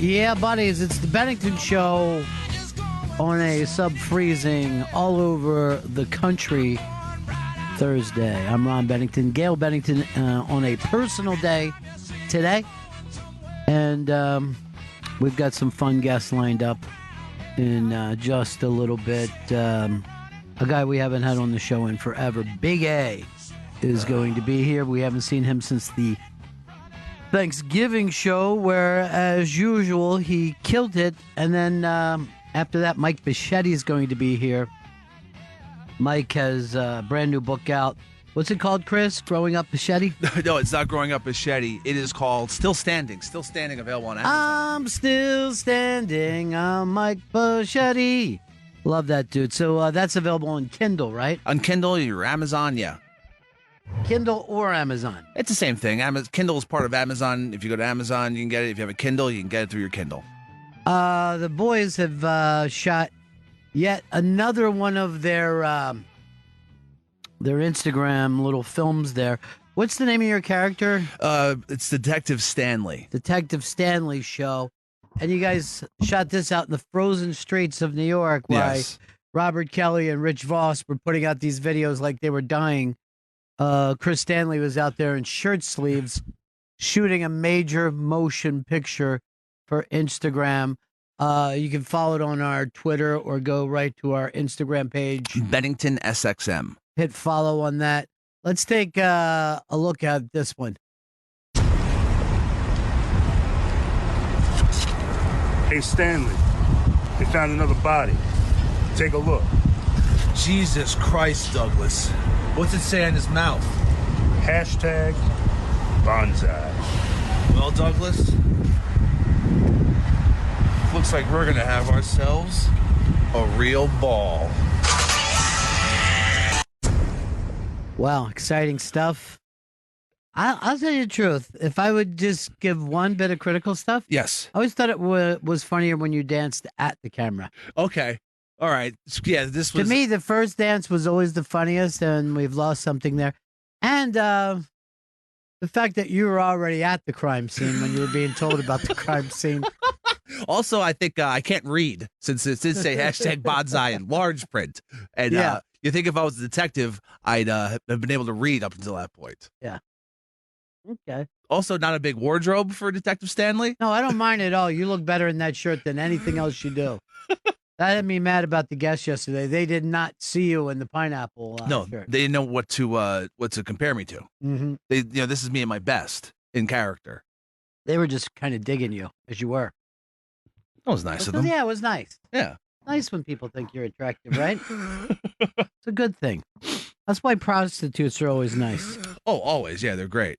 Yeah, buddies, it's the Bennington Show on a sub-freezing all over the country Thursday. I'm Ron Bennington, Gail Bennington on a personal day today. And we've got some fun guests lined up in just a little bit. A guy we haven't had on the show in forever, Big A, is going to be here. We haven't seen him since the Thanksgiving show, where, as usual, he killed it. And then after that, Mike Bichetti is going to be here. Mike has a brand new book out. What's it called, Chris? Growing Up Bichetti? No, it's not Growing Up Bichetti. It is called Still Standing. Still Standing, available on Amazon. I'm still standing. I'm Mike Bichetti. Love that dude. So that's available on Kindle, right? On Kindle or Amazon, yeah. Kindle or Amazon? It's the same thing. Kindle is part of Amazon. If you go to Amazon, you can get it. If you have a Kindle, you can get it through your Kindle. The boys have shot yet another one of their Instagram little films there. What's the name of your character? It's Detective Stanley. Detective Stanley show. And you guys shot this out in the frozen streets of New York while Robert Kelly and Rich Voss were putting out these videos like they were dying. Chris Stanley was out there in shirt sleeves shooting a major motion picture for Instagram. You can follow it on our Twitter or go right to our Instagram page. Bennington SXM. Hit follow on that. Let's take a look at this one. Hey, Stanley, they found another body. Take a look. Jesus Christ, Douglas. What's it say on his mouth? Hashtag bonsai. Well, Douglas, looks like we're going to have ourselves a real ball. Wow, exciting stuff. I'll tell you the truth. If I would just give one bit of critical stuff, Yes. I always thought it was funnier when you danced at the camera. Okay. All right. Yeah, this was... To me, the first dance was always the funniest, and we've lost something there. And the fact that you were already at the crime scene when you were being told about the crime scene. Also, I think I can't read, since it did say hashtag bonsai in large print. And you think if I was a detective, I'd have been able to read up until that point. Yeah. Okay. Also, not a big wardrobe for Detective Stanley. No, I don't mind at all. You look better in that shirt than anything else you do. That had me mad about the guests yesterday. They did not see you in the pineapple No, shirt. they didn't know what to compare me to. Mm-hmm. This is me at my best in character. They were just kind of digging you as you were. That was nice of them. Yeah, it was nice. Yeah. Nice when people think you're attractive, right? It's a good thing. That's why prostitutes are always nice. Oh, always. Yeah, they're great.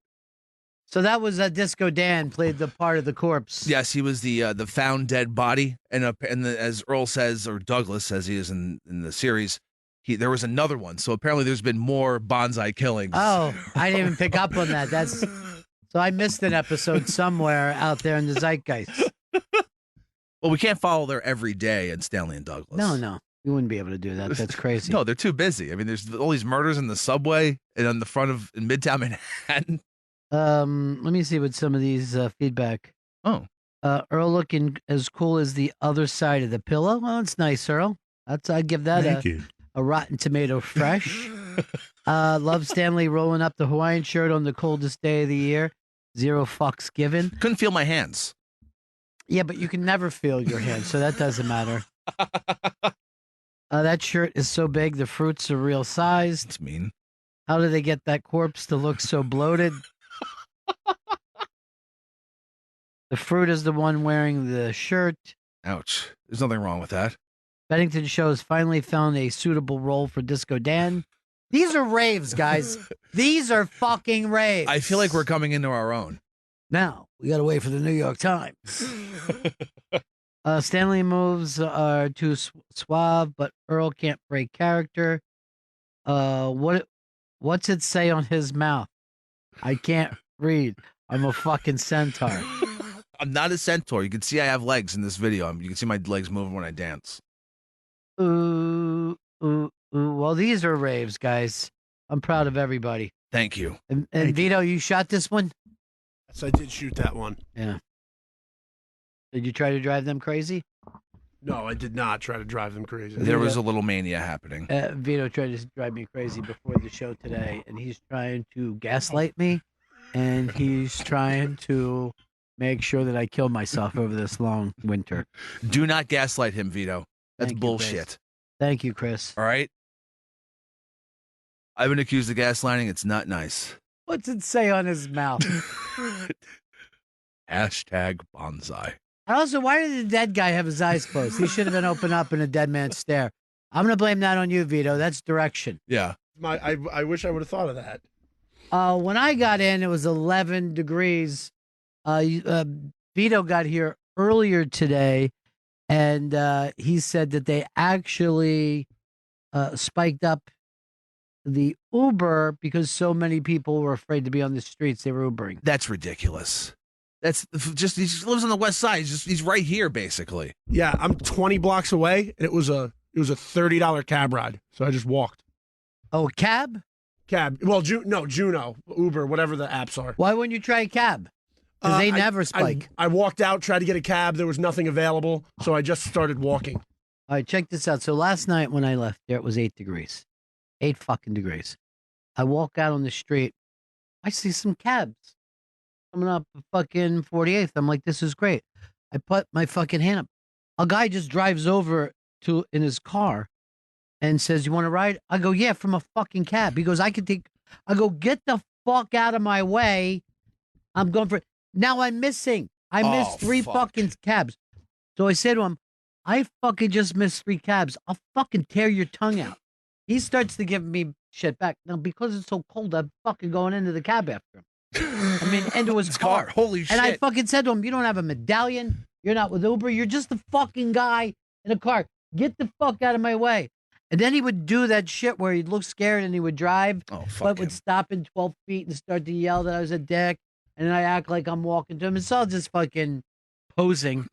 So that was Disco Dan played the part of the corpse. Yes, he was the found dead body, and as Earl says, or Douglas says he is in the series, there was another one. So apparently, there's been more bonsai killings. Oh, I didn't even pick up on that. So I missed an episode somewhere out there in the zeitgeist. Well, we can't follow there every day in Stanley and Douglas. No, you wouldn't be able to do that. That's crazy. No, they're too busy. I mean, there's all these murders in the subway and on the front in Midtown Manhattan. Let me see what some of these feedback. Oh, Earl looking as cool as the other side of the pillow. Well, it's nice, Earl. I'd give that a Rotten Tomato fresh. Love Stanley rolling up the Hawaiian shirt on the coldest day of the year. 0 fucks given. Couldn't feel my hands. Yeah, but you can never feel your hands, so that doesn't matter. That shirt is so big, the fruits are real sized. That's mean. How do they get that corpse to look so bloated? The fruit is the one wearing the shirt. Ouch. There's nothing wrong with that. Bennington Shows finally found a suitable role for Disco Dan. These are raves, guys. These are fucking raves. I feel like we're coming into our own. Now, we got to wait for the New York Times. Stanley moves are too suave, but Earl can't break character. What's it say on his mouth? I can't read. I'm a fucking centaur. I'm not a centaur. You can see I have legs in this video. You can see my legs moving when I dance. Ooh. Well, these are raves, guys. I'm proud of everybody. Thank you. And Vito, you shot this one? Yes, I did shoot that one. Yeah. Did you try to drive them crazy? No, I did not try to drive them crazy. There was a little mania happening. Vito tried to drive me crazy before the show today, and he's trying to gaslight me, and he's trying to make sure that I kill myself over this long winter. Do not gaslight him, Vito. That's Thank you, bullshit. Chris. Thank you, Chris. All right? I've been accused of gaslighting. It's not nice. What's it say on his mouth? Hashtag bonsai. And also, why did the dead guy have his eyes closed? He should have been open up in a dead man's stare. I'm going to blame that on you, Vito. That's direction. Yeah. I wish I would have thought of that. When I got in, it was 11 degrees. Vito got here earlier today, and he said that they actually spiked up the Uber because so many people were afraid to be on the streets. They were Ubering. That's ridiculous. That's just, he lives on the west side. He's right here, basically. Yeah, I'm 20 blocks away, and it was a $30 cab ride, so I just walked. Oh, a cab? Cab. Well, Juno, Uber, whatever the apps are. Why wouldn't you try a cab? Because they never spike. I walked out, tried to get a cab. There was nothing available, so I just started walking. All right, check this out. So last night when I left there, it was 8 degrees. 8 fucking degrees. I walk out on the street. I see some cabs coming up fucking 48th. I'm like, this is great. I put my fucking hand up. A guy just drives over in his car and says, you want to ride? I go, yeah, from a fucking cab. He goes, I go, get the fuck out of my way. I'm going for it. Now I'm missing. I missed 3 fucking cabs. So I said to him, I fucking just missed 3 cabs. I'll fucking tear your tongue out. He starts to give me shit back. Now, because it's so cold, I'm fucking going into the cab after him. I mean, into his car. Holy shit. And I fucking said to him, you don't have a medallion. You're not with Uber. You're just a fucking guy in a car. Get the fuck out of my way. And then he would do that shit where he'd look scared and he would drive, but would stop in 12 feet and start to yell that I was a dick. And then I act like I'm walking to him. It's all just fucking posing.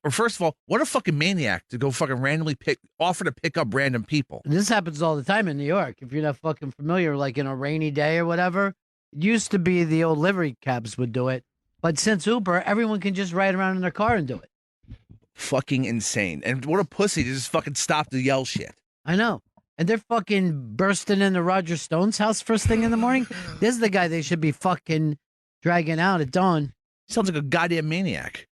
First of all, what a fucking maniac to go fucking randomly offer to pick up random people. And this happens all the time in New York. If you're not fucking familiar, like in a rainy day or whatever, it used to be the old livery cabs would do it. But since Uber, everyone can just ride around in their car and do it. Fucking insane. And what a pussy to just fucking stop to yell shit. I know. And they're fucking bursting into Roger Stone's house first thing in the morning. This is the guy they should be fucking dragging out at dawn. Sounds like a goddamn maniac.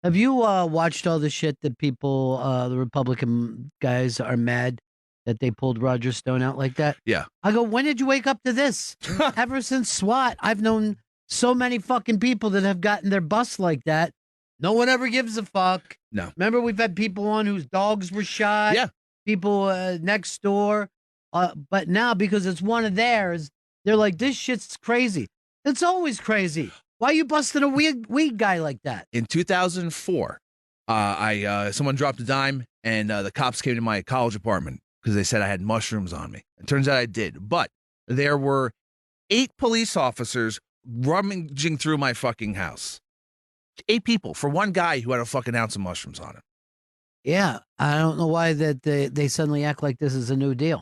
Have you watched all the shit that people, the Republican guys, are mad that they pulled Roger Stone out like that? Yeah. I go, when did you wake up to this? Ever since SWAT, I've known so many fucking people that have gotten their bus like that. No one ever gives a fuck. No. Remember, we've had people on whose dogs were shot. Yeah. People next door. But now, because it's one of theirs, they're like, this shit's crazy. It's always crazy. Why are you busting a weed guy like that? In 2004, someone dropped a dime, and the cops came to my college apartment because they said I had mushrooms on me. It turns out I did. But there were 8 police officers rummaging through my fucking house. 8 people for one guy who had a fucking ounce of mushrooms on him. Yeah, I don't know why that they suddenly act like this is a new deal.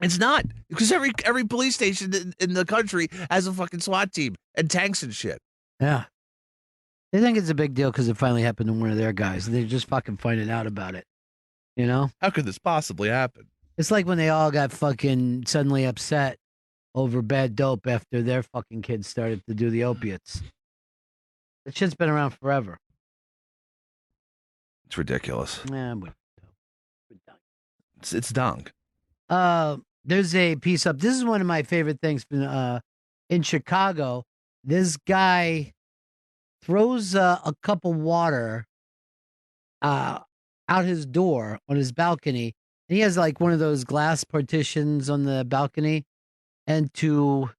It's not, because every police station in the country has a fucking SWAT team and tanks and shit. Yeah. They think it's a big deal because it finally happened to one of their guys. They're just fucking finding out about it. You know? How could this possibly happen? It's like when they all got fucking suddenly upset over bad dope after their fucking kids started to do the opiates. That shit's been around forever. It's ridiculous. Yeah, It's dunk. There's a piece up. This is one of my favorite things in Chicago. This guy throws a cup of water out his door on his balcony. And he has like one of those glass partitions on the balcony. And to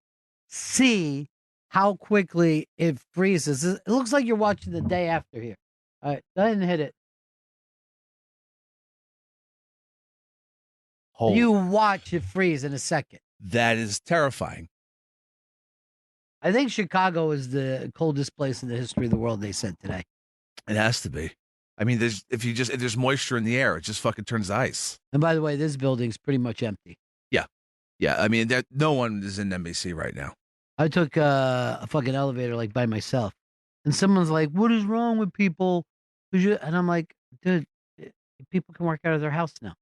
see how quickly it freezes, it looks like you're watching the day after here. All right, go ahead and hit it. You watch it freeze in a second. That is terrifying. I think Chicago is the coldest place in the history of the world, they said today. It has to be. I mean, if there's moisture in the air, it just fucking turns to ice. And by the way, this building's pretty much empty. Yeah. Yeah. I mean, no one is in NBC right now. I took a fucking elevator like by myself. And someone's like, "What is wrong with people?" And I'm like, "Dude, people can work out of their house now.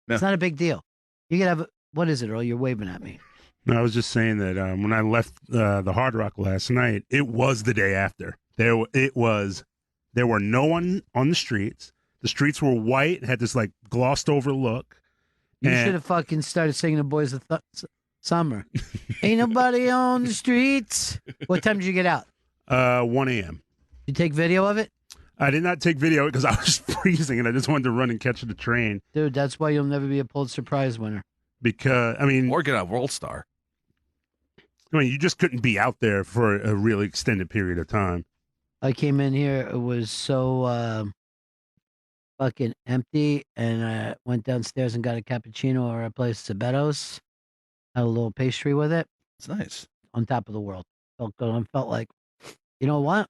It's not a big deal. You can have what is it, Earl? You're waving at me. No, I was just saying that when I left the Hard Rock last night, it was the day after. There were no one on the streets. The streets were white, had this like glossed over look. You should have fucking started singing the Boys of Summer. Ain't nobody on the streets. What time did you get out? 1 a.m. You take video of it? I did not take video because I was freezing and I just wanted to run and catch the train. Dude, that's why you'll never be a Pulitzer Prize winner. Because, I mean... Or get a World Star. I mean, you just couldn't be out there for a really extended period of time. I came in here, it was so fucking empty, and I went downstairs and got a cappuccino or a place, Sabetto's. Had a little pastry with it. It's nice. On top of the world. Felt good. I felt like, you know what?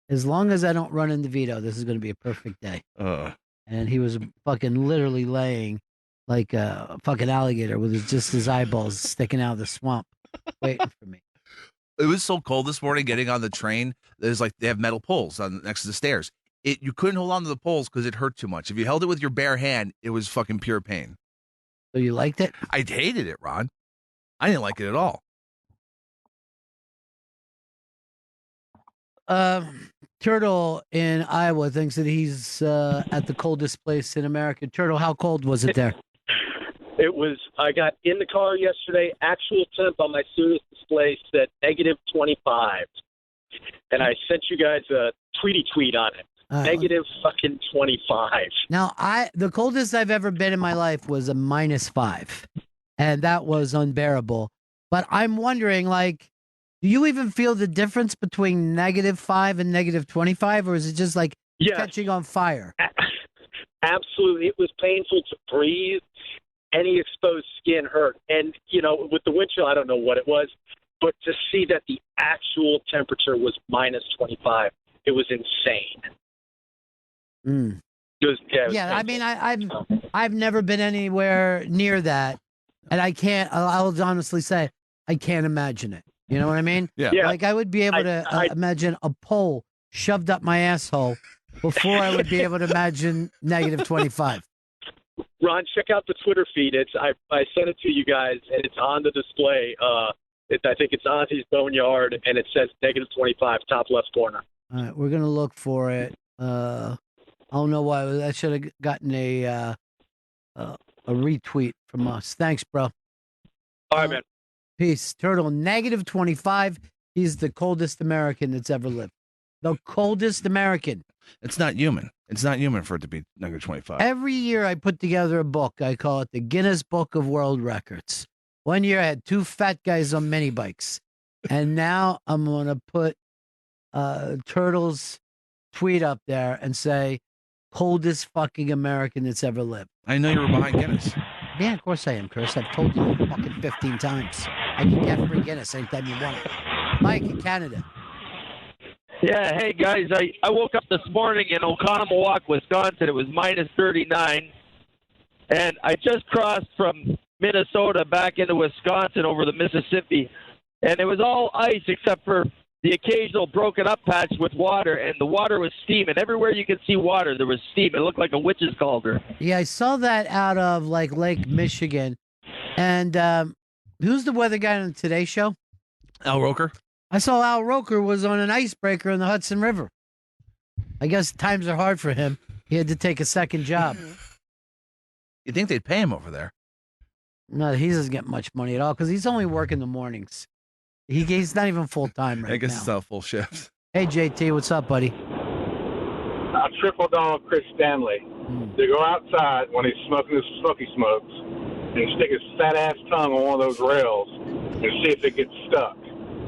As long as I don't run into Vito, this is going to be a perfect day. And he was fucking literally laying like a fucking alligator with just his eyeballs sticking out of the swamp, waiting for me. It was so cold this morning getting on the train. There's like, they have metal poles next to the stairs. You couldn't hold on to the poles because it hurt too much. If you held it with your bare hand, it was fucking pure pain. So you liked it? I hated it, Ron. I didn't like it at all. Turtle in Iowa thinks that he's at the coldest place in America. Turtle, how cold was it there? It was, I got in the car yesterday, actual temp on my Sirius display said negative 25. And I sent you guys a tweet on it. Negative fucking 25. Now, the coldest I've ever been in my life was a -5. And that was unbearable. But I'm wondering, like, do you even feel the difference between -5 and negative 25? Or is it just like catching on fire? Absolutely. It was painful to breathe. Any exposed skin hurt. And, you know, with the wind chill, I don't know what it was. But to see that the actual temperature was -25, it was insane. I mean, I've never been anywhere near that, and I'll honestly say I can't imagine it. You know what I mean? Yeah. Like I would be able to imagine a pole shoved up my asshole before I would be able to imagine negative 25. Ron, check out the Twitter feed. I sent it to you guys, and it's on the display. I think it's Ozzy's Boneyard, and it says negative 25, top left corner. All right, we're gonna look for it. I don't know why. I should have gotten a retweet from us. Thanks, bro. All right, man. Peace. Turtle, negative 25. He's the coldest American that's ever lived. The coldest American. It's not human. It's not human for it to be negative 25. Every year I put together a book. I call it the Guinness Book of World Records. One year I had 2 fat guys on mini bikes. And now I'm going to put Turtle's tweet up there and say, coldest fucking American that's ever lived. I know you were behind Guinness. Yeah, of course I am, Chris. I've told you fucking 15 times. I can get free Guinness anytime you want it. Mike in Canada. Yeah, hey guys, I woke up this morning in Oconomowoc, Wisconsin. It was -39, and I just crossed from Minnesota back into Wisconsin over the Mississippi, and it was all ice except for the occasional broken up patch with water, and the water was steam, and everywhere you could see water, there was steam. It looked like a witch's cauldron. Yeah, I saw that out of like Lake Michigan, and who's the weather guy on the Today Show? Al Roker. I saw Al Roker was on an icebreaker in the Hudson River. I guess times are hard for him. He had to take a second job. You'd think they'd pay him over there. No, he doesn't get much money at all because he's only working the mornings. He's not even full-time right now. I guess it's not full shift. Hey, JT, what's up, buddy? I tripled on Chris Stanley to go outside when he's smoking his smoky smokes and stick his fat-ass tongue on one of those rails and see if it gets stuck.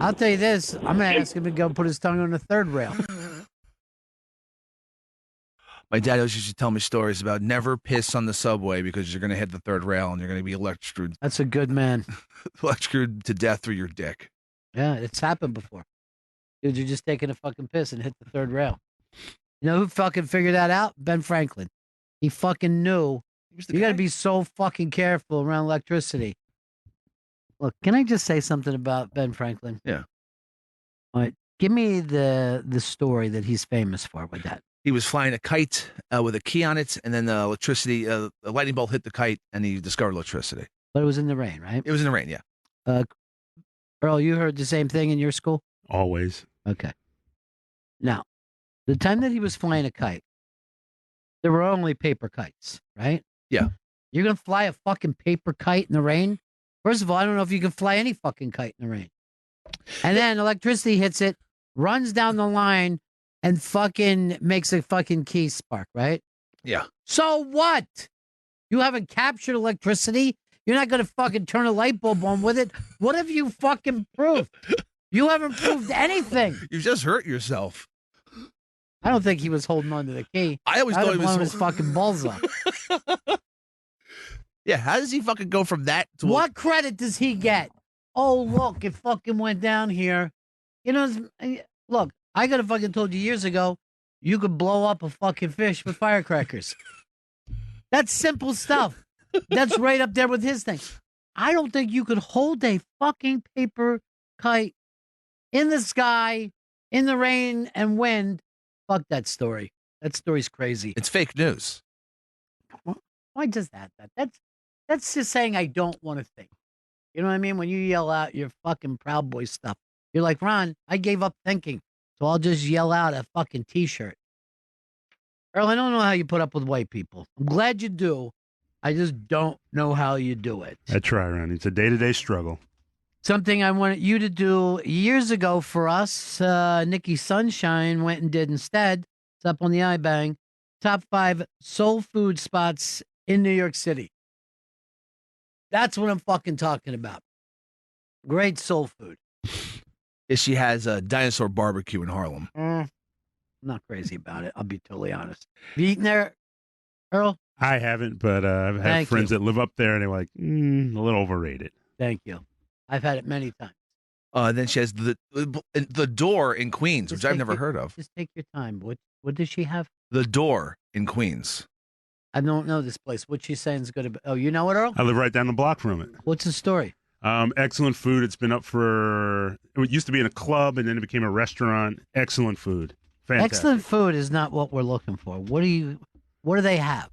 I'll tell you this. I'm going to ask him to go put his tongue on the third rail. My dad always used to tell me stories about never piss on the subway because you're going to hit the third rail and you're going to be electrocuted. That's a good man. Electrocuted to death through your dick. Yeah, it's happened before. Dude, you're just taking a fucking piss and hit the third rail. You know who fucking figured that out? Ben Franklin. He fucking knew. You got to be so fucking careful around electricity. Look, can I just say something about Ben Franklin? Yeah. All right. Give me the story that he's famous for with that. He was flying a kite with a key on it, and then the electricity, the lightning bolt hit the kite, and he discovered electricity. But it was in the rain, right? It was in the rain, yeah. Earl, you heard the same thing in your school? Always. Okay. Now, the time that he was flying a kite, there were only paper kites, right? Yeah. You're going to fly a fucking paper kite in the rain? First of all, I don't know if you can fly any fucking kite in the rain. And then electricity hits it, runs down the line, and fucking makes a fucking key spark, right? Yeah. So what? You haven't captured electricity? You're not going to fucking turn a light bulb on with it? What have you fucking proved? You haven't proved anything. You just hurt yourself. I don't think he was holding on to the key. I always thought he was blown his fucking balls off. Yeah, how does he fucking go from that to What credit does he get? Oh, look, it fucking went down here. You know, look, I could have fucking told you years ago you could blow up a fucking fish with firecrackers. That's simple stuff. That's right up there with his thing. I don't think you could hold a fucking paper kite in the sky, in the rain and wind. Fuck that story. That story's crazy. It's fake news. Why does that? That's just saying I don't want to think. You know what I mean? When you yell out your fucking Proud Boy stuff, you're like, Ron, I gave up thinking, so I'll just yell out a fucking T-shirt. Earl, I don't know how you put up with white people. I'm glad you do. I just don't know how you do it. I try, Ron. It's a day-to-day struggle. Something I wanted you to do years ago for us, Nikki Sunshine went and did instead. It's up on the iBang. Top 5 soul food spots in New York City. That's what I'm fucking talking about. Great soul food. She has a dinosaur barbecue in Harlem. I'm not crazy about it. I'll be totally honest. Have you eaten there, Earl? I haven't, but I've had friends that live up there, and they're like, a little overrated. Thank you. I've had it many times. Then she has the Door in Queens, which I've never heard of. Just take your time. What does she have? The Door in Queens. I don't know this place. What she's saying is going to be. Oh, you know it, Earl? I live right down the block from it. What's the story? Excellent food. It's been up for. It used to be in a club, and then it became a restaurant. Excellent food. Fantastic. Excellent food is not what we're looking for. What do they have?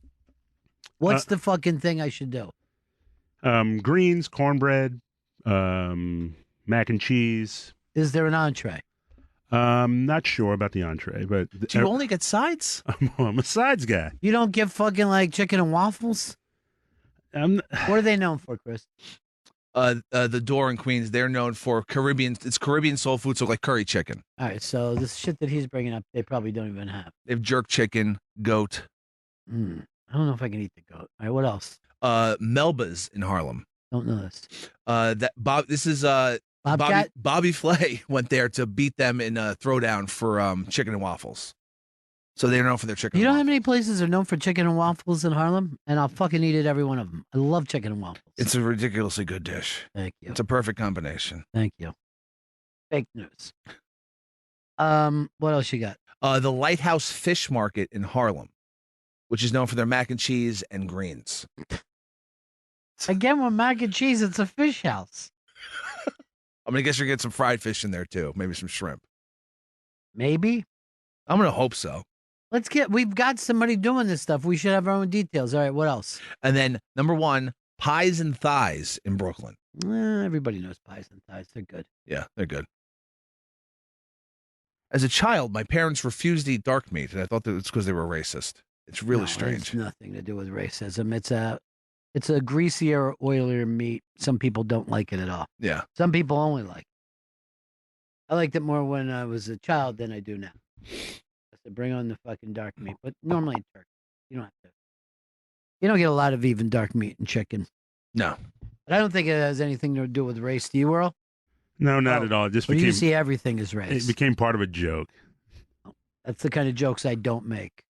What's the fucking thing I should do? Greens, cornbread, mac and cheese. Is there an entree? Not sure about the entree, but do you only get sides? I'm a sides guy. You don't get fucking like chicken and waffles? What are they known for, Chris? The Door in Queens, they're known for Caribbean. It's Caribbean soul food, so like curry chicken. All right, so this shit that he's bringing up, they probably don't even have. They have jerk chicken, goat. I don't know if I can eat the goat. All right, what else? Melba's in Harlem. Don't know this. This is Bobcat? Bobby Flay went there to beat them in a throwdown for chicken and waffles. So they're known for their chicken. You know and how many places are known for chicken and waffles in Harlem? And I'll fucking eat at every one of them. I love chicken and waffles. It's a ridiculously good dish. Thank you. It's a perfect combination. Thank you. Fake news. What else you got? The Lighthouse Fish Market in Harlem, which is known for their mac and cheese and greens. Again, with mac and cheese, it's a fish house. I'm gonna guess you're getting some fried fish in there too, maybe some shrimp. Maybe. I'm gonna hope so. We've got somebody doing this stuff. We should have our own details. All right, what else? And then number 1, Pies and Thighs in Brooklyn. Everybody knows Pies and Thighs. They're good. Yeah, they're good. As a child, my parents refused to eat dark meat, and I thought that it's because they were racist. It's really strange. It's nothing to do with racism. It's a greasier, oilier meat. Some people don't like it at all. Yeah. Some people only like it. I liked it more when I was a child than I do now. I said, bring on the fucking dark meat. But normally in turkey, you don't have to. You don't get a lot of even dark meat in chicken. No. But I don't think it has anything to do with race. Do you, Earl? No, not at all. It just Or became. you see everything as race. It became part of a joke. That's the kind of jokes I don't make.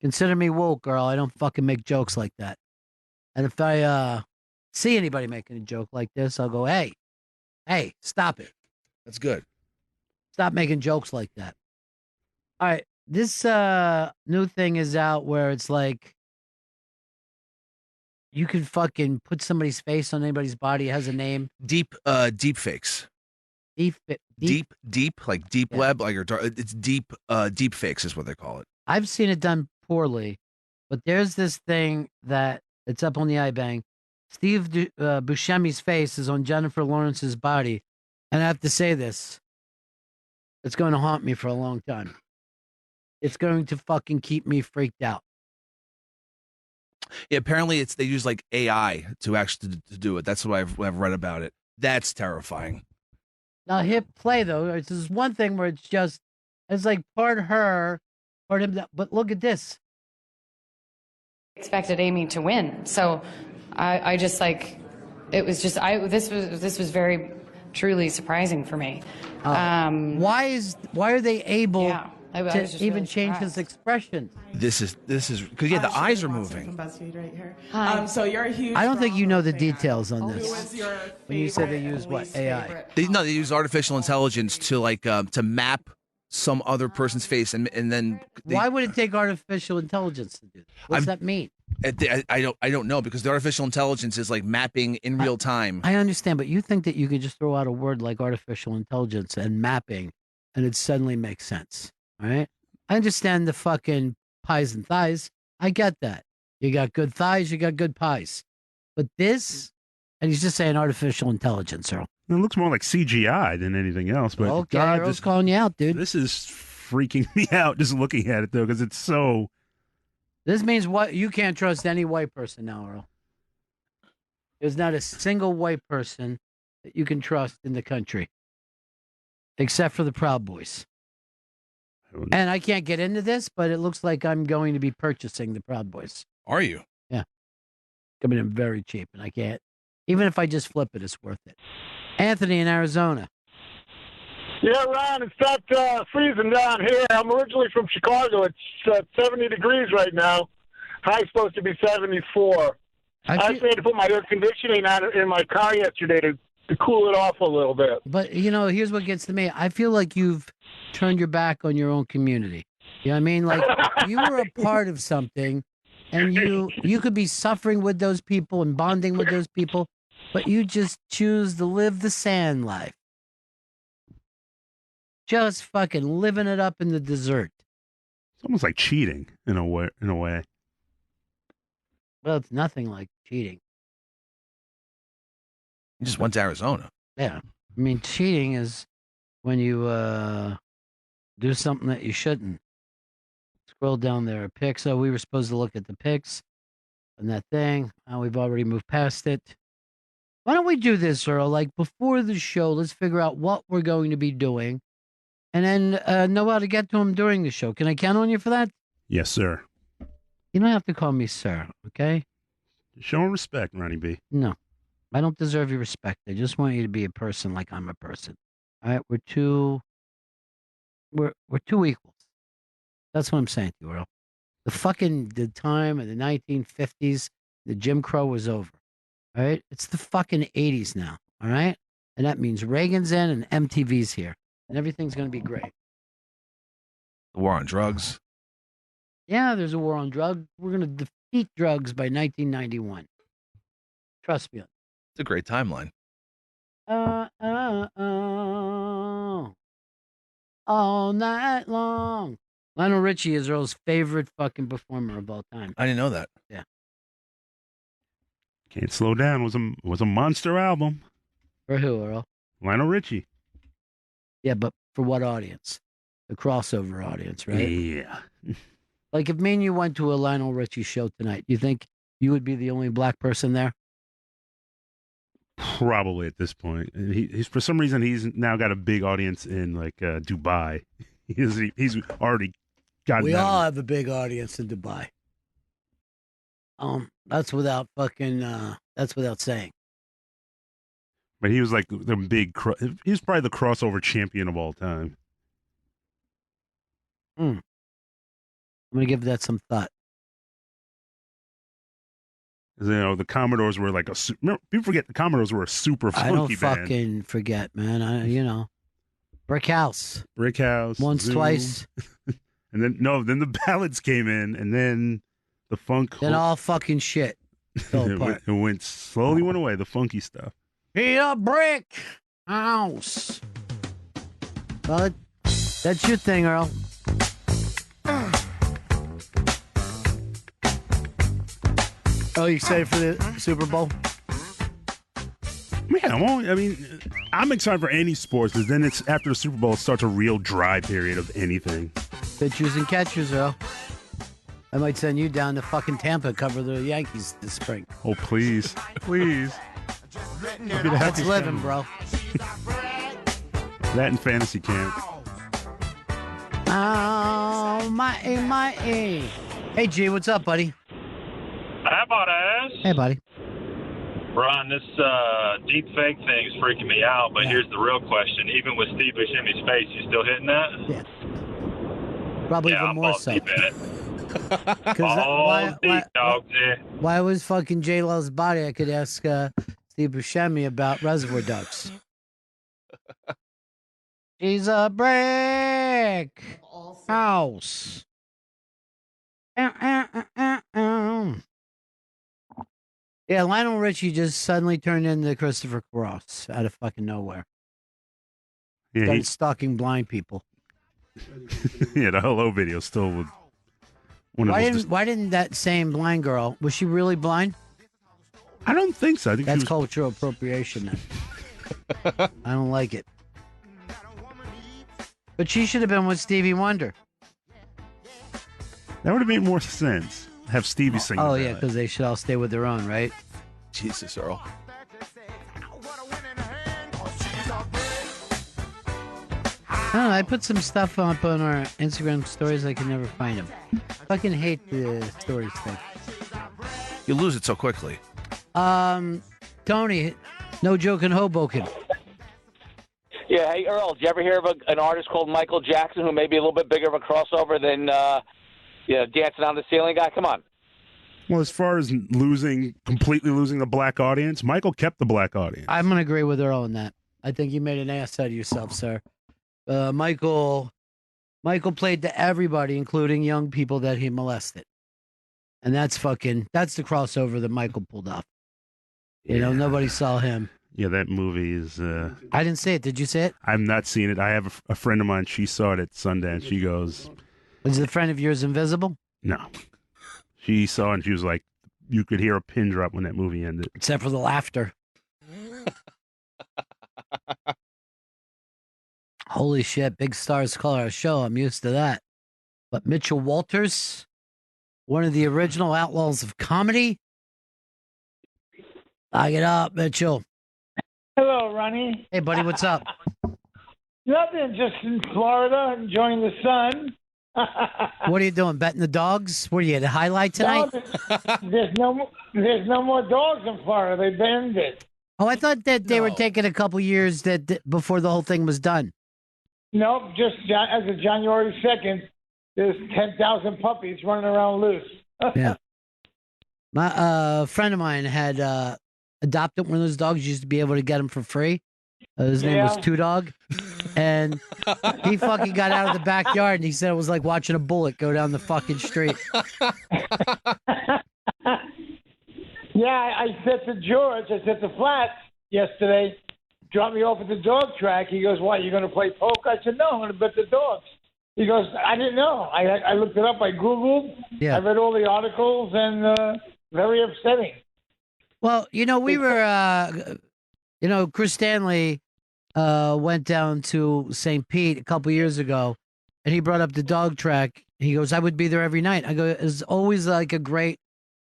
Consider me woke, girl. I don't fucking make jokes like that. And if I see anybody making a joke like this, I'll go, hey, stop it. That's good. Stop making jokes like that. All right. This new thing is out where it's like you can fucking put somebody's face on anybody's body. It has a name. Deep fakes. Deep Yeah. web, like it's deep fakes is what they call it. I've seen it done poorly, but there's this thing that it's up on the iBang. Steve Buscemi's face is on Jennifer Lawrence's body, and I have to say this: it's going to haunt me for a long time. It's going to fucking keep me freaked out. Yeah, apparently they use like AI to actually to do it. That's what I've read about it. That's terrifying. Now hit play though. It's this one thing where it's like part her, part him. But look at this. Expected Amy to win, so I just like it was just this was very truly surprising for me. Why are they able I was to just even really change surprised. his expression? This is because the eyes are moving. From BuzzFeed right here. Hi. So you're a huge. I don't think you know the Bravo fan. details on Who this. was your When you say they favorite use and what, least AI? favorite? They use artificial intelligence to like to map some other person's face and then Why would it take artificial intelligence to do that? What's that mean? I don't know because the artificial intelligence is like mapping in real time. I understand, but you think that you could just throw out a word like artificial intelligence and mapping, and it suddenly makes sense. All right? I understand the fucking pies and thighs. I get that. You got good thighs, you got good pies. But this, and he's just saying artificial intelligence, Earl. It looks more like CGI than anything else. But Okay, God, Earl's calling you out, dude. This is freaking me out just looking at it though, because it's so. This means what you can't trust any white person now, Earl. There's not a single white person that you can trust in the country, except for the Proud Boys. And I can't get into this, but it looks like I'm going to be purchasing the Proud Boys. Are you? Yeah. Coming in very cheap, and I can't. Even if I just flip it, it's worth it. Anthony in Arizona. Yeah, Ron, it's not freezing down here. I'm originally from Chicago. It's 70 degrees right now. High's supposed to be 74. I just had to put my air conditioning on in my car yesterday to cool it off a little bit. But, here's what gets to me. I feel like you've turned your back on your own community. You know what I mean? Like, you were a part of something, and you could be suffering with those people and bonding with those people, but you just choose to live the sand life. Just fucking living it up in the desert. It's almost like cheating in a way. Well, it's nothing like cheating. You just went to Arizona. Yeah. I mean, cheating is when you do something that you shouldn't. Scroll down there. Pics. So we were supposed to look at the pics and that thing. We've already moved past it. Why don't we do this, Earl? Like before the show, let's figure out what we're going to be doing and then know how to get to them during the show. Can I count on you for that? Yes, sir. You don't have to call me sir, okay? Show respect, Ronnie B. No. I don't deserve your respect. I just want you to be a person like I'm a person. All right, we're two equals. That's what I'm saying to you, Earl. The time of the 1950s, the Jim Crow was over. All right? It's the fucking 80s now. All right? And that means Reagan's in and MTV's here. And everything's going to be great. The war on drugs. Yeah, there's a war on drugs. We're going to defeat drugs by 1991. Trust me. It's a great timeline. All night long. Lionel Richie is Earl's favorite fucking performer of all time. I didn't know that. Yeah. Can't Slow Down was a monster album. For who, Earl? Lionel Richie. Yeah, but for what audience? The crossover audience, right? Yeah. Like if me and you went to a Lionel Richie show tonight, you think you would be the only black person there? Probably at this point. He's for some reason he's now got a big audience in like Dubai. He's already gotten. We that. all have a big audience in Dubai. That's without saying. But he was like the big. He was probably the crossover champion of all time. I'm gonna give that some thought. The Commodores were like people forget the Commodores were a super funky I don't band. fucking forget, man. Brick House. Once, Zoom. twice. And then the ballads came in, and then the funk. Then all fucking shit fell apart. it slowly went away. The funky stuff. Be a brick house. Well, that's your thing, Earl. Oh, you excited for the Super Bowl? Yeah, well, I mean, I'm excited for any sports because then it's after the Super Bowl, it starts a real dry period of anything. Pitchers and catchers, Earl. I might send you down to fucking Tampa, cover the Yankees this spring. Oh, please. Please. That's living, bro. That and fantasy camp. Oh, my. Hey, G, what's up, buddy? How about ass? Hey, buddy. Ron, this deep fake thing is freaking me out, but here's the real question. Even with Steve Buscemi's face, you still hitting that? Yeah. Probably even more so. Deep in it. Why was fucking J-Lo's body? I could ask Steve Buscemi about Reservoir Dogs. She's a brick house. Yeah, Lionel Richie just suddenly turned into Christopher Cross out of fucking nowhere. Yeah, Started stalking blind people. Yeah, the Hello video still would. Why didn't that same blind girl, was she really blind? I don't think so. I think that's cultural appropriation then. I don't like it. But she should have been with Stevie Wonder. That would have made more sense. Have Stevie sing. Oh, yeah, because they should all stay with their own, right? Jesus, Earl. I don't know, I put some stuff up on our Instagram stories. I can never find them. Fucking hate the stories thing. You lose it so quickly. Tony, no joke in Hoboken. Yeah, hey, Earl, did you ever hear of an artist called Michael Jackson who may be a little bit bigger of a crossover than Dancing on the Ceiling guy? Come on. Well, as far as completely losing the black audience, Michael kept the black audience. I'm going to agree with Earl on that. I think you made an ass out of yourself, sir. Michael played to everybody, including young people that he molested. And that's the crossover that Michael pulled off. You know, nobody saw him. Yeah, that movie is... I didn't see it. Did you see it? I've not seen it. I have a friend of mine. She saw it at Sundance. She goes... Was the friend of yours invisible? No. She saw it and she was like, you could hear a pin drop when that movie ended. Except for the laughter. Holy shit, big stars call our show. I'm used to that. But Mitchell Walters, one of the original outlaws of comedy. Lock it up, Mitchell. Hello, Ronnie. Hey, buddy, what's up? Nothing, just in Florida, enjoying the sun. What are you doing, betting the dogs? What are you, the highlight tonight? No, there's no more dogs in Florida. They banned it. Oh, I thought that they were taking a couple years before the whole thing was done. Nope, just as of January 2nd, there's 10,000 puppies running around loose. Yeah. My friend of mine had adopted one of those dogs. You used to be able to get them for free. His name was Two Dog. And he fucking got out of the backyard and he said it was like watching a bullet go down the fucking street. Yeah, I said to George, I said to Flats yesterday, drop me off at the dog track. He goes, what, you going to play poker? I said, no, I'm going to bet the dogs. He goes, I didn't know. I looked it up. I Googled. Yeah. I read all the articles and very upsetting. Well, you know, we were, Chris Stanley went down to St. Pete a couple years ago and he brought up the dog track. He goes, I would be there every night. I go, it's always like a great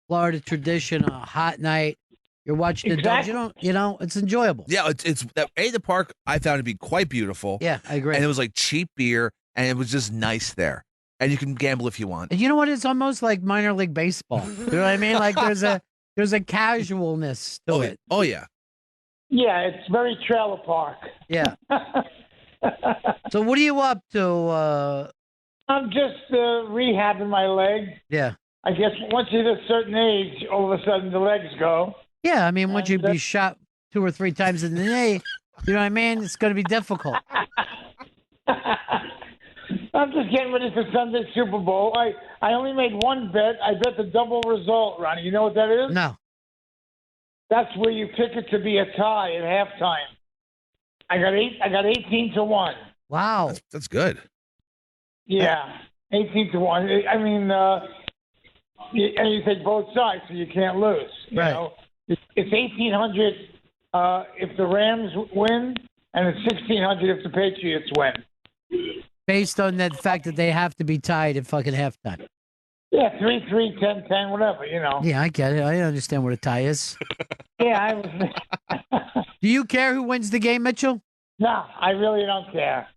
Florida tradition, a hot night. You're watching the dogs. It's enjoyable. Yeah, it's the park I found to be quite beautiful. Yeah, I agree. And it was like cheap beer, and it was just nice there. And you can gamble if you want. And you know what? It's almost like minor league baseball. You know what I mean? Like there's a casualness to it. Oh yeah. Yeah, it's very trailer park. Yeah. So what are you up to? I'm just rehabbing my leg. Yeah. I guess once you hit a certain age, all of a sudden the legs go. Yeah, I mean, once you be shot 2 or 3 times in the knee, you know what I mean? It's going to be difficult. I'm just getting ready for Sunday's Super Bowl. I only made one bet. I bet the double result, Ronnie. You know what that is? No. That's where you pick it to be a tie at halftime. I got 18 to 1. Wow. That's good. Yeah, 18-1. I mean, and you take both sides, so you can't lose. You know, it's 1,800 if the Rams win, and it's 1,600 if the Patriots win. Based on the fact that they have to be tied at fucking halftime. Yeah, 3-3, 10-10, whatever. You know. Yeah, I get it. I understand what a tie is. Yeah. Do you care who wins the game, Mitchell? No, I really don't care.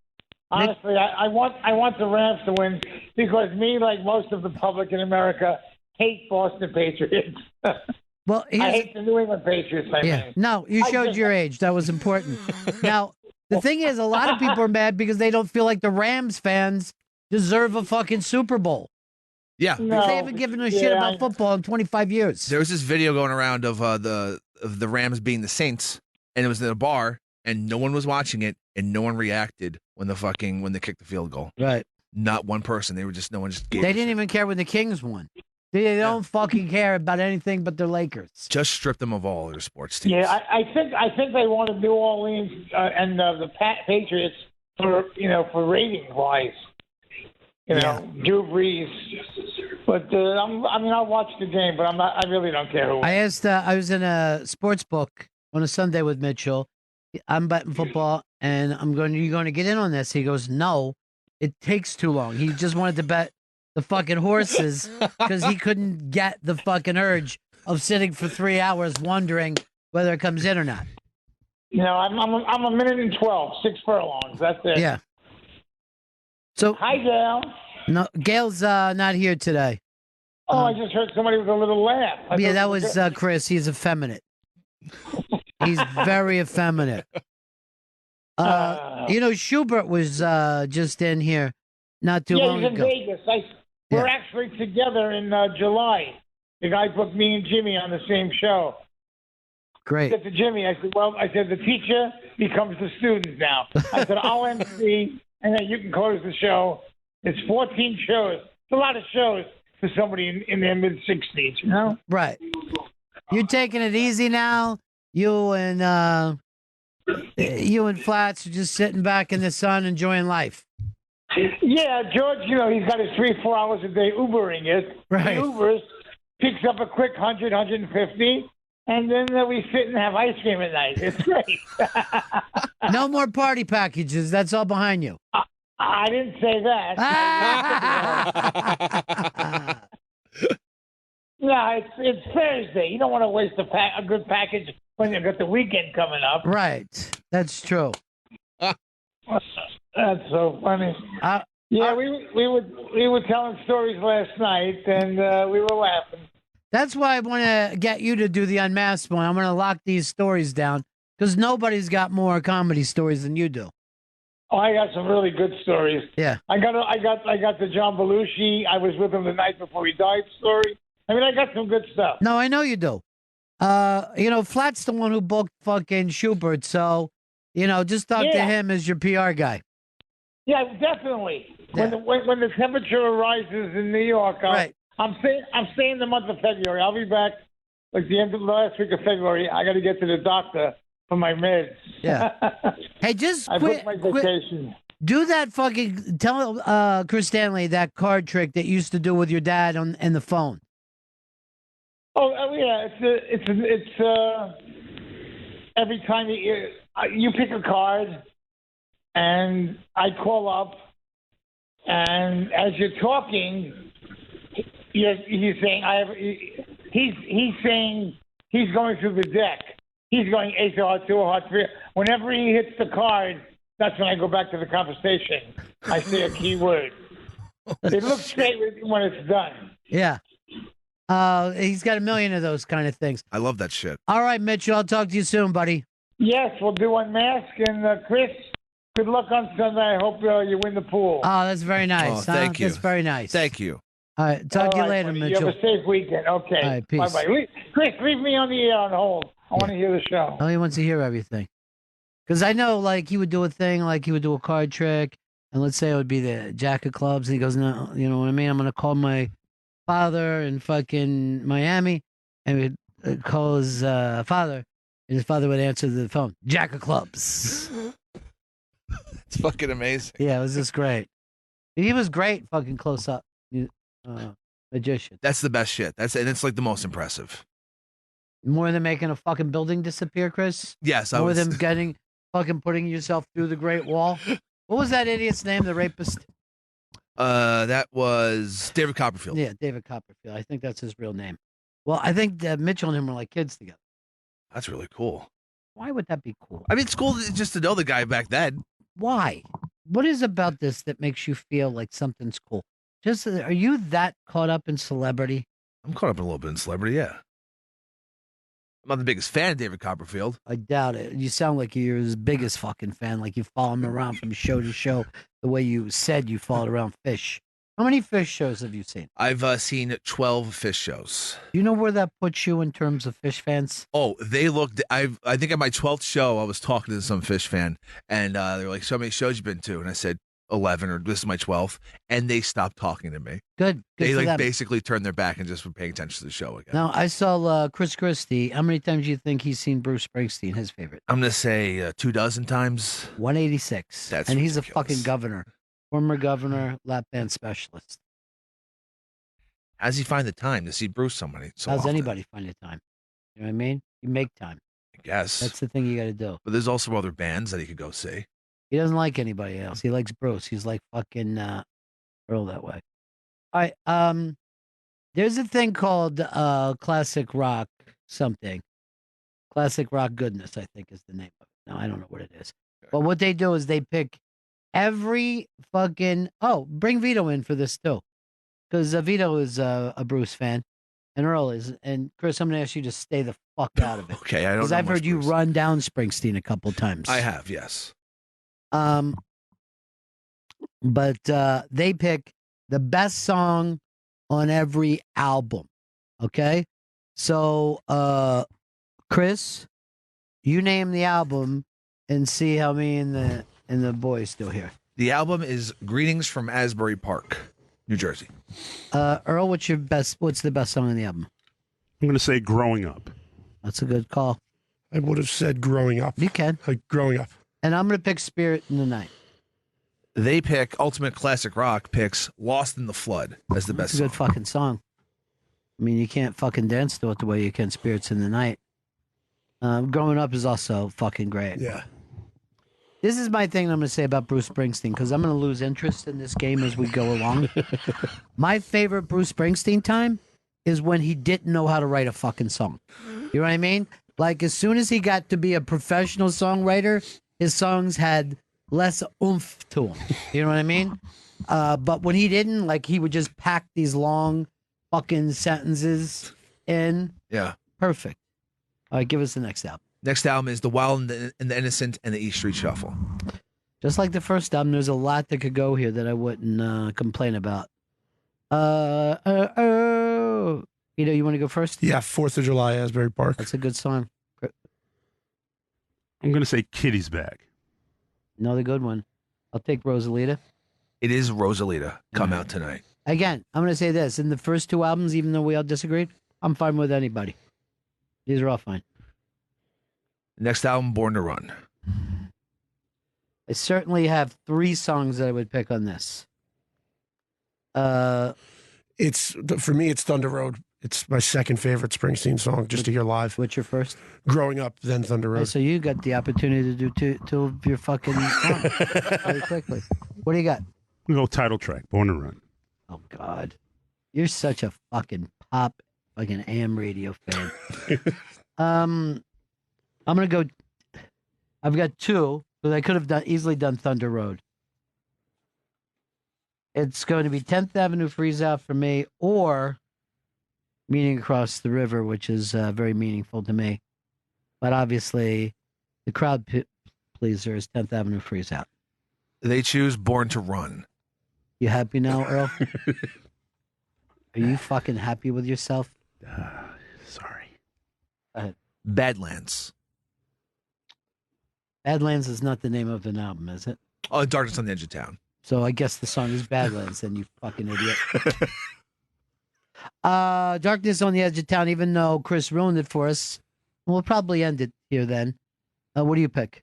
Honestly, I want the Rams to win because me, like most of the public in America, hate Boston Patriots. Well, I hate the New England Patriots. I mean. No, you showed your age. That was important. Now, the thing is, a lot of people are mad because they don't feel like the Rams fans deserve a fucking Super Bowl. Yeah, Because they haven't given a shit about football in 25 years. There was this video going around of the Rams being the Saints, and it was in a bar, and no one was watching it, and no one reacted when they kicked the field goal. Right. Not one person. They were just no one just gave. They didn't even care when the Kings won. They don't fucking care about anything but their Lakers. Just strip them of all their sports teams. Yeah, I think they wanted New Orleans and the Patriots for rating wise. Drew Brees. But I'll watch the game, but I really don't care who. I was in a sports book on a Sunday with Mitchell. I'm betting football, and you going to get in on this? He goes, no, it takes too long. He just wanted to bet the fucking horses because he couldn't get the fucking urge of sitting for 3 hours wondering whether it comes in or not. I'm a minute and 12, 6 furlongs. That's it. Yeah. So hi, Gail. No, Gail's not here today. Oh, I just heard somebody with a little laugh. Yeah, that was Chris. He's effeminate. He's very effeminate. Schubert was just in here not too long ago. Yeah, he's in Vegas. We're actually together in July. The guy booked me and Jimmy on the same show. Great. I said to Jimmy, I said, the teacher becomes the student now. I said, I'll MC, and then you can close the show. It's 14 shows. It's a lot of shows for somebody in their mid-60s, you know? Right. You're taking it easy now. You and Flats are just sitting back in the sun enjoying life. Yeah, George, he's got his 3-4 hours a day Ubering it. Right. He Ubers, picks up a quick 100, 150, and then we sit and have ice cream at night. It's great. No more party packages. That's all behind you. I didn't say that. No, it's Thursday. You don't want to waste a good package when you've got the weekend coming up. Right. That's true. That's so funny. We were telling stories last night, and we were laughing. That's why I want to get you to do the unmasked one. I'm going to lock these stories down because nobody's got more comedy stories than you do. Oh, I got some really good stories. Yeah. I got the John Belushi. I was with him the night before he died story. I mean, I got some good stuff. No, I know you do. Flat's the one who booked fucking Schubert, so just talk to him as your PR guy. Yeah, definitely. Yeah. When the temperature rises in New York, I'm staying the month of February. I'll be back like the end of the last week of February. I got to get to the doctor for my meds. Yeah. Hey, just I booked my vacation. Do that fucking tell Chris Stanley that card trick that you used to do with your dad on the phone. Oh yeah, it's every time you pick a card, and I call up, and as you're talking, he's saying he's saying he's going through the deck. He's going ace or heart, two or heart, three. Whenever he hits the card, that's when I go back to the conversation. I say a key word. It looks great when it's done. Yeah. He's got a million of those kind of things. I love that shit. All right, Mitchell. I'll talk to you soon, buddy. Yes, we'll do Unmask. And Chris, good luck on Sunday. I hope you win the pool. Oh, that's very nice. Thank you. That's very nice. Thank you. All right. Talk to you later, buddy. Mitchell. You have a safe weekend. Okay. All right, peace. Bye-bye. Chris, leave me on the air on hold. I want to hear the show. Oh, he wants to hear everything. Because I know, he would do a thing, he would do a card trick, and let's say it would be the Jack of Clubs, and he goes, no, you know what I mean? I'm going to call my father in fucking Miami, and he would call his father, and his father would answer the phone, Jack of Clubs. It's fucking amazing. Yeah, it was just great. He was great, fucking close up magician. That's the best shit. And it's like the most impressive. More than making a fucking building disappear, Chris. Yes, More than putting yourself through the Great Wall. What was that idiot's name? The rapist. That was David Copperfield. Yeah, David Copperfield. I think that's his real name. Well, I think Mitchell and him were like kids together. That's really cool. Why would that be cool? I mean, it's cool just to know the guy back then. Why? What is about this that makes you feel like something's cool? Are you that caught up in celebrity? I'm caught up a little bit in celebrity, yeah. I'm not the biggest fan of David Copperfield. I doubt it. You sound like you're his biggest fucking fan, like you follow him around from show to show, the way you said you followed around Fish. How many Fish shows have you seen? I've seen 12 Fish shows. Do you know where that puts you in terms of Fish fans? Oh, they looked. I think at my 12th show, I was talking to some Fish fan, and they were like, "So how many shows you been to?" And I said, 11, or this is my 12th, and they stopped talking to me. Good they for them. basically turned their back and just were paying attention to the show again. Now, I saw Chris Christie. How many times do you think he's seen Bruce Springsteen, his favorite? I'm going to say 24 times. 186. That's and ridiculous. He's a fucking governor. Former governor, lap band specialist. How does he find the time to see Bruce so many? How's anybody find the time? You know what I mean? You make time. I guess. That's the thing you got to do. But there's also other bands that he could go see. He doesn't like anybody else. He likes Bruce. He's like fucking Earl that way. All right. There's a thing called classic rock something. Classic rock goodness, I think, is the name of it. No, I don't know what it is. Okay. But what they do is they pick every fucking... Oh, bring Vito in for this too. Because Vito is a Bruce fan. And Earl is. And Chris, I'm going to ask you to stay the fuck out of it. Okay, I don't know. Because I've heard you run down Springsteen a couple times. I have, yes. But they pick the best song on every album. Okay? So, Chris, you name the album and see how me and the boys do here. The album is Greetings from Asbury Park, New Jersey. Earl, what's the best song on the album? I'm going to say Growing Up. That's a good call. I would have said Growing Up. You can. Like Growing Up. And I'm going to pick Spirit in the Night. They pick Ultimate Classic Rock picks Lost in the Flood as the best song. It's a good fucking song. I mean, you can't fucking dance to it the way you can Spirits in the Night. Growing Up is also fucking great. Yeah. This is my thing I'm going to say about Bruce Springsteen, because I'm going to lose interest in this game as we go along. My favorite Bruce Springsteen time is when he didn't know how to write a fucking song. You know what I mean? Like, as soon as he got to be a professional songwriter, his songs had less oomph to them. You know what I mean? But when he didn't, like, he would just pack these long fucking sentences in. Yeah. Perfect. All right, give us the next album. Next album is The Wild and the Innocent and the E Street Shuffle. Just like the first album, there's a lot that could go here that I wouldn't complain about. You want to go first? Yeah, 4th of July, Asbury Park. That's a good song. I'm going to say Kitty's Bag. Another good one. I'll take Rosalita. It is Rosalita. Come out tonight. Again, I'm going to say this. In the first two albums, even though we all disagreed, I'm fine with anybody. These are all fine. Next album, Born to Run. I certainly have 3 songs that I would pick on this. It's for me, it's Thunder Road. It's my second favorite Springsteen song, just to hear live. What's your first? Growing Up, then Thunder Road. Hey, so you got the opportunity to do two of your fucking songs very quickly. What do you got? We go title track, Born to Run. Oh, God. You're such a fucking pop, fucking AM radio fan. I'm going to go. I've got 2, but I could have easily done Thunder Road. It's going to be 10th Avenue Freeze Out for me, or Meeting Across the River, which is very meaningful to me. But obviously, the crowd pleaser is 10th Avenue Freeze Out. They choose Born to Run. You happy now, Earl? Are you fucking happy with yourself? Sorry. Go ahead. Badlands. Badlands is not the name of an album, is it? Oh, Darkness on the Edge of Town. So I guess the song is Badlands, then, you fucking idiot. Darkness on the Edge of Town, even though Chris ruined it for us. We'll probably end it here then. What do you pick?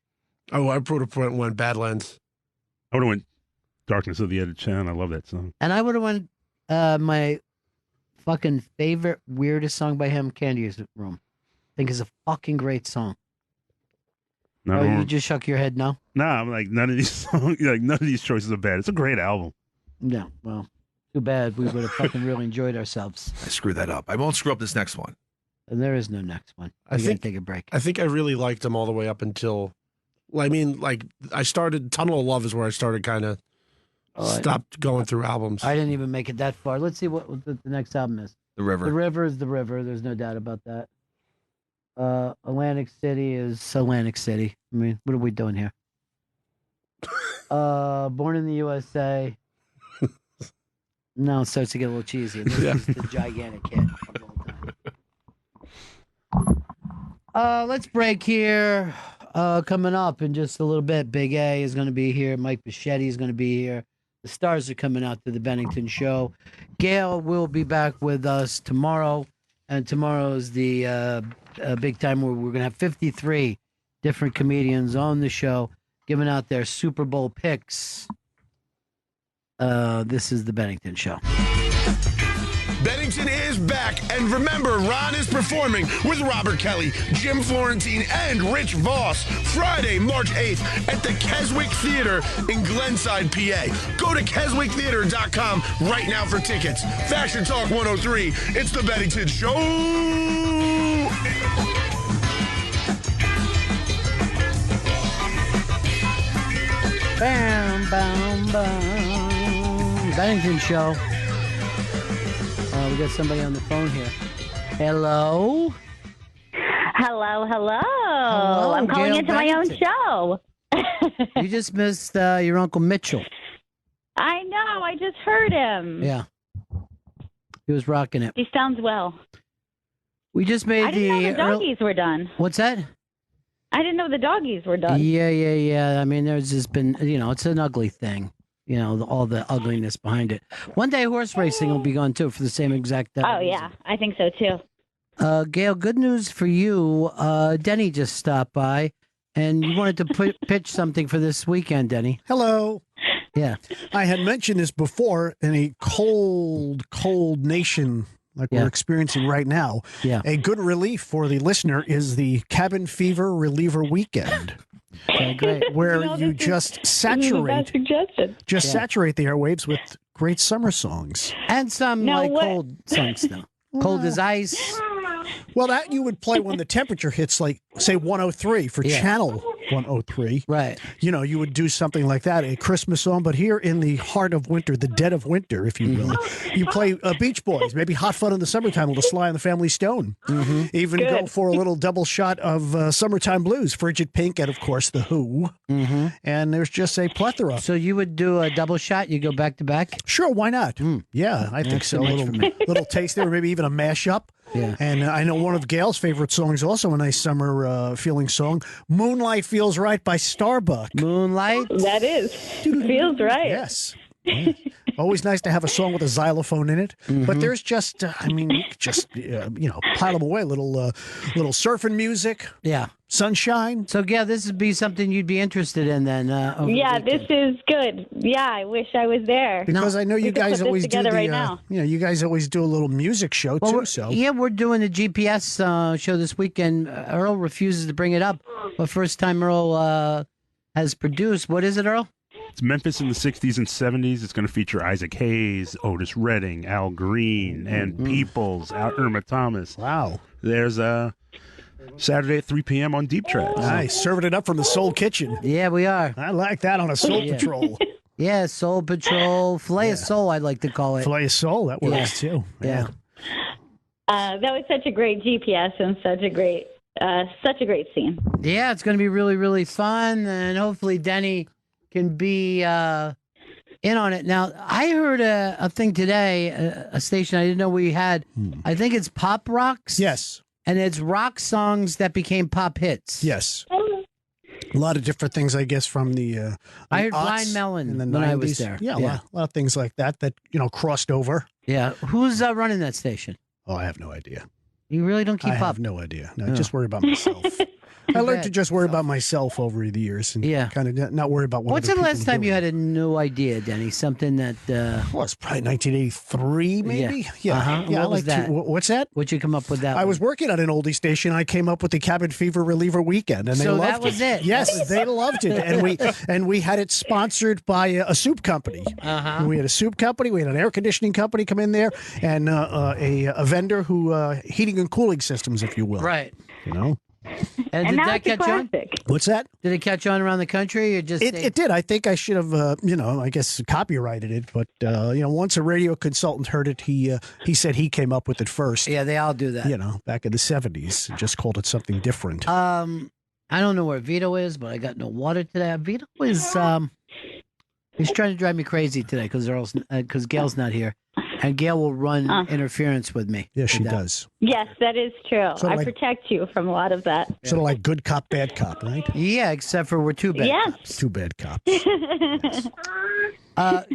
Oh, I went Badlands. I would have went Darkness of the Edge Town. I love that song. And I would have went my fucking favorite, weirdest song by him, Candy's Room. I think is a fucking great song. No, you just shook your head no? No, I'm like, none of these songs, like, none of these choices are bad. It's a great album. No, well, too bad. We would have fucking really enjoyed ourselves. I screwed that up. I won't screw up this next one. And there is no next one. I think take a break. I think I really liked him all the way up until, well, I mean, like I started Tunnel of Love is where I started kind of stopped going through albums. I didn't even make it that far. Let's see what the next album is. The River. The River is The River. There's no doubt about that. Atlantic City is Atlantic City. I mean, what are we doing here? Born in the USA. No, it starts to get a little cheesy. This is the gigantic hit of all time. Let's break here. Coming up in just a little bit, Big A is going to be here. Mike Bichetti is going to be here. The stars are coming out to the Bennington show. Gail will be back with us tomorrow. And tomorrow is the big time where we're going to have 53 different comedians on the show giving out their Super Bowl picks. This is the Bennington show. Bennington is back, and remember, Ron is performing with Robert Kelly, Jim Florentine, and Rich Voss Friday, March 8th at the Keswick Theater in Glenside, PA. Go to keswicktheater.com right now for tickets. Fashion Talk 103, it's the Bennington Show! Bam, bam, bam. Bennington show. We got somebody on the phone here. Hello? Hello. I'm calling Gail into my own show. You just missed your Uncle Mitchell. I know. I just heard him. Yeah. He was rocking it. He sounds well. We just made I didn't know the doggies were done. What's that? I didn't know the doggies were done. Yeah. I mean, there's just been, it's an ugly thing. All the ugliness behind it. One day horse racing will be gone, too, for the same exact Oh, yeah. I think so, too. Gail, good news for you. Denny just stopped by, and you wanted to pitch something for this weekend, Denny. Hello. Yeah. I had mentioned this before in a cold nation like we're experiencing right now. Yeah. A good relief for the listener is the Cabin Fever Reliever Weekend. Okay, great. Where you just saturate saturate the airwaves with great summer songs. And some cold songs, though. Cold as ice. Well, that you would play when the temperature hits, like, say, 103 for channel 103. Right. You would do something like that, a Christmas song. But here in the heart of winter, the dead of winter, if you will, you play Beach Boys, maybe Hot Fun in the Summertime, a little Sly and the Family Stone. Even go for a little double shot of Summertime Blues, Frigid Pink, and, of course, The Who. And there's just a plethora. So you would do a double shot? You go back to back? Sure, why not? Yeah, I think so. A little taste there, maybe even a mashup. Yeah. And I know one of Gail's favorite songs, also a nice summer feeling song, Moonlight Feels Right by Starbuck. Moonlight? That is. Feels right. Yes. Always nice to have a song with a xylophone in it. But there's just, pile them away. Little surfing music. Yeah. Sunshine. So, yeah, this would be something you'd be interested in then. This is good. Yeah, I wish I was there. Because I know you guys always do right now. You guys always do a little music show too. So yeah, we're doing a GPS show this weekend. Earl refuses to bring it up. But first time Earl has produced. What is it, Earl? It's Memphis in the 60s and 70s. It's going to feature Isaac Hayes, Otis Redding, Al Green, and Peoples, Irma Thomas. Wow. There's Saturday at 3 p.m. on Deep Tracks. Nice. Serving it up from the Soul Kitchen. Yeah, we are. I like that on a Soul Patrol. Yeah, Soul Patrol. Filet of Soul, I'd like to call it. Filet of Soul, that works too. Yeah. That was such a great GPS and such a great scene. Yeah, it's going to be really, really fun. And hopefully Denny can be in on it. Now, I heard a thing today, a station I didn't know we had. I think it's Pop Rocks. Yes. And it's rock songs that became pop hits. Yes. A lot of different things, I guess, from the I heard aughts Blind Melon in the when 90s. I was there. Yeah, a lot of things like that crossed over. Yeah. Who's running that station? Oh, I have no idea. You really don't keep I up? have no idea. No, I just worry about myself. I learned to just worry about myself over the years and kind of not worry about what What's other the people last are time doing. you had a new idea, Denny? Something that Well, it's probably 1983, maybe. Yeah. Uh-huh. Yeah. What was that? What's that? What'd you come up with that? I was working at an oldie station. I came up with the Cabin Fever Reliever Weekend, and they So loved that was it. Yes, they loved it, and we had it sponsored by a soup company. Uh-huh. We had a soup company. We had an air conditioning company come in there, and a vendor who heating and cooling systems, if you will. Right. You know. And did now that it's a catch on? classic. What's that? Did it catch on around the country or just It did. I think I should have, I guess copyrighted it. But once a radio consultant heard it, he said he came up with it first. Yeah, they all do that. Back in the 70s, and just called it something different. I don't know where Vito is, but I got no water today. Vito is he's trying to drive me crazy today because Gail's not here, and Gail will run interference with me. Yeah, she with that. does. Yes, that is true. Sort of I like- protect you from a lot of that. Sort of like good cop, bad cop, right? Yeah, except for we're two bad Yes. cops. Two bad cops.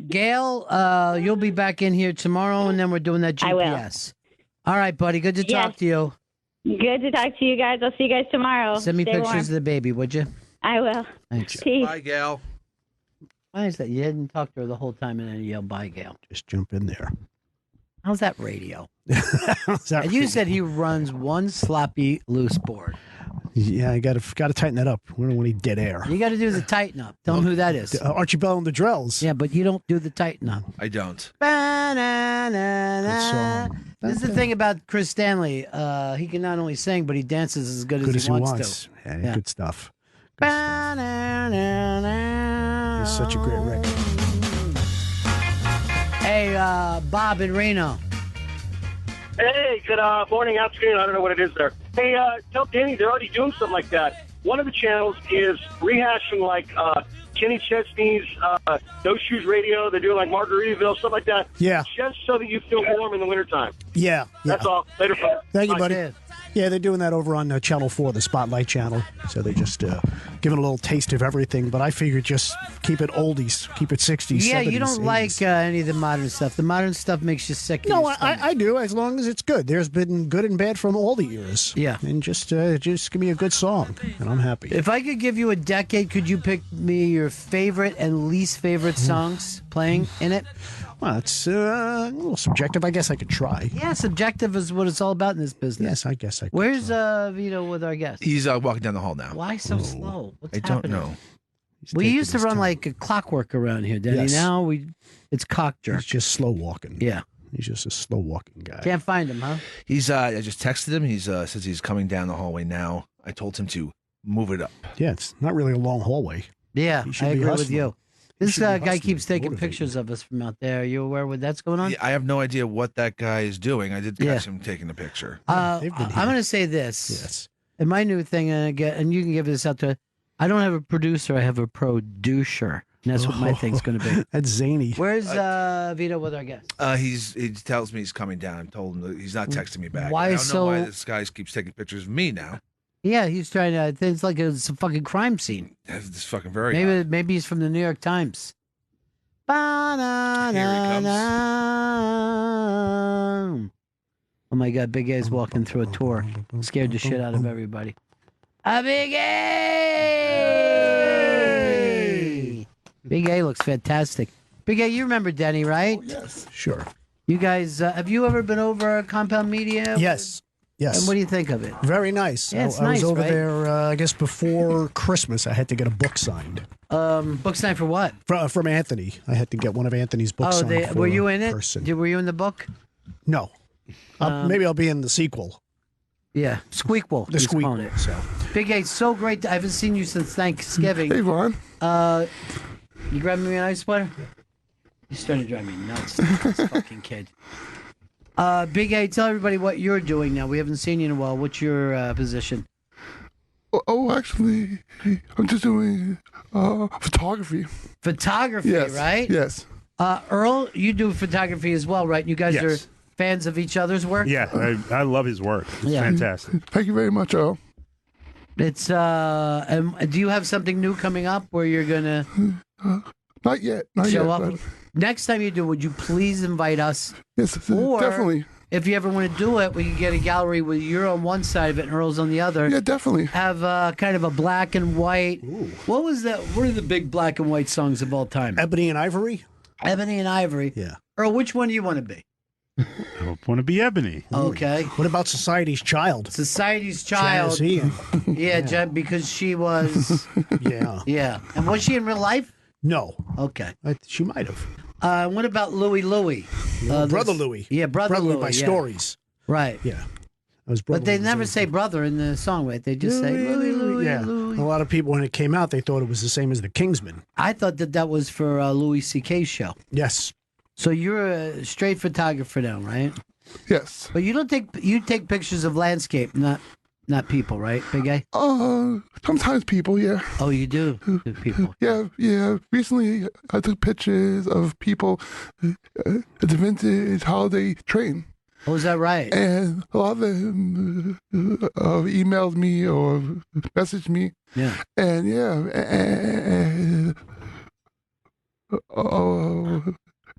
Gail, you'll be back in here tomorrow, and then we're doing that I will. GPS. All right, buddy. Good to talk Yes. to you. Good to talk to you guys. I'll see you guys tomorrow. Send me Stay pictures warm. of the baby, would you? I will. Thanks. Peace. Bye, Gail. Why is that? You didn't talk to her the whole time and then you yelled, bye, Gail. Just jump in there. How's that radio? How's that And you radio? said he runs one sloppy loose board. Yeah, I got to tighten that up. We don't want any dead air. You got to do the tighten up. Tell him who that is. Archie Bell and the Drells. Yeah, but you don't do the tighten up. I don't. Good song. This is the thing about Chris Stanley. He can not only sing, but he dances as good, Good as he wants to. Yeah, good stuff. It's such a great record. Hey, Bob in Reno. Hey, good morning, afternoon. I don't know what it is there. Hey, tell Danny they're already doing something like that. One of the channels is rehashing like Kenny Chesney's No Shoes Radio. They're doing like Margaritaville, stuff like that. Yeah. Just so that you feel warm in the wintertime. Yeah. That's all. Later, folks. Thank you, Bye. buddy. Yeah, they're doing that over on Channel 4, the Spotlight channel. So they just giving a little taste of everything. But I figured just keep it oldies, keep it 60s, Yeah, 70s, you don't 80s. like any of the modern stuff. The modern stuff makes you sick. in No, your stomach. I do, as long as it's good. There's been good and bad from all the eras. Yeah. And just give me a good song, and I'm happy. If I could give you a decade, could you pick me your favorite and least favorite songs playing in it? Well, it's a little subjective. I guess I could try. Yeah, subjective is what it's all about in this business. Yes, I guess I could. Where's Vito with our guest? He's walking down the hall now. Why so slow? What's I don't happening? know. We used to run like a clockwork around here, Danny. Yes. Now it's cock jerk. He's just slow walking. Yeah. He's just a slow walking guy. Can't find him, huh? He's. I just texted him. He's says he's coming down the hallway now. I told him to move it up. Yeah, it's not really a long hallway. Yeah, He should I be agree with hustling. you. He This should be guy hustling, keeps taking motivating. pictures of us from out there. Are you aware what that's going on? Yeah, I have no idea what that guy is doing. I did catch him taking a picture. I'm going to say this. Yes. And my new thing, and you can give this out to, I don't have a producer, I have a producer. And that's what my thing's going to be. That's zany. Where's Vito with our guest? He tells me he's coming down. I told him that he's not texting me back. Why I don't so- know why this guy keeps taking pictures of me now. Yeah, he's trying to, it's like it's a fucking crime scene. It's fucking very. Maybe he's from the New York Times. Oh my God, Big A's walking through a tour. Scared the shit out of everybody. A Big A! Big A looks fantastic. Big A, you remember Denny, right? Yes. Sure. You guys, have you ever been over Compound Media? Yes. Yes. And what do you think of it? Very nice. Yeah, it's I nice, was over right? there, I guess, before Christmas. I had to get a book signed. Book signed for what? From Anthony. I had to get one of Anthony's books signed for were you a in it? person. Were you in the book? No. Maybe I'll be in the sequel. Yeah, Squeakquel. The he's calling Squeakquel, it. so. Big A, so great. I haven't seen you since Thanksgiving. Hey, Ron. You grabbing me an ice sweater? You're starting to drive me nuts. This fucking kid. Big A, tell everybody what you're doing now. We haven't seen you in a while. What's your position? Oh, actually, I'm just doing photography. Photography, Yes, right? yes. Earl, you do photography as well, right? You guys Yes. are fans of each other's work? Yeah, I love his work. It's Yeah. fantastic. Thank you very much, Earl. It's do you have something new coming up where you're gonna Not yet. Not show yet, up? but- Next time you do, would you please invite us? Yes, Or definitely. if you ever want to do it, we can get a gallery where you're on one side of it and Earl's on the other. Yeah, definitely. Have kind of a black and white. What was that? What are the big black and white songs of all time? Ebony and Ivory? Ebony and Ivory. Yeah. Earl, which one do you want to be? I want to be Ebony. Okay. What about Society's Child? Society's Child. Jazzy. Yeah, Jen, because she was. Yeah. Yeah. And was she in real life? No. Okay. She might have. What about Louie Louie? Brother Louie. Yeah, Brother Louie. by yeah. Stories. Right. Yeah. Was But they never say brother in the song, right? They just say Louie Louie. Yeah. Louie. A lot of people, when it came out, they thought it was the same as the Kingsmen. I thought that was for Louis C.K.'s show. Yes. So you're a straight photographer now, right? Yes. But you take pictures of landscape, not people, right, Big A? Sometimes people, yeah. Oh, you do people. Yeah. Recently, I took pictures of people at the vintage holiday train. Oh, is that right? And a lot of them emailed me or messaged me. Yeah. And and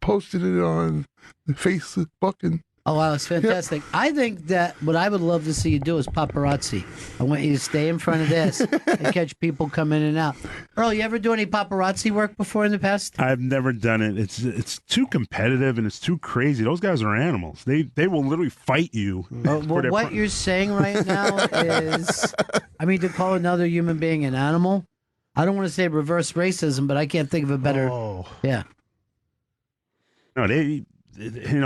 posted it on Facebook and. Oh, wow, it's fantastic. Yeah. I think that what I would love to see you do is paparazzi. I want you to stay in front of this and catch people come in and out. Earl, you ever do any paparazzi work before in the past? I've never done it. It's too competitive and it's too crazy. Those guys are animals. They will literally fight you. Well, what you're saying right now is, I mean, to call another human being an animal, I don't want to say reverse racism, but I can't think of a better. Oh. Yeah. No,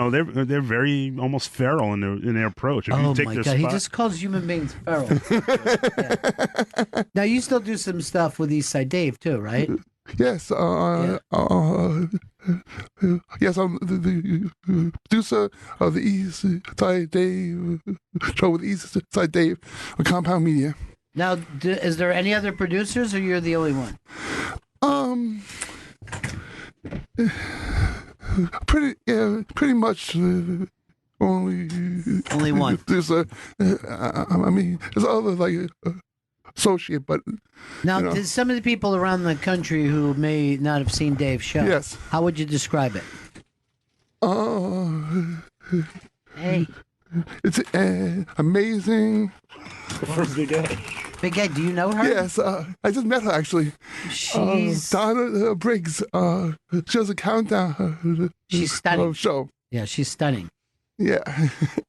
they're very almost feral in their approach. If you take my their God, spot, he just calls human beings feral. Yeah. Now you still do some stuff with Eastside Dave too, right? Yes. Yes, I'm the producer of the Eastside Dave show with Eastside Dave on Compound Media. Now, is there any other producers, or you're the only one? Pretty much only one. There's there's other associate, but now there's some of the people around the country who may not have seen Dave's show. Yes. How would you describe it? Hey. It's amazing. Big A. Big A, do you know her? Yes, I just met her actually. She's Donna Briggs. She has a countdown. She's stunning. Show. Yeah, she's stunning. Yeah,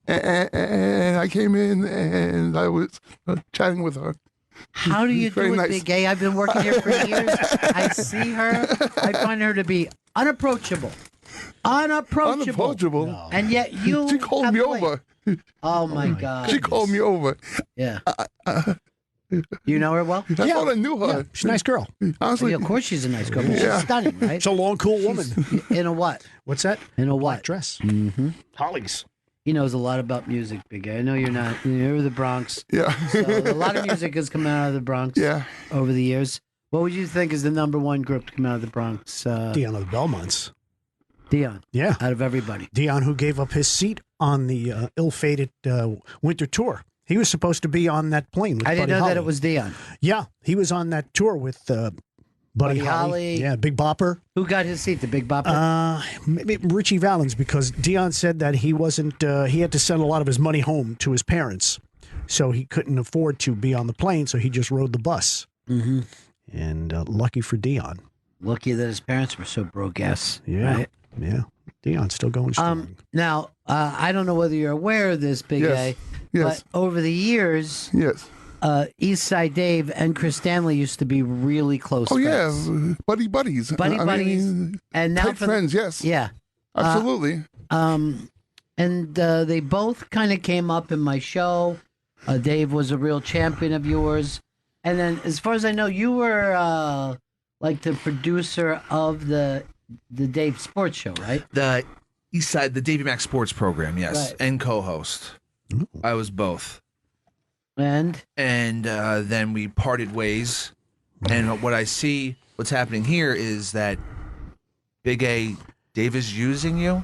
and I came in and I was chatting with her. How do you do it, nice. Big A? I've been working here for years. I see her. I find her to be unapproachable. Unapproachable. No. And yet you. She called me over. Oh my God. She called me over. Yeah. You know her well? I thought I knew her. Yeah, she's a nice girl. Honestly, of course she's a nice girl. But she's stunning, right? She's a long, cool woman. In a what? What's that? In a what? Black dress. Mm-hmm. Hollies. He knows a lot about music, Big A. I know you're not. You're the Bronx. Yeah. So a lot of music has come out of the Bronx. Yeah. Over the years. What would you think is the number one group to come out of the Bronx? Dion of the Belmonts. Dion. Yeah. Out of everybody. Dion, who gave up his seat on the ill-fated winter tour. He was supposed to be on that plane with I didn't Buddy know Holly. that it was Dion. Yeah, he was on that tour with Buddy Holly. Yeah, Big Bopper. Who got his seat? The Big Bopper? Maybe Richie Valens, because Dion said that he wasn't. He had to send a lot of his money home to his parents, so he couldn't afford to be on the plane. So he just rode the bus. Mm-hmm. And lucky for Dion. Lucky that his parents were so broke-ass. Yeah, right? Yeah. Dion's still going strong. Now, I don't know whether you're aware of this, Big A. Yes. But over the years, yes. Eastside Dave and Chris Stanley used to be really close friends. Yeah, buddies. Buddies. And now tight friends, yes. Yeah. Absolutely. And they both kind of came up in my show. Dave was a real champion of yours. And then, as far as I know, you were like the producer of the Dave Sports Show, right? The Eastside, the Davey Mac Sports program, yes, Right. and co-host. Ooh. I was both. And then we parted ways. And what I see, what's happening here is that Big A, Dave is using you,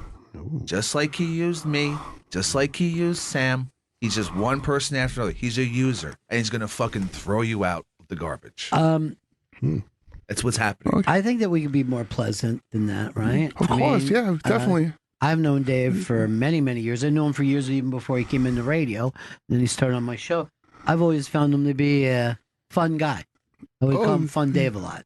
just like he used me, just like he used Sam. He's just one person after another. He's a user, and he's gonna fucking throw you out with the garbage. That's what's happening. I think that we could be more pleasant than that, right? Of course, yeah, definitely. I've known Dave for many, many years. I knew him for years even before he came into radio. Then he started on my show. I've always found him to be a fun guy. I would call him Fun Dave a lot.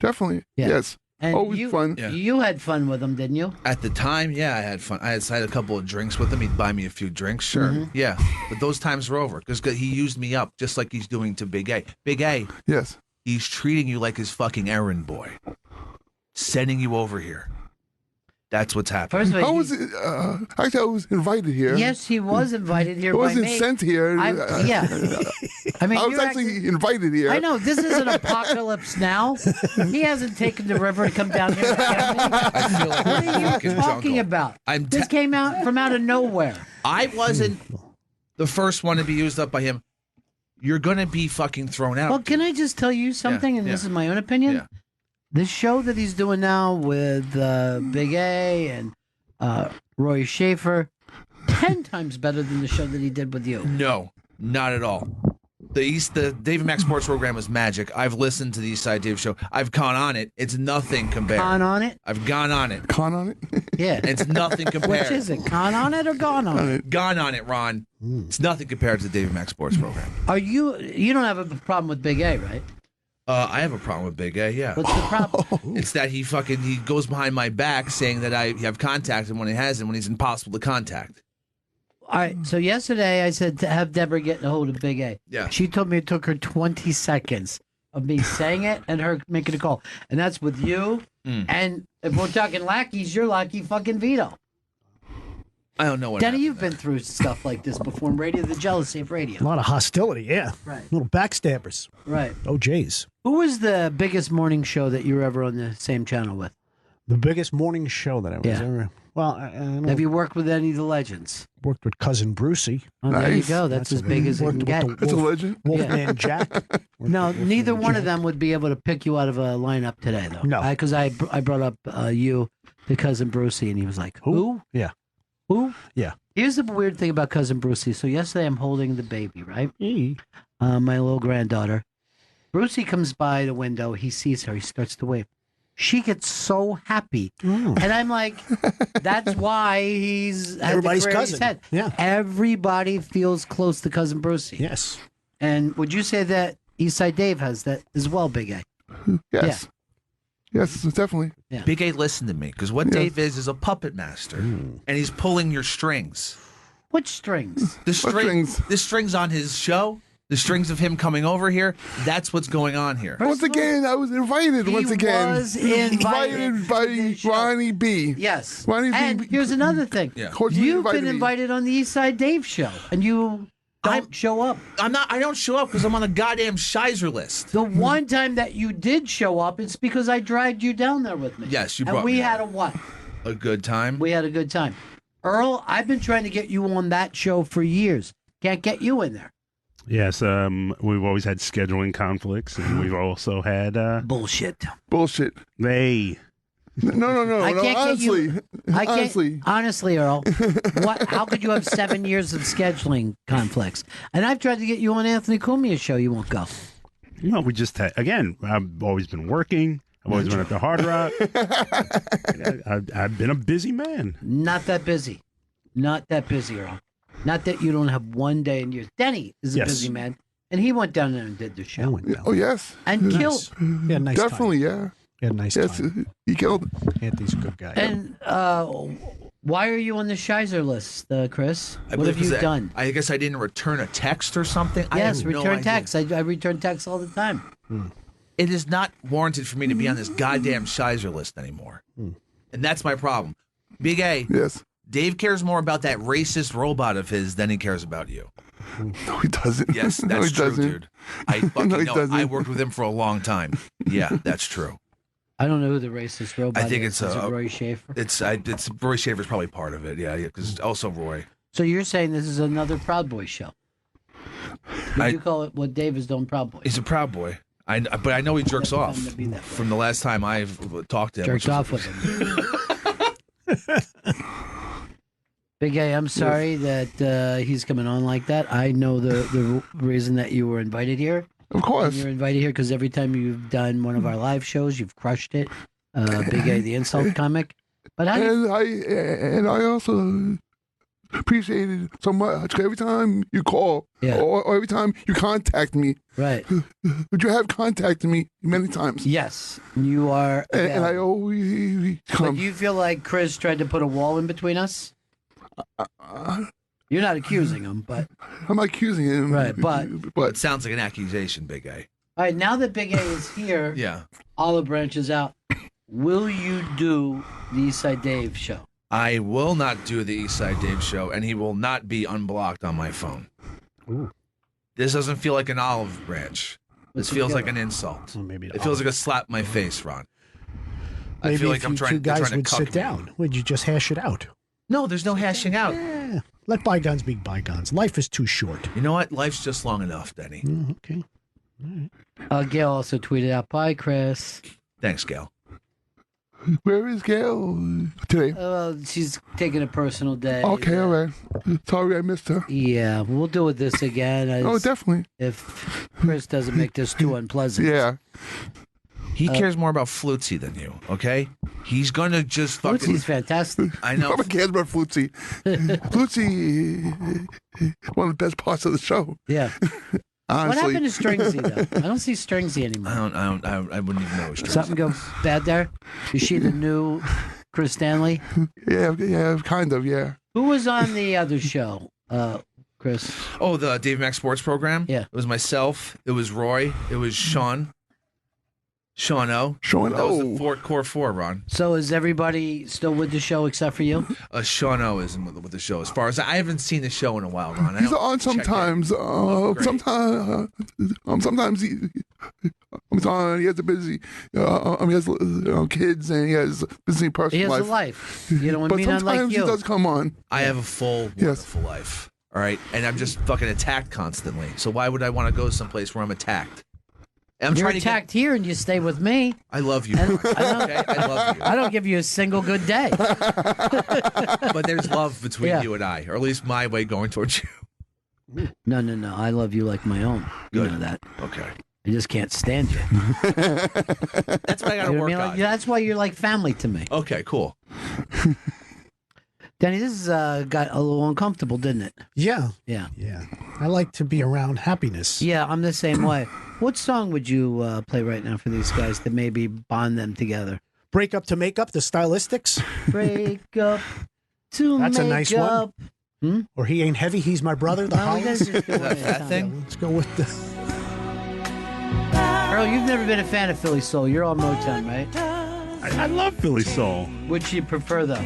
Definitely. Yeah. Yes. And Always fun. You had fun with him, didn't you? At the time, yeah, I had fun. I had a couple of drinks with him. He'd buy me a few drinks, sure. Mm-hmm. Yeah. But those times were over because he used me up just like he's doing to Big A. Big A. Yes. He's treating you like his fucking errand boy. Sending you over here. That's what's happening. First of all, How was it? Actually, I was invited here. Yes, he was invited here I by wasn't me. sent here. Yeah. I mean, I was you're actually invited here. I know, this isn't Apocalypse Now. He hasn't taken the river to come down here to get me. I feel like What are you talking about? This came out from out of nowhere. I wasn't the first one to be used up by him. You're going to be fucking thrown out. Well, can I just tell you something, and this is my own opinion? Yeah. This show that he's doing now with Big A and Roy Schaefer, 10 times better than the show that he did with you. No, not at all. The David Mack Sports program is magic. I've listened to the East Side Dave show. I've gone on it. It's nothing compared. Con on it? I've gone on it. Con on it? Yeah. It's nothing compared. Which is it? Con on it or gone on it? Gone on it, Ron. It's nothing compared to the David Mack Sports program. Are you don't have a problem with Big A, right? I have a problem with Big A, yeah. What's the problem? It's that he goes behind my back saying that I have contacted him when he hasn't, when he's impossible to contact. All right, so yesterday I said to have Deborah get a hold of Big A. Yeah. She told me it took her 20 seconds of me saying it and her making a call. And that's with you. And if we're talking lackeys, you're Lackey fucking Vito. I don't know what Denny, you've been through stuff like this before in radio, the jealousy of radio. A lot of hostility, yeah. Right. Little backstabbers. Right. OJs. Who was the biggest morning show that you were ever on the same channel with? The biggest morning show that I was Yeah. ever. Well, I don't Have you worked with any of the legends? worked with Cousin Brucey. Oh, there you go. That's as big as it can get. That's a legend. Wolfman Jack. No, neither one of them would be able to pick you out of a lineup today, though. No. Because I brought up you to Cousin Brucey, and he was like, who? Yeah. Who? Yeah. Here's the weird thing about Cousin Brucey. So yesterday I'm holding the baby, right? My little granddaughter. Brucey comes by the window. He sees her. He starts to wave. She gets so happy. And I'm like, that's why he's had Everybody's the career he's cousin. had. Yeah. Everybody feels close to Cousin Brucey. Yes. And would you say that Eastside Dave has that as well, Big A? Yes. Yes, definitely. Yeah. Big A, listen to me, because what Dave is a puppet master, and he's pulling your strings. Which strings? The strings on his show, the strings of him coming over here. That's what's going on here. Once again, I was invited. He once again, was invited by Ronnie B. Yes. Ronnie And B. here's another thing. Yeah. You've been invited on the Eastside Dave show, and you don't show up. I don't show up because I'm on the goddamn Shizer list. The one time that you did show up, it's because I dragged you down there with me. Yes, you and brought we me had a what? A good time. We had a good time. Earl, I've been trying to get you on that show for years. Can't get you in there. Yes, we've always had scheduling conflicts, and we've also had bullshit. Bullshit. Hey. No. I can't honestly, get you. Honestly, Earl. How could you have 7 years of scheduling conflicts? And I've tried to get you on Anthony Cumia's show. You won't go. You know, we just had, again, I've always been working. I've always been at the Hard Rock. I've been a busy man. Not that busy. Not that busy, Earl. Not that you don't have one day in years. Denny is a busy man, and he went down there and did the show. Oh yes. And killed. Yeah, nice Definitely, time. yeah. Yeah, nice Yes, time. he killed. Anthony's a good guy. And why are you on the Shizer list, Chris? What have you done? I guess I didn't return a text or something. I Yes, have no return idea. text. I return texts all the time. It is not warranted for me to be on this goddamn Shizer list anymore. And that's my problem. Big A. Yes. Dave cares more about that racist robot of his than he cares about you. No, he doesn't. Yes, that's No, he true, doesn't. dude. I fucking No, he know. doesn't. I worked with him for a long time. Yeah, that's true. I don't know who the racist robot I think is. it's Is it Roy Schaefer? It's Roy Schaefer's probably part of it. Yeah, because also Roy. So you're saying this is another Proud Boy show? Would you call it what Dave is doing Proud Boy? He's a proud boy. But I know he jerks off from the last time I've talked to him. Jerked off with him. Big A, I'm sorry that he's coming on like that. I know the reason that you were invited here. Of course. And you're invited here because every time you've done one of our live shows, you've crushed it. Big A, the insult comic. But and I also appreciate it so much. Every time you call or every time you contact me, right? Would you have contacted me many times? Yes, you are. And I always come. But do you feel like Chris tried to put a wall in between us? You're not accusing him, but I'm not accusing him. Right, but it sounds like an accusation, Big A. All right, now that Big A is here, Yeah. Olive Branch is out. Will you do the Eastside Dave show? I will not do the Eastside Dave show, and he will not be unblocked on my phone. Ooh. This doesn't feel like an olive branch. This feels like an insult. It feels like a slap in my face, Ron. Maybe I feel like if I'm you trying, two they're guys trying would to cuck sit me. down, would you just hash it out? No, there's no hashing out. Yeah. Let bygones be bygones. Life is too short. You know what? Life's just long enough, Denny. Okay. Gail also tweeted out, "Bye, Chris." Thanks, Gail. Where is Gail today? She's taking a personal day. Okay, all right. Sorry I missed her. Yeah, we'll do this again. Oh, definitely. If Chris doesn't make this too unpleasant. Yeah. He cares more about Flutzy than you, okay? He's gonna just fucking... Flutzy's fantastic. I know. Nobody cares about Flutzy. Flutzy, one of the best parts of the show. Yeah. Honestly. What happened to Stringsy, though? I don't see Stringsy anymore. I wouldn't even know it was Stringsy. Something go bad there? Is she the new Chris Stanley? Yeah, kind of, yeah. Who was on the other show, Chris? Oh, the Dave Mack Sports program? Yeah. It was myself. It was Roy. It was Sean. Sean O. That was the core four, Ron. So is everybody still with the show except for you? Sean O isn't with the show. As far as I haven't seen the show in a while, Ron. He's on sometimes. Sometimes he's on. He has a busy. He has kids and he has busy personal He has life. a life. You know what I But mean? Unlike sometimes you. he does come on. I have a full, wonderful life. All right, and I'm just fucking attacked constantly. So why would I want to go someplace where I'm attacked? I'm You're trying attacked here and you stay with me. I love you. And Okay? I love you. I don't give you a single good day. But there's love between Yeah. you and I, or at least my way going towards you. No. I love you like my own. You know that. Okay. I just can't stand you. That's what I got to You know what I work mean? on. Like, that's why you're like family to me. Okay, cool. Danny, this got a little uncomfortable, didn't it? Yeah. Yeah. Yeah. I like to be around happiness. Yeah, I'm the same way. What song would you play right now for these guys to maybe bond them together? Break Up to Make Up, the Stylistics. Break up to That's make a nice up. one. Or He Ain't Heavy, He's My Brother, the No, we Hollies. gotta just go with that thing? Let's go with the... Earl, you've never been a fan of Philly Soul. You're all Motown, right? I love Philly Soul. Which you prefer, though?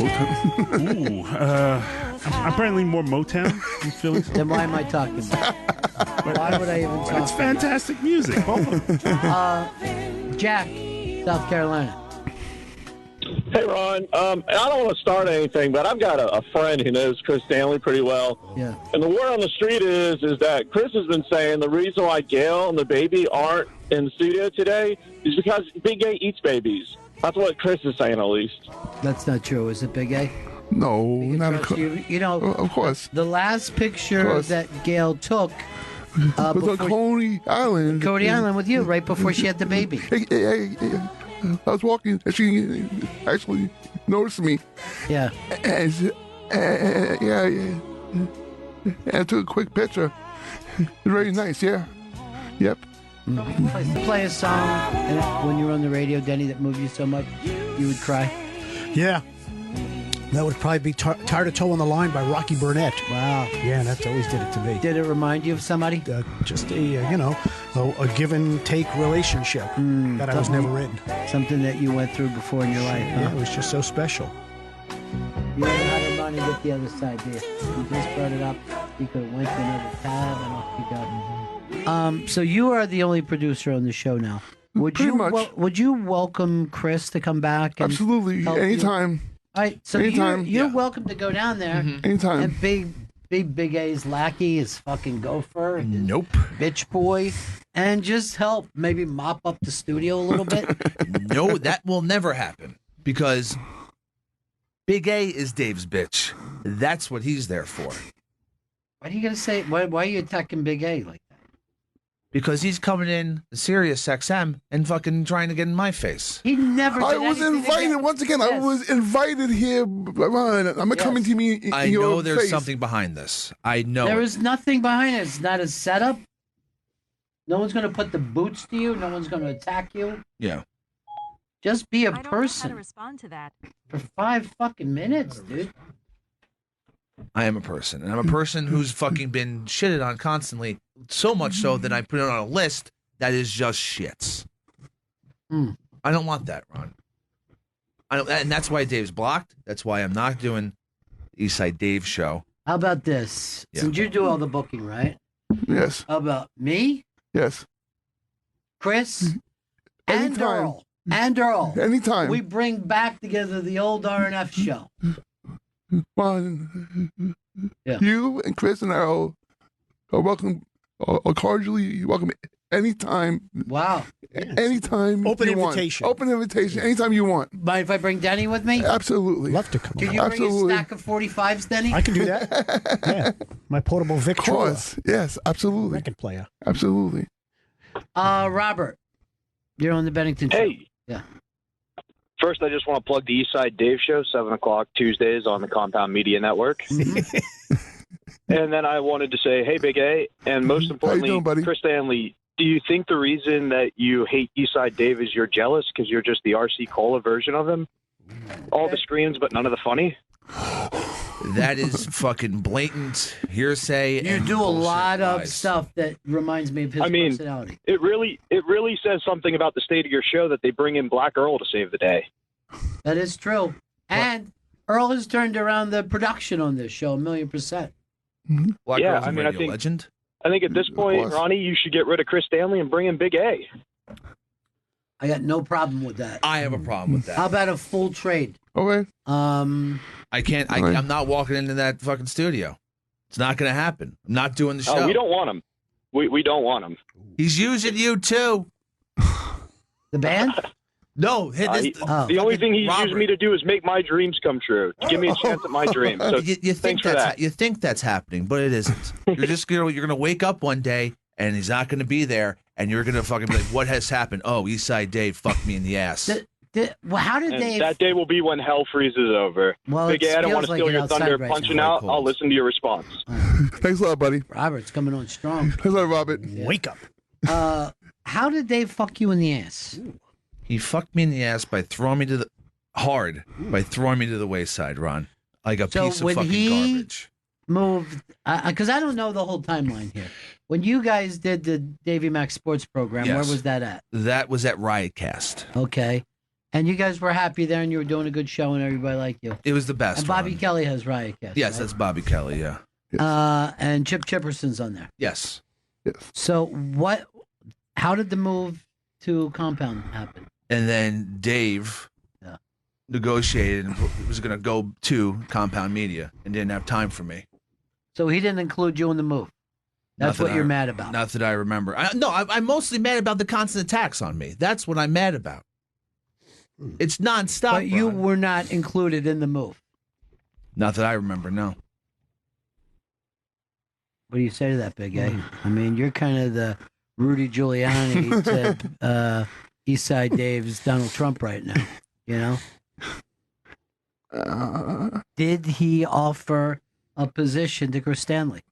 Ooh, I'm probably more Motown than Philly Soul. Then why am I talking about it? Why would I even talk It's fantastic music. Both of them. Jack, South Carolina. Hey, Ron. I don't want to start anything, but I've got a friend who knows Chris Stanley pretty well. Yeah. And the word on the street is that Chris has been saying the reason why Gail and the baby aren't in the studio today is because Big A eats babies. That's what Chris is saying, at least. That's not true, is it, Big A? No, not Because you know, of course. The last picture course. that Gail took It was on Coney Island. Coney Island with you right bbefore she had the baby. I was walking, and she actually noticed me. Yeah. And I took a quick picture. It's very nice, yeah. Yep. Play a song and when you were on the radio, Denny, that moved you so much you would cry. Yeah. That would probably be Tired of Towing the Line by Rocky Burnett. Wow. Yeah, that always did it to me. Did it remind you of somebody? Just a give and take relationship that I was never in. Something that you went through before in your life, huh? Yeah, it was just so special. You don't know how to run and get the other side, do you? You just brought it up. You could have went to another tab and off you go. So you are the only producer on the show now. Would Pretty you much. would you welcome Chris to come back? And Absolutely. help you? Anytime. All right, so Anytime. you're welcome to go down there. Anytime. And Big A's lackey, his fucking gopher, his Nope. bitch boy, and just help maybe mop up the studio a little bit. No, that will never happen because Big A is Dave's bitch. That's what he's there for. What are you gonna say? Why are you attacking Big A like that? because he's coming in Sirius XM and fucking trying to get in my face. He never did I was invited, once again, I was invited here, Ron. I'm coming to me in I your know there's face. something behind this. I know There it. is nothing behind it. It's not a setup. No one's going to put the boots to you. No one's going to attack you. Yeah. Just be a I don't know how person to respond to that. for 5 fucking minutes, dude. I am a person, and I'm a person who's fucking been shitted on constantly, so much so that I put it on a list that is just shits. I don't want that, Ron. And that's why Dave's blocked. That's why I'm not doing Eastside Dave show. How about this? Yeah. Since you do all the booking, right? Yes. How about me, Yes. Chris, and Anytime. Earl? And Earl. Anytime. We bring back together the old R&F show. Ron, you and Chris and Earl are welcome, are cordially welcome anytime. Wow. Anytime. Open you want. invitation. Open invitation. Anytime you want. Mind if I bring Denny with me? Absolutely. Love to come. Can you bring a stack of 45s, Denny? I can do that. Yeah. My portable Of Victrola. course. Yes, absolutely. Record player. Absolutely. Robert, you're on the Bennington show. Hey. Yeah. First, I just want to plug the Eastside Dave Show, 7 o'clock Tuesdays on the Compound Media Network. And then I wanted to say, hey, Big A, and most importantly, doing, buddy? Chris Stanley, do you think the reason that you hate Eastside Dave is you're jealous because you're just the RC Cola version of him? All the screams, but none of the funny? That is fucking blatant hearsay. You and do a bullshit lot of lies. stuff that reminds me of his personality. It really says something about the state of your show that they bring in Black Earl to save the day. That is true. And Earl has turned around the production on this show 1,000,000%. Black Yeah, Girl's a I mean, I radio think- legend. I think at this point, course. Ronnie, you should get rid of Chris Stanley and bring in Big A. I got no problem with that. I have a problem with that. How about a full trade? Okay. I can't. I'm not walking into that fucking studio. It's not going to happen. I'm not doing the show. Oh, we don't want him. We don't want him. He's using you too. The band? No, The only thing he's using me to do is make my dreams come true. Give me a chance at my dream. So you think thanks for that. you think that's happening, but it isn't. You're just you're gonna wake up one day and he's not gonna be there, and you're gonna fucking be like, "What has happened? Oh, Eastside Dave fucked me in the ass." Well, how did And they? that day will be when hell freezes over. Well, Big it A, I don't want feels to like steal it your outside thunder right punching now. out. I'll listen to your response. Thanks a lot, buddy. Robert's coming on strong. Thanks a lot, Robert. Wake up. How did Dave fuck you in the ass? He fucked me in the ass by throwing me to the wayside, Ron, like a So piece of when fucking he garbage. moved, because I don't know the whole timeline here. When you guys did the Davy Mac Sports program, Yes. where was that at? That was at Riotcast. Okay. And you guys were happy there and you were doing a good show and everybody liked you. It was the best. And Bobby Ron. Kelly has Riotcast. Yes, right? that's Bobby Kelly. Yeah. And Chip Chipperson's on there. Yes. So how did the move to Compound happen? And then Dave negotiated and was going to go to Compound Media and didn't have time for me. So he didn't include you in the move. That's Not what that you're I- mad about. Not that I remember. I'm mostly mad about the constant attacks on me. That's what I'm mad about. It's nonstop. But you Ron. were not included in the move. Not that I remember. No. What do you say to that, Big A? I mean, you're kind of the Rudy Giuliani to Eastside Dave's Donald Trump right now. You know? Did he offer a position to Chris Stanley?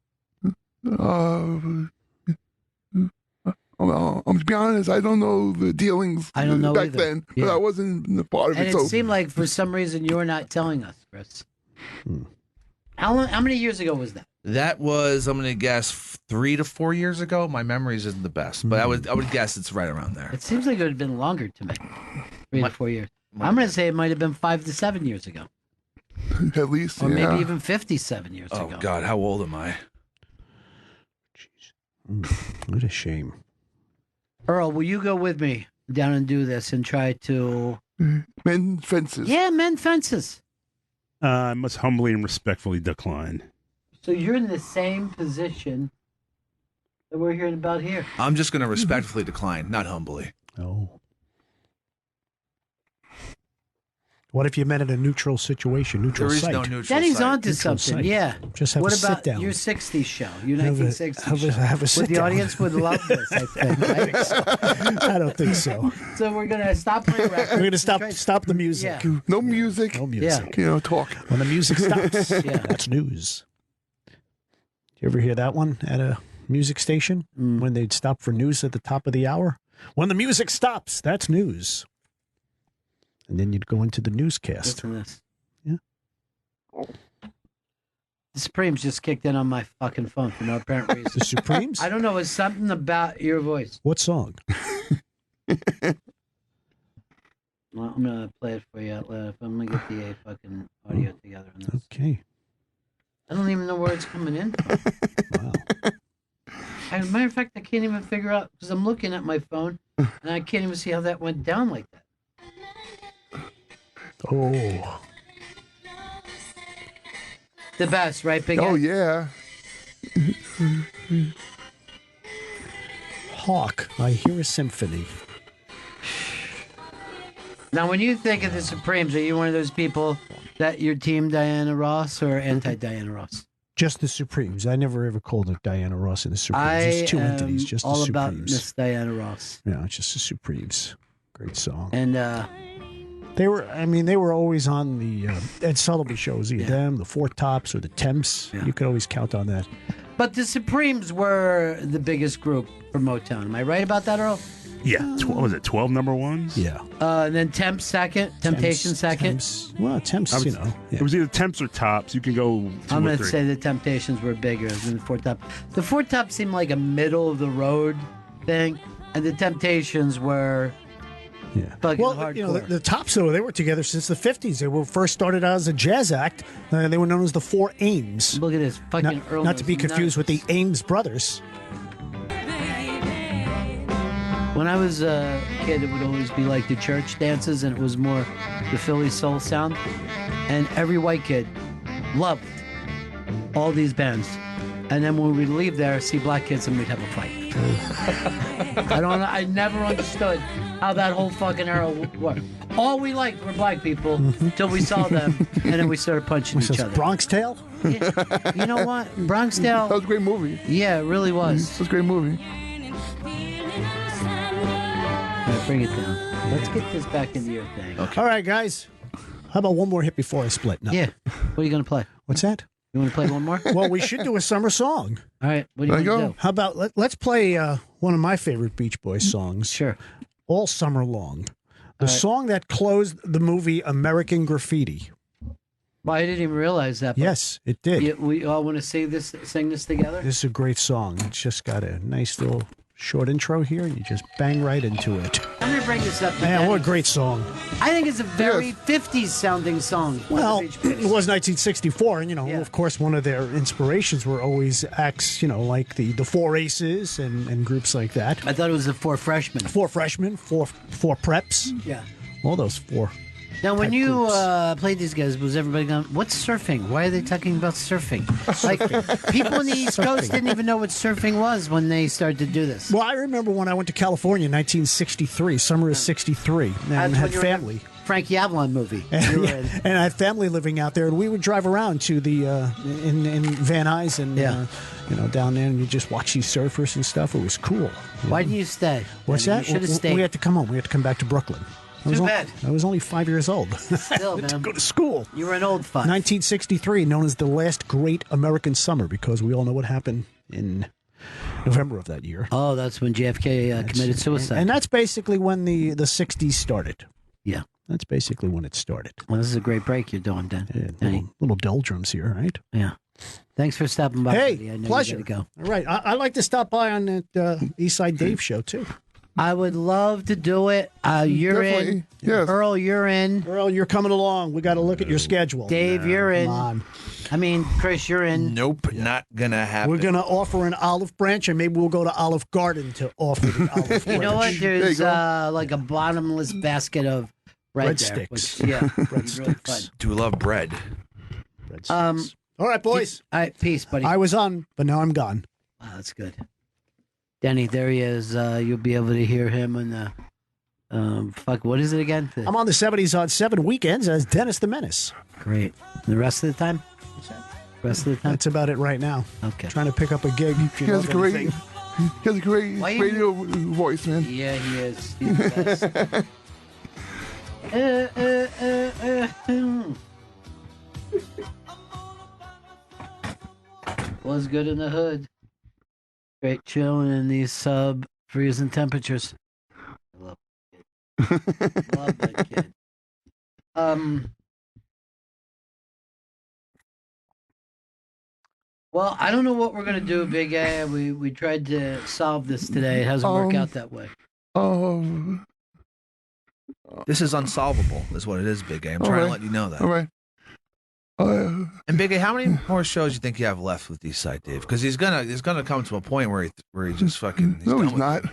Well, to be honest, I don't know the dealings I don't know back either. then. Yeah. I wasn't a part of And it. it So seemed like for some reason you were not telling us, Chris. How many years ago was that? That was, I'm going to guess, 3 to 4 years ago. My memories isn't the best, but I would guess it's right around there. It seems like it would have been longer to me. 3 to 4 years. I'm going to say it might have been 5 to 7 years ago. at least, Or yeah. maybe even 57 years Oh, ago. God, how old am I? What a shame. Earl, will you go with me down and do this and try to mend fences? Yeah, mend fences. I must humbly and respectfully decline. So you're in the same position that we're hearing about here. I'm just going to respectfully decline, not humbly. Oh. What if you met in a neutral situation, neutral There is site? no neutral Denny's site. onto Neutral something. site. Yeah. Just have what a about sit down. your 60s show? Your Have a- 1960s have a- show? have a sit The down. audience would love this, I think. Right? I don't think so. So we're gonna stop playing records. We're going to stop the music. Yeah. No music. No music. You know, talk. When the music stops, Yeah. that's news. You ever hear that one at a music station? When they'd stop for news at the top of the hour? When the music stops, that's news. And then you'd go into the newscast. Listen to this. Yeah. The Supremes just kicked in on my fucking phone for no apparent reason. The Supremes? I don't know. It's something about your voice. What song? Well, I'm gonna play it for you out loud. I'm gonna get the fucking audio together on this. Okay. I don't even know where it's coming in from. Wow. As a matter of fact, I can't even figure out because I'm looking at my phone and I can't even see how that went down like that. Oh. The best, right, Big Oh, Ed? yeah. Hawk, I hear a symphony. Now, when you think of the Supremes, are you one of those people that you're team Diana Ross or anti-Diana Ross? Just the Supremes. I never ever called it Diana Ross and the Supremes. I It's two am entities, just all the about Supremes. Miss Diana Ross. Yeah, it's just the Supremes. Great song. And they were always on the Ed Sullivan shows, either them, the Four Tops, or the Temps. Yeah. You could always count on that. But the Supremes were the biggest group for Motown. Am I right about that, Earl? Yeah. What was it? 12 number ones? Yeah. And then Temps second, Temptation second. Temps. Well, Temps, Yeah. Yeah. It was either Temps or Tops. You can go 2 I'm or going 3. to say the Temptations were bigger than the Four Top. The Four Top seemed like a middle of the road thing, and the Temptations were fucking Well, hardcore. you know, the Tops, though, they were together since the 50s. They were first started out as a jazz act. They were known as the Four Ames. Look at this fucking Earl. Not to be confused with the Ames brothers. When I was a kid, it would always be like the church dances, and it was more the Philly soul sound. And every white kid loved all these bands. And then when we'd leave there, see black kids, and we'd have a fight. I never understood how that whole fucking era worked. All we liked were black people till we saw them, and then we started punching each other. Bronx Tale? Yeah. You know what? Bronx Tale. That was a great movie. Yeah, it really was. It was a great movie. All right, bring it down. Let's get this back into your thing. Okay. All right, guys. How about one more hit before I split? No. Yeah. What are you going to play? What's that? You want to play one more? Well, we should do a summer song. All right. What do you want to do? How about let's play one of my favorite Beach Boys songs. Sure. All summer long. The All right. song that closed the movie American Graffiti. Well, I didn't even realize that. But Yes, it did. we all want to sing this together? This is a great song. It's just got a nice little short intro here, and you just bang right into it. I'm going to bring this up. Man, what a great song. I think it's a very 50s sounding song. Well, it was 1964, and, of course, one of their inspirations were always acts, like the Four Aces and groups like that. I thought it was the Four Freshmen. Four Freshmen, four Preps. Yeah. All those four. Now, when type you groups. played these guys, was everybody going, what's surfing? Why are they talking about surfing? Like, people in the East Coast didn't even know what surfing was when they started to do this. Well, I remember when I went to California in 1963, summer of 63, and That's had when you were in family. the Frankie Avalon movie. And, and I had family living out there, and we would drive around to the in Van Nuys and down there, and you just watch these surfers and stuff. It was cool. Why didn't you stay? What's You that? should have stayed. We had to come home. We had to come back to Brooklyn. Too bad. I was only 5 years old. Still, man. to go to school. You were an old fuck. 1963, known as the last great American summer, because we all know what happened in November of that year. Oh, that's when JFK committed suicide. And that's basically when the 60s started. Yeah. That's basically when it started. Well, this is a great break you're doing, Dan. Little doldrums here, right? Yeah. Thanks for stopping by. Hey, buddy. I know pleasure. You gotta go. All right. I like to stop by on that Eastside Dave show, too. I would love to do it. You're in. Yes. Earl, you're in. Earl, you're coming along. We got to look at your schedule. Dave, you're in. Come on. I mean, Chris, you're in. Nope, not gonna happen. We're going to offer an olive branch, and maybe we'll go to Olive Garden to offer the olive branch. You know what? There's like a bottomless basket of breadsticks. It's really fun. Do love bread. All right, boys. All right, peace, buddy. I was on, but now I'm gone. Wow, that's good. Denny, there he is. You'll be able to hear him in What is it again? I'm on the 70s on 7 weekends as Dennis the Menace. Great. The rest of the time? That's about it right now. Okay. Trying to pick up a gig. He has a great radio voice, man. Yeah, he is. He's the best. Was good in the hood. Great chilling in these sub-freezing temperatures. I love that kid. Love that kid. Well, I don't know what we're gonna do, Big A. We tried to solve this today. It hasn't worked out that way. This is unsolvable, is what it is, Big A. I'm trying to let you know that. All right. And Big A, how many more shows do you think you have left with Eastside Dave? Because he's gonna come to a point where he just fucking. He's not.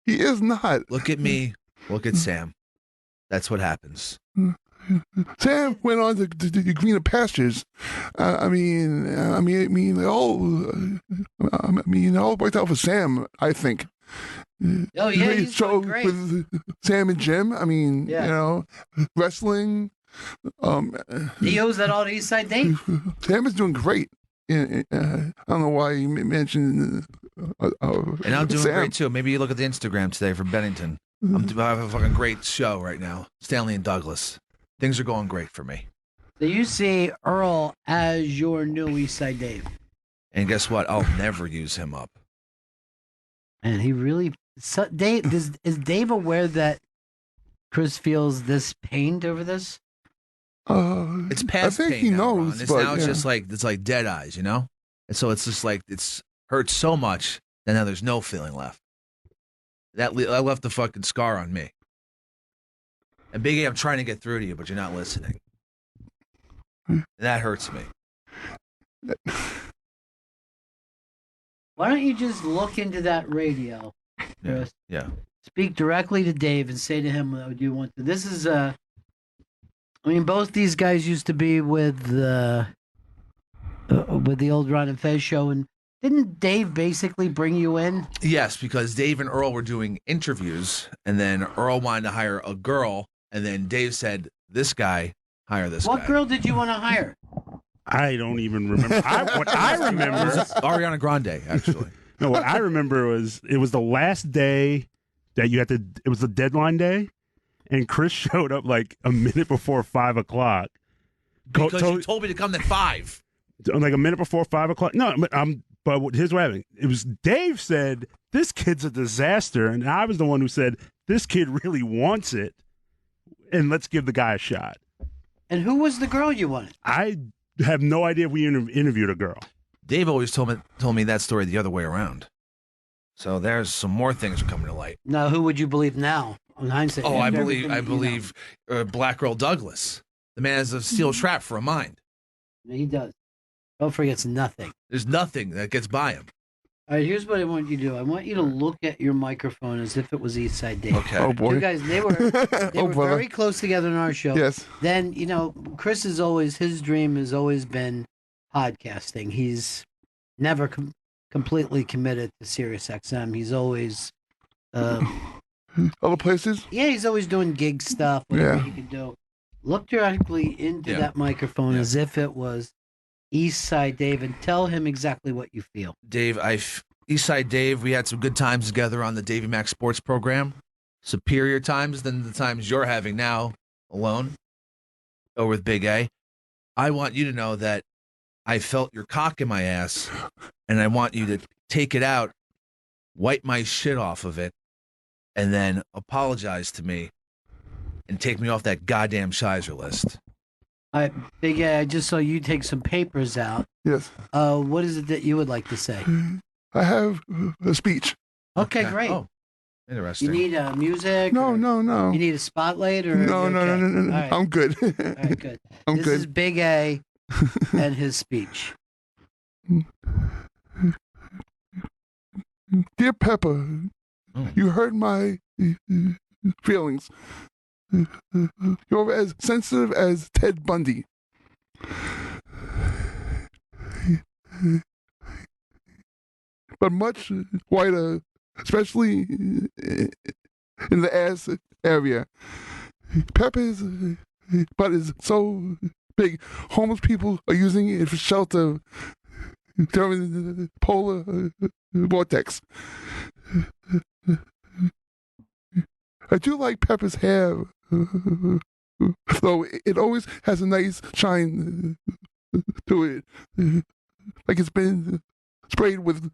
He is not. Look at me. Look at Sam. That's what happens. Sam went on to greener pastures. It all worked out for Sam, I think. Oh yeah, he's show great. With Sam and Jim. Wrestling. He owes that all to Eastside Dave. Sam is doing great. I don't know why you mentioned. And I'm doing Sam. great too. Maybe you look at the Instagram today for Bennington. I have a fucking great show right now. Stanley and Douglas. Things are going great for me. So you see Earl as your new Eastside Dave. And guess what? I'll never use him up. And he really... So Dave, is Dave aware that Chris feels this pained over this? It's past I think pain he now, knows, Ron. It's but, now it's yeah. just like it's like dead eyes, you know? And so it's just like it's hurts so much that now there's no feeling left. That left the fucking scar on me. And Big A, I'm trying to get through to you, but you're not listening. And that hurts me. Why don't you just look into that radio, Chris? Yeah. Speak directly to Dave and say to him, do you want to? This is, both these guys used to be with the old Ron and Fez show, and didn't Dave basically bring you in? Yes, because Dave and Earl were doing interviews, and then Earl wanted to hire a girl, and then Dave said, this guy, hire this guy. What girl did you want to hire? I don't even remember. What I remember, Ariana Grande, actually. No, what I remember was it was the last day that you had to. It was the deadline day, and Chris showed up like a minute before 5 o'clock. Because you told me to come at 5. Like a minute before 5 o'clock. No, but here's what happened. It was Dave said this kid's a disaster, and I was the one who said this kid really wants it, and let's give the guy a shot. And who was the girl you wanted? I have no idea if we interviewed a girl. Dave always told me that story the other way around. So there's some more things coming to light. Now, who would you believe now? On hindsight, I believe Black Girl Douglas. The man has a steel trap for a mind. He does. Don't forget, nothing. There's nothing that gets by him. All right, here's what I want you to do. I want you to look at your microphone as if it was Eastside Dave. Okay. Oh, boy. You guys, they were very close together in our show. Yes. Then, Chris his dream has always been podcasting. He's never completely committed to Sirius XM. He's always... other places? Yeah, he's always doing gig stuff, whatever he can do. Look directly into that microphone as if it was Eastside Dave and tell him exactly what you feel. Dave, Eastside Dave, we had some good times together on the Davey Mac Sports program. Superior times than the times you're having now alone or with Big A. I want you to know that I felt your cock in my ass, and I want you to take it out, wipe my shit off of it, and then apologize to me and take me off that goddamn Shizer list. All right, Big A, I just saw you take some papers out. Yes. What is it that you would like to say? I have a speech. Okay, great. Oh, interesting. You need music? No. You need a spotlight? Or No. Right. I'm good. All right, good. This good. is Big A and his speech. Dear Pepper, you hurt my feelings. You're as sensitive as Ted Bundy. But much whiter, especially in the ass area. Pepper's butt is so big, homeless people are using it for shelter during the polar vortex. I do like Pepper's hair, though it always has a nice shine to it, like it's been sprayed with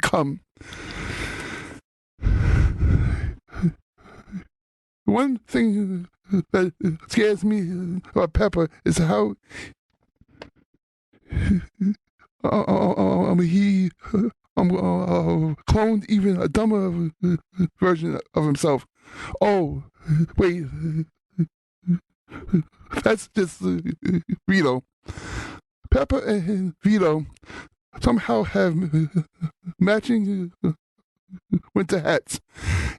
cum. One thing that scares me about Pepper is how he cloned even a dumber version of himself. Oh, wait, that's just Vito. Pepper and Vito somehow have matching winter hats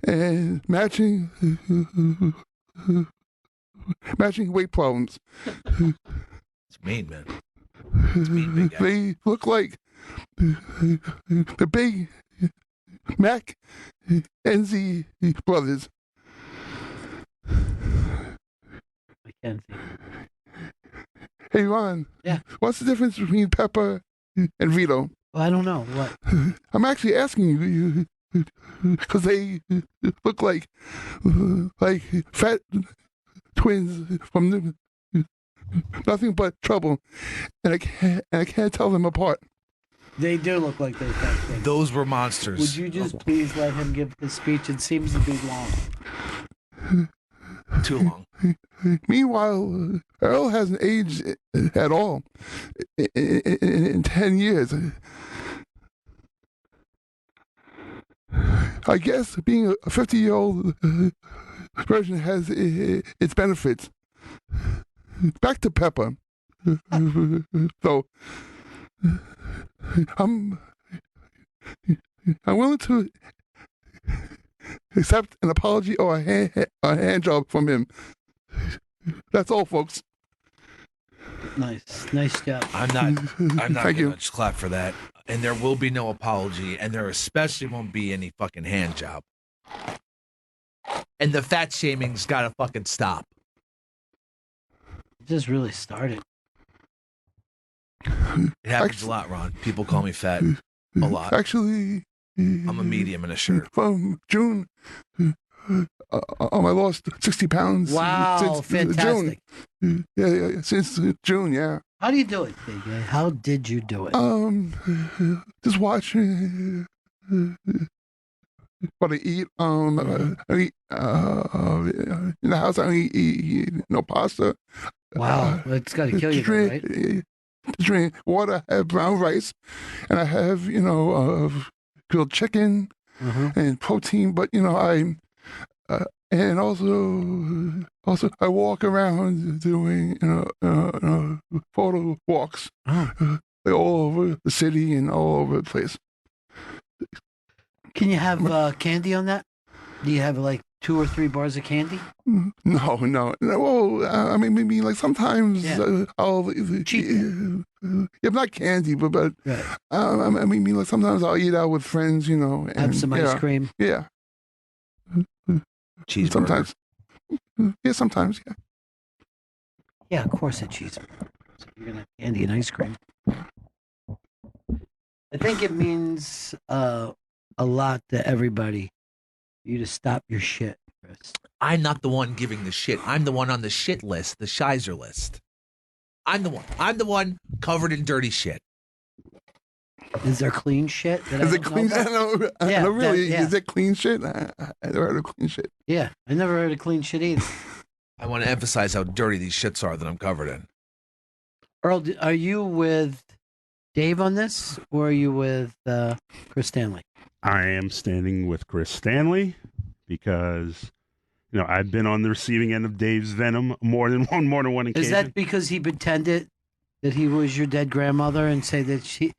and matching weight problems. It's mean, man. It's mean, big guy. They look like the big Mac and Z brothers. Mackenzie. Hey, Ron. Yeah. What's the difference between Pepper and Vito? Well, I don't know. What? I'm actually asking you because they look like fat twins from nothing but trouble, and I can't tell them apart. They do look like those type things. Those were monsters. Would you just please let him give his speech? It seems to be long. Too long. Meanwhile, Earl hasn't aged at all in 10 years. I guess being a 50-year-old version has its benefits. Back to Pepper. So, I'm willing to accept an apology or a hand job from him. That's all, folks. Nice job. I'm not Thank you. gonna just clap for that. And there will be no apology, and there especially won't be any fucking hand job. And the fat shaming's gotta fucking stop. It just really started. It happens a lot, Ron. People call me fat a lot. Actually, I'm a medium in a shirt. From June, I lost 60 pounds. Wow, since fantastic. June. Yeah, since June, yeah. How do you do it, Big A? How did you do it? Just watching what I eat. I eat in the house. I eat no pasta. Wow, it's got to kill you, drink, right? Drink water. I have brown rice, and I have grilled chicken and protein. But I and also I walk around doing photo walks all over the city and all over the place. Can you have candy on that? Do you have like 2 or 3 bars of candy? No. Well, I mean, maybe like sometimes I'll cheat. Yeah, not candy, but right. I mean, like sometimes I'll eat out with friends, and have some ice cream. Yeah. Cheeseburger. Sometimes. Yeah, sometimes. Yeah. Yeah, of course a cheeseburger. So you're gonna have candy and ice cream. I think it means a lot to everybody. You to stop your shit, Chris. I'm not the one giving the shit. I'm the one on the shit list, the Shizer list. I'm the one. I'm the one covered in dirty shit. Is there clean shit? Is it clean? I don't really. Is it clean shit? I never heard of clean shit. Yeah, I never heard of clean shit either. I want to emphasize how dirty these shits are that I'm covered in. Earl, are you with Dave on this, or are you with Chris Stanley? I am standing with Chris Stanley because, I've been on the receiving end of Dave's venom more than one occasion. Is that because he pretended that he was your dead grandmother and say that she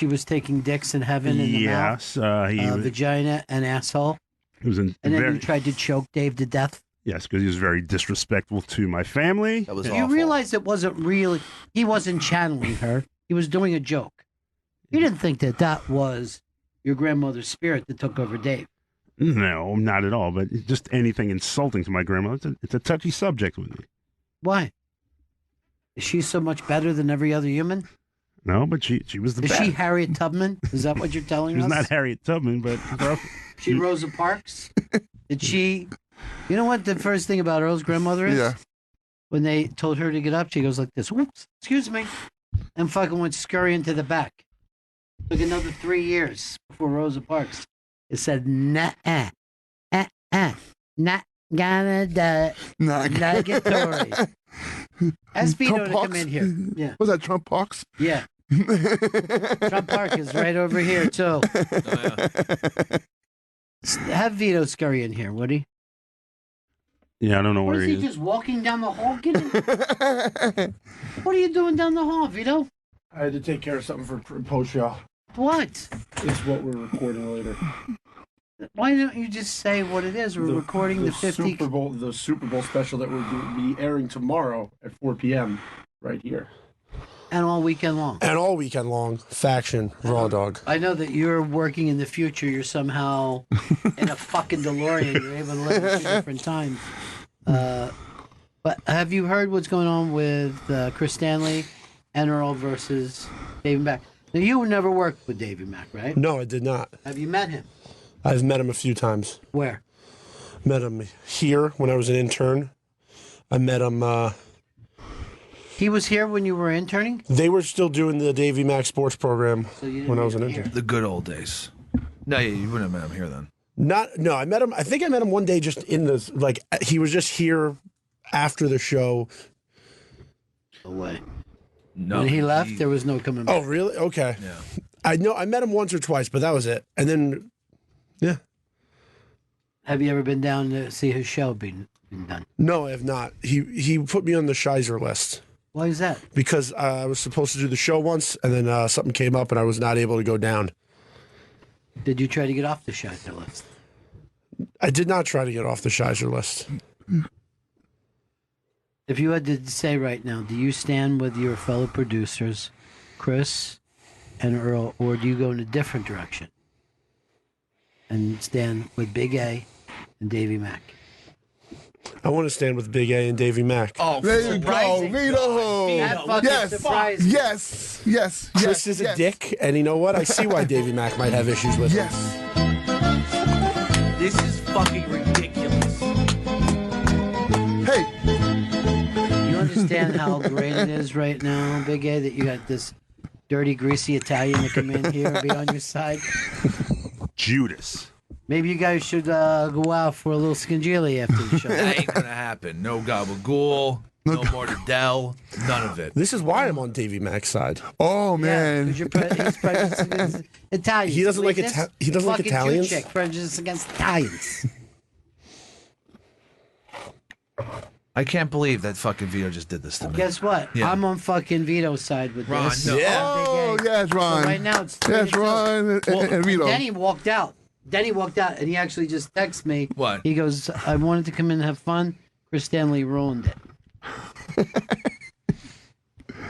was taking dicks in heaven in the mouth? Vagina and asshole? And then you tried to choke Dave to death? Yes, because he was very disrespectful to my family. That was awful. You realize it wasn't really, he wasn't channeling her. He was doing a joke. You didn't think that was your grandmother's spirit that took over Dave. No, not at all. But just anything insulting to my grandmother, it's a touchy subject with me. Why? Is she so much better than every other human? No, but she was the Is best. she Harriet Tubman? Is that what you're telling She was us? not Harriet Tubman, but She Rosa Parks? Did she? You know what the first thing about Earl's grandmother is? Yeah. When they told her to get up, she goes like this, whoops, excuse me, and fucking went scurrying to the back. Took another 3 years before Rosa Parks. It said, not gonna die, negatory. Ask Vito to come in here. Yeah. Was that Trump Parks? Yeah. Trump Park is right over here, too. Have Vito scurry in here, would he? Yeah, I don't know What where is he he is. just walking down the hall? Get in. What are you doing down the hall, Vito? I had to take care of something for post show. What? It's what we're recording later. Why don't you just say what it is? We're recording the 50 the Super Bowl special that will be airing tomorrow at 4 p.m. right here. and all weekend long. And all weekend long, Faction, Raw Dog. I know that you're working in the future. You're somehow in a fucking DeLorean. You're able to live at 2 different times. But have you heard what's going on with Chris Stanley and Earl versus Davey Mack? Now, you never worked with Davey Mack, right? No, I did not. Have you met him? I've met him a few times. Where? Met him here when I was an intern. I met him. He was here when you were interning? They were still doing the Davey Mack sports program you didn't when I was an meet him intern. The good old days. No, yeah, you wouldn't have met him here then. No, I met him. I think I met him one day just in the, like, he was just here after the show. No way. No. When he left, there was no coming back. Oh, really? Okay. Yeah. I know I met him once or twice, but that was it. And then, yeah. Have you ever been down to see his show being done? No, I have not. He put me on the Shizer list. Why is that? Because I was supposed to do the show once, and then something came up, and I was not able to go down. Did you try to get off the Shizer list? I did not try to get off the Shizer list. If you had to say right now, do you stand with your fellow producers, Chris and Earl, or do you go in a different direction and stand with Big A and Davey Mack? I want to stand with Big A and Davey Mack. Oh, there you go, Vito. That fucking surprised me. Yes. Chris is a dick, and you know what? I see why Davey Mack might have issues with him. This is fucking ridiculous. Hey. You understand how great it is right now, Big A, that you got this dirty, greasy Italian to come in here and be on your side? Judas. Maybe you guys should go out for a little skinjili after the show. That ain't gonna happen. No gabagool, no more Dell, none of it. This is why I'm on Davey Mack's side. Oh man, he's prejudiced against Italians. He doesn't like he doesn't like Fucking Italians. Jew chick, prejudice against Italians. I can't believe that fucking Vito just did this to me. Guess what? Yeah. I'm on fucking Vito's side with Ron, this. no. Yeah. Oh yes, Ron. So right now it's yes, 3-2. Ron and Vito. Denny walked out. Denny walked out, and he actually just texted me. What? He goes, I wanted to come in and have fun. Chris Stanley ruined it.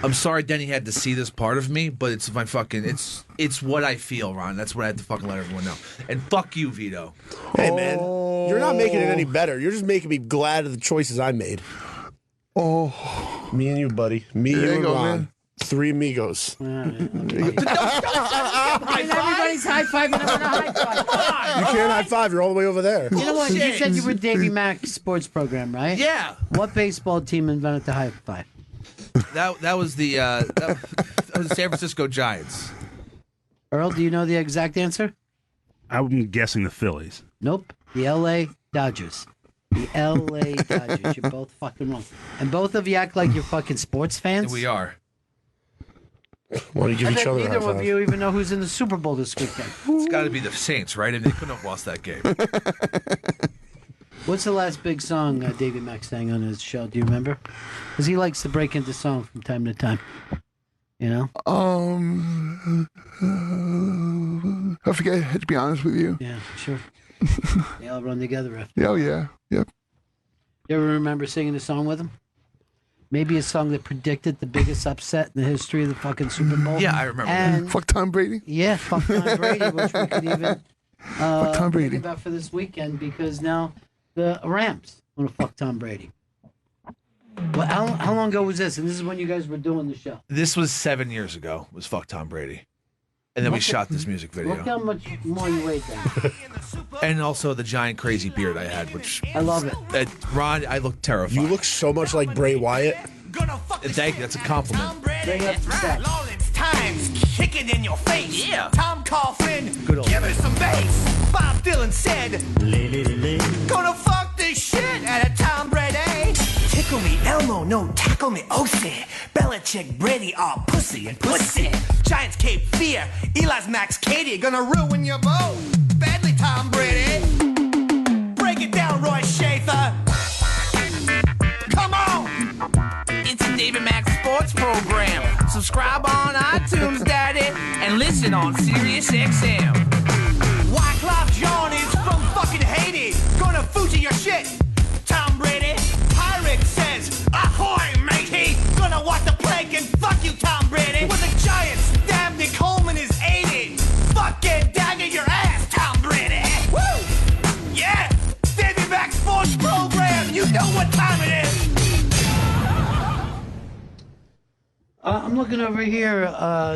I'm sorry Denny had to see this part of me, but it's my fucking it's what I feel, Ron. That's what I had to fucking let everyone know. And fuck you, Vito. Hey man, you're not making it any better. You're just making me glad of the choices I made. Oh, me and you, buddy. Me, there you, and go, Ron. man. 3 amigos. Everybody's high-fiving him on a high-five. You can't high five. You're all the way over there. You know what? You said you were Davey Mack's sports program, right? Yeah. What baseball team invented the high five? That was the that was the San Francisco Giants. Earl, do you know the exact answer? I'm guessing the Phillies. Nope. The L.A. Dodgers. The L.A. Dodgers. You're both fucking wrong. And both of you act like you're fucking sports fans. We are. Want to give I each bet other a neither high of five. you even know who's in the Super Bowl this weekend. It's got to be the Saints, right? And they couldn't have lost that game. What's the last big song Davey Mack sang on his show? Do you remember? Because he likes to break into song from time to time. You know? I forget, to be honest with you. Yeah, sure. They all run together after. Oh yeah, yep. You ever remember singing a song with him? Maybe a song that predicted the biggest upset in the history of the fucking Super Bowl. Yeah, I remember and Fuck Tom Brady. Yeah, fuck Tom Brady, which we could even Tom Brady. Think about for this weekend because now the Rams want to fuck Tom Brady. Well, how long ago was this? And this is when you guys were doing the show. This was 7 years ago. Was fuck Tom Brady, and then we shot this music video. Look how much more you weighed then. And also the giant crazy beard I had, which I love it. Ron, I look terrified. You look so much like Bray Wyatt. Thank you. That's a compliment. Lawrence Times kicking in your face. Yeah. Tom Coughlin, Good old give us some bass. Bob Dylan said, gonna fuck this shit out of Tom Brady. Tickle me Elmo, no tackle me Osi. Belichick, Brady, all pussy and pussy. Giants, Cape Fear, Eli's Max Katie, gonna ruin your boat. Badly, Tom Brady. Break it down, Roy Schaefer. Come on. It's a David Max Sports program. Subscribe on iTunes, Daddy, and listen on Sirius XM. Wyclef Jean is from fucking Haiti. Gonna Fuji your shit. Tom Brady. Pirate says, ahoy, matey. Gonna walk the plank and fuck you, Tom Brady. With the Giants, damn Nick Coleman is 80. Fucking dagger your ass, Tom Brady. Woo! Yeah! David Max Sports program. You know what time it is. I'm looking over here.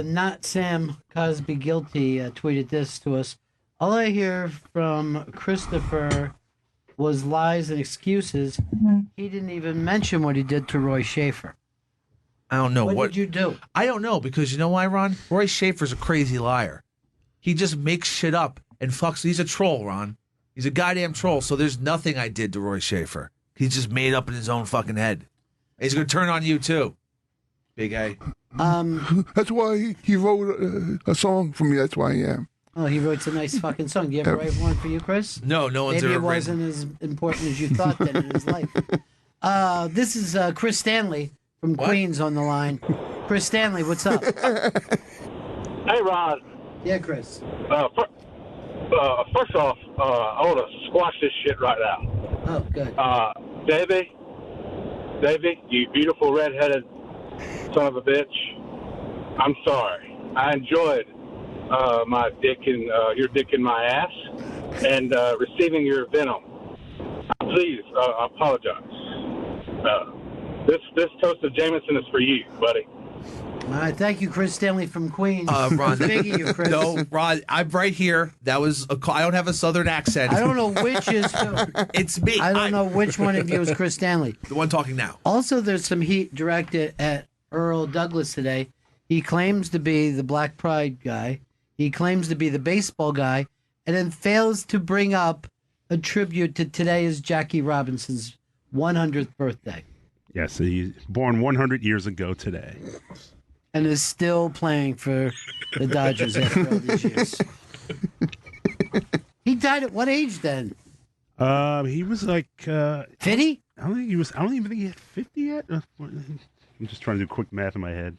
Not Sam Cosby Guilty tweeted this to us. All I hear from Christopher was lies and excuses. He didn't even mention what he did to Roy Schaefer. I don't know What did you do? I don't know because you know why, Ron? Roy Schaefer's a crazy liar. He just makes shit up and fucks. He's a troll, Ron. He's a goddamn troll. So there's nothing I did to Roy Schaefer. He's just made up in his own fucking head. He's gonna turn on you too. Big A. That's why he wrote a song for me. That's why I am. Oh, he wrote a nice fucking song. Do you ever write one for you, Chris? No one's Maybe ever it wasn't as important as you thought then in his life. This is Chris Stanley from Queens on the line. Chris Stanley, what's up? Hey, Ron. Yeah, Chris. First off, I want to squash this shit right now. Oh, good. Davey, you beautiful redheaded son of a bitch. I'm sorry. I enjoyed my dick in your dick in my ass and receiving your venom. Please apologize. This toast of Jameson is for you, buddy. All right, thank you, Chris Stanley from Queens. Ron, Big of you, Chris. No, Ron, I'm right here. That was I don't have a southern accent. I don't know which is who. It's me. I don't know which one of you is Chris Stanley. The one talking now. Also, there's some heat directed at Earl Douglas today. He claims to be the Black Pride guy. He claims to be the baseball guy, and then fails to bring up a tribute to today is Jackie Robinson's 100th birthday. Yes, he's born 100 years ago today. And is still playing for the Dodgers after all these years. He died at what age then? He was like 50? I don't even think he hit 50 yet. I'm just trying to do quick math in my head.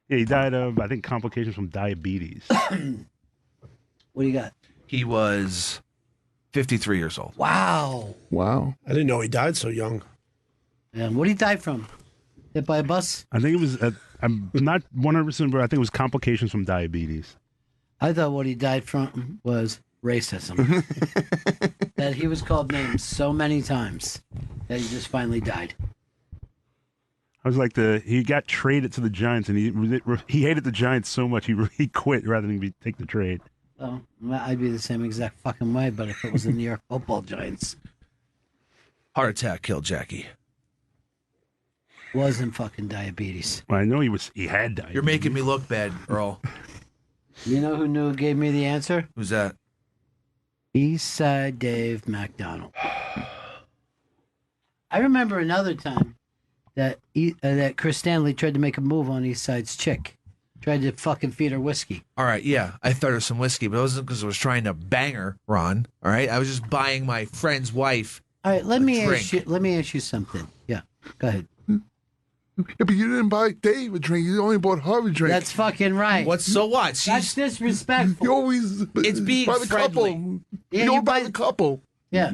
Yeah, he died of, I think, complications from diabetes. What do you got? He was 53 years old. Wow. Wow. I didn't know he died so young. And what did he die from? Hit by a bus? I think it was, I'm not 100%, but I think it was complications from diabetes. I thought what he died from was racism. That he was called names so many times that he just finally died. I was like he got traded to the Giants, and he hated the Giants so much he quit rather than take the trade. Oh, I'd be the same exact fucking way, but if it was the New York Football Giants. Heart attack killed Jackie. Wasn't fucking diabetes. Well, I know he had diabetes. You're making me look bad, Earl. You know who gave me the answer? Who's that? Eastside Dave McDonald. I remember another time that Chris Stanley tried to make a move on Eastside's chick. Tried to fucking feed her whiskey. All right, yeah. I thought of some whiskey, but it wasn't because I was trying to bang her, Ron. All right? I was just buying my friend's wife. All right, let me ask you something. Yeah, go ahead. Yeah, but you didn't buy Dave a drink. You only bought her a drink. That's fucking right. So what? That's disrespectful. You always it's being by the friendly. couple. Yeah, you don't buy the couple. Yeah.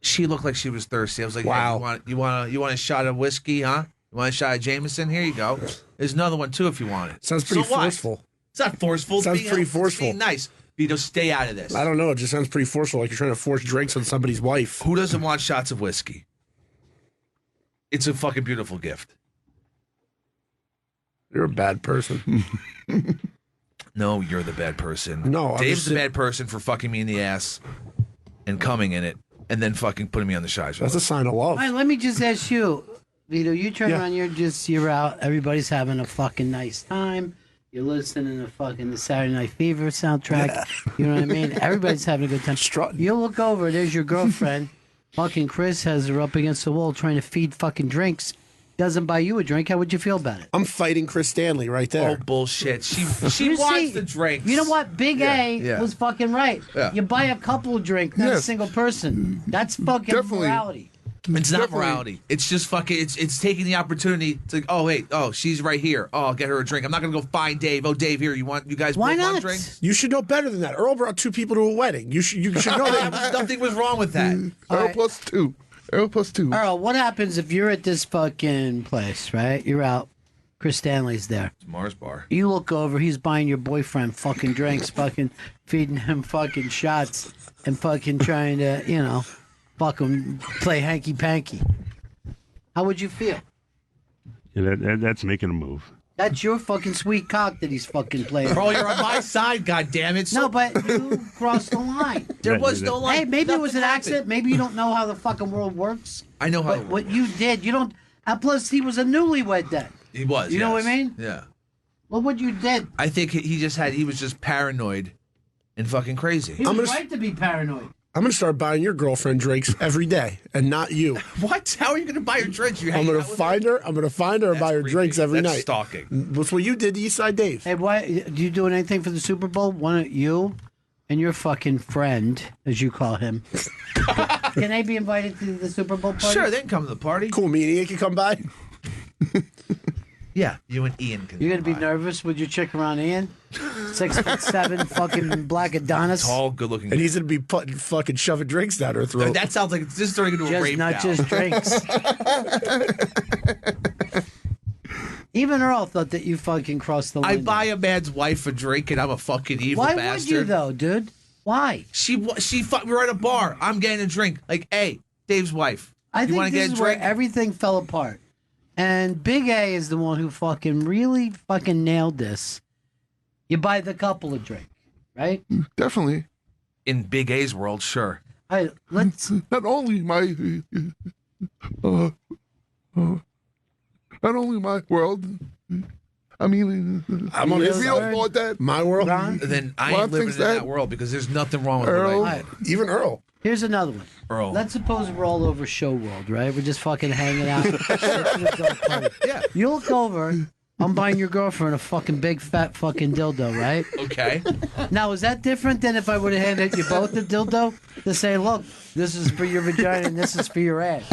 She looked like she was thirsty. I was like, wow. Hey, you want a shot of whiskey, huh? You want a shot of Jameson? Here you go. There's another one too if you want it. Sounds pretty so what? forceful. It's not forceful. Sounds It's pretty being forceful. It's being nice. Vito, stay out of this. I don't know. It just sounds pretty forceful, like you're trying to force drinks on somebody's wife. Who doesn't want shots of whiskey? It's a fucking beautiful gift. You're a bad person. No, you're the bad person. No, I'm Dave's just the bad person for fucking me in the ass and coming in it and then fucking putting me on the shy show. That's a sign of All love. right, let me just ask you, Vito. You turn around, you're out. Everybody's having a fucking nice time. You're listening to fucking the Saturday Night Fever soundtrack. You know what I mean? Everybody's having a good time. You look over, there's your girlfriend. Fucking Chris has her up against the wall trying to feed fucking drinks. Doesn't buy you a drink. How would you feel about it? I'm fighting Chris Stanley right there. Oh, bullshit. She You wants see, the drinks. You know what? Big A was fucking right. Yeah. You buy a couple of drinks, not a Yes. single person. That's fucking morality. It's not morality. It's just fucking. It's taking the opportunity to. Oh wait. Oh, she's right here. Oh, I'll get her a drink. I'm not gonna go find Dave. Oh, Dave, here. You guys? Why both want not? drinks? You should know better than that. Earl brought 2 people to a wedding. You should know that. Nothing was wrong with that. Earl plus 2. Earl plus 2. Earl, what happens if you're at this fucking place, right? You're out. Chris Stanley's there. It's Mars Bar. You look over, he's buying your boyfriend fucking drinks, fucking feeding him fucking shots, and fucking trying to, fucking play hanky panky. How would you feel? Yeah, that's making a move. That's your fucking sweet cock that he's fucking playing. Bro, you're on my side, goddammit. No, but you crossed the line. There was no line. Hey, maybe it was an Nothing accident. happened. Maybe you don't know how the fucking world works. I know how. But what you did, you don't. Plus, he was a newlywed then. He was. You know what I yes. mean? Yeah. Well, what you did. I think he was just paranoid and fucking crazy. He was right to be paranoid. I'm going to start buying your girlfriend drinks every day, and not you. What? How are you going to buy her drinks? I'm going to find her. I'm going to find her and buy her drinks every That's night. stalking. That's what you did to Eastside Dave. Hey, why do you doing anything for the Super Bowl? Why don't you and your fucking friend, as you call him, can they be invited to the Super Bowl party? Sure, they can come to the party. Cool. Me and Ian can come by. Yeah, you and Ian can. You're gonna be nervous with your chick around Ian, 6'7", fucking black Adonis, tall, good-looking, and he's gonna be fucking shoving drinks down her throat. That sounds like this is turning into a just rape not now. just drinks. Even Earl thought that you fucking crossed the line. I buy a man's wife a drink and I'm a fucking evil Why bastard. would you though, dude? Why? We were at a bar. I'm getting a drink. Like, hey, Dave's wife. I you think want to this get a is where drink? everything fell apart. And Big A is the one who fucking really fucking nailed this. You buy the couple a drink, right? Definitely. In Big A's world, sure. Let's not only my not only my world. I mean, I'm on if his you don't side. want that, My world. Then I Well, ain't living in that world because there's nothing wrong with Earl. what I do. Even Earl. Here's another one. Earl. Let's suppose we're all over show world, right? We're just fucking hanging out. Yeah. You look over. I'm buying your girlfriend a fucking big fat fucking dildo, right? Okay. Now, is that different than if I would have handed you both a dildo to say, look, this is for your vagina and this is for your ass?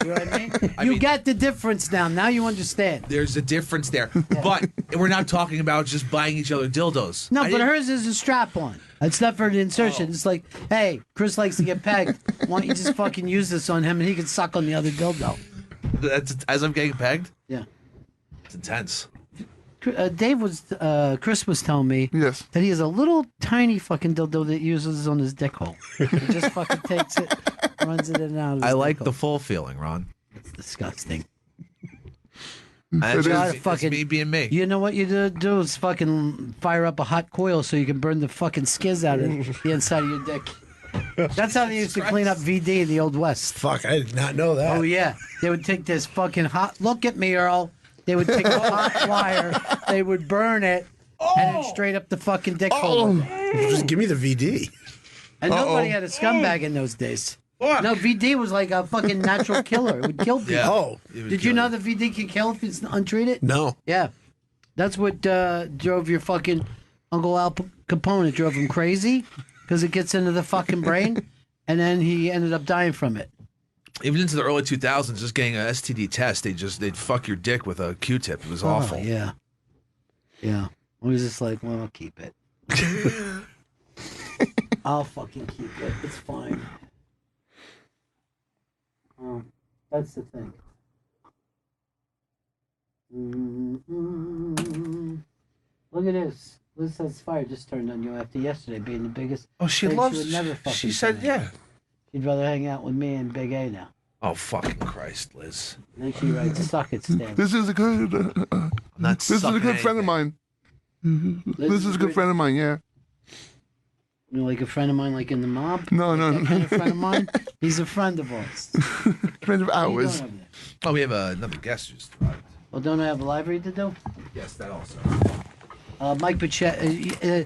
You know what I mean? You get the difference now. Now you understand. There's a difference there. But we're not talking about just buying each other dildos. No, I but didn't- hers is a strap on. It's not for the insertion. It's like, hey, Chris likes to get pegged. Why don't you just fucking use this on him and he can suck on the other dildo? That's as I'm getting pegged? Yeah. It's intense. Chris was telling me that he has a little tiny fucking dildo that he uses on his dick hole. He just fucking takes it, runs it in and out of his I like dick the hole. full feeling, Ron. It's disgusting. That's You gotta just me being me. You know what you do is fucking fire up a hot coil so you can burn the fucking skiz out of the inside of your dick. That's how they used to clean up VD in the Old West. Fuck, I did not know that. Oh, yeah. They would take this fucking hot... Look at me, Earl. They would take a hot wire, they would burn it, and then straight up the fucking dick hole. Just give me the VD. And nobody had a scumbag in those days. No, VD was like a fucking natural killer. It would kill people. Yeah. Oh. Did you know that VD can kill if it's untreated? No. Yeah. That's what drove your fucking Uncle Al Capone. It drove him crazy because it gets into the fucking brain, and then he ended up dying from it. Even into the early 2000s, just getting an STD test, they'd fuck your dick with a Q-tip. It was awful. Yeah. Yeah. I was just like, well, I'll keep it. I'll fucking keep it. It's fine. That's the thing. Look at this. Liz says fire just turned on you after yesterday being the biggest. Oh, she thing. loves. She would never fucking. She said, say "Yeah." that. She'd rather hang out with me and Big A now. Oh fucking Christ, Liz! And then she writes, "Suck it, Stan." This is a good. This is a good friend of mine. This is a good friend of mine. Yeah. You know, like a friend of mine, like in the mob. No. That kind of friend of mine. He's a friend of ours. Friend of ours. Oh, we have another guest who's arrived. Well, don't I have a live read to do? Yes, that also. Mike Pachetti,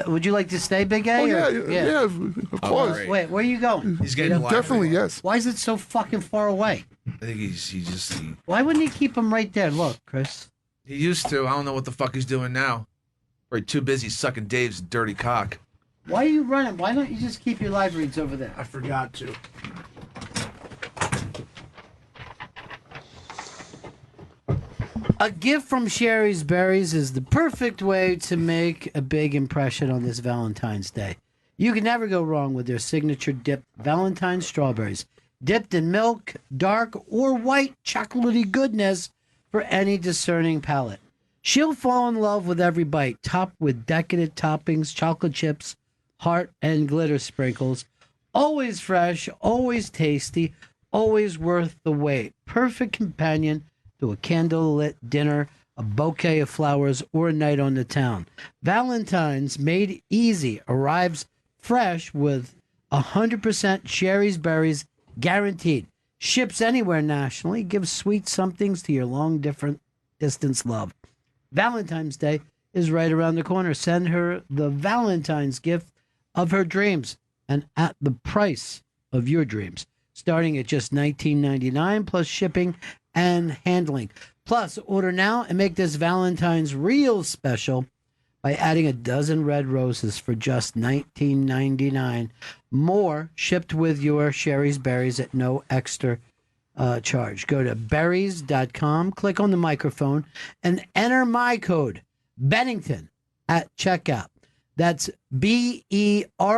would you like to stay, Big A? Oh, yeah, or- yeah, of course. Wait, where are you going? He's getting the live Definitely, read. yes. Why is it so fucking far away? I think he Why wouldn't he keep him right there? Look, Chris. He used to. I don't know what the fuck he's doing now. Or he's too busy sucking Dave's dirty cock. Why are you running? Why don't you just keep your live reads over there? I forgot to. A gift from Sherry's Berries is the perfect way to make a big impression on this Valentine's Day. You can never go wrong with their signature dip Valentine's strawberries. Dipped in milk, dark or white chocolatey goodness for any discerning palate. She'll fall in love with every bite, topped with decadent toppings, chocolate chips, heart, and glitter sprinkles. Always fresh, always tasty, always worth the wait. Perfect companion to a candlelit dinner, a bouquet of flowers, or a night on the town. Valentine's made easy arrives fresh with 100% Sherry's Berries guaranteed. Ships anywhere nationally. Gives sweet somethings to your long distance love. Valentine's Day is right around the corner. Send her the Valentine's gift of her dreams and at the price of your dreams, starting at just $19.99 plus shipping and handling. Plus, order now and make this Valentine's real special by adding a dozen red roses for just $19.99. More shipped with your Sherry's Berries at no extra charge. Go to berries.com, click on the microphone, and enter my code, Bennington, at checkout. That's BERRIES.com.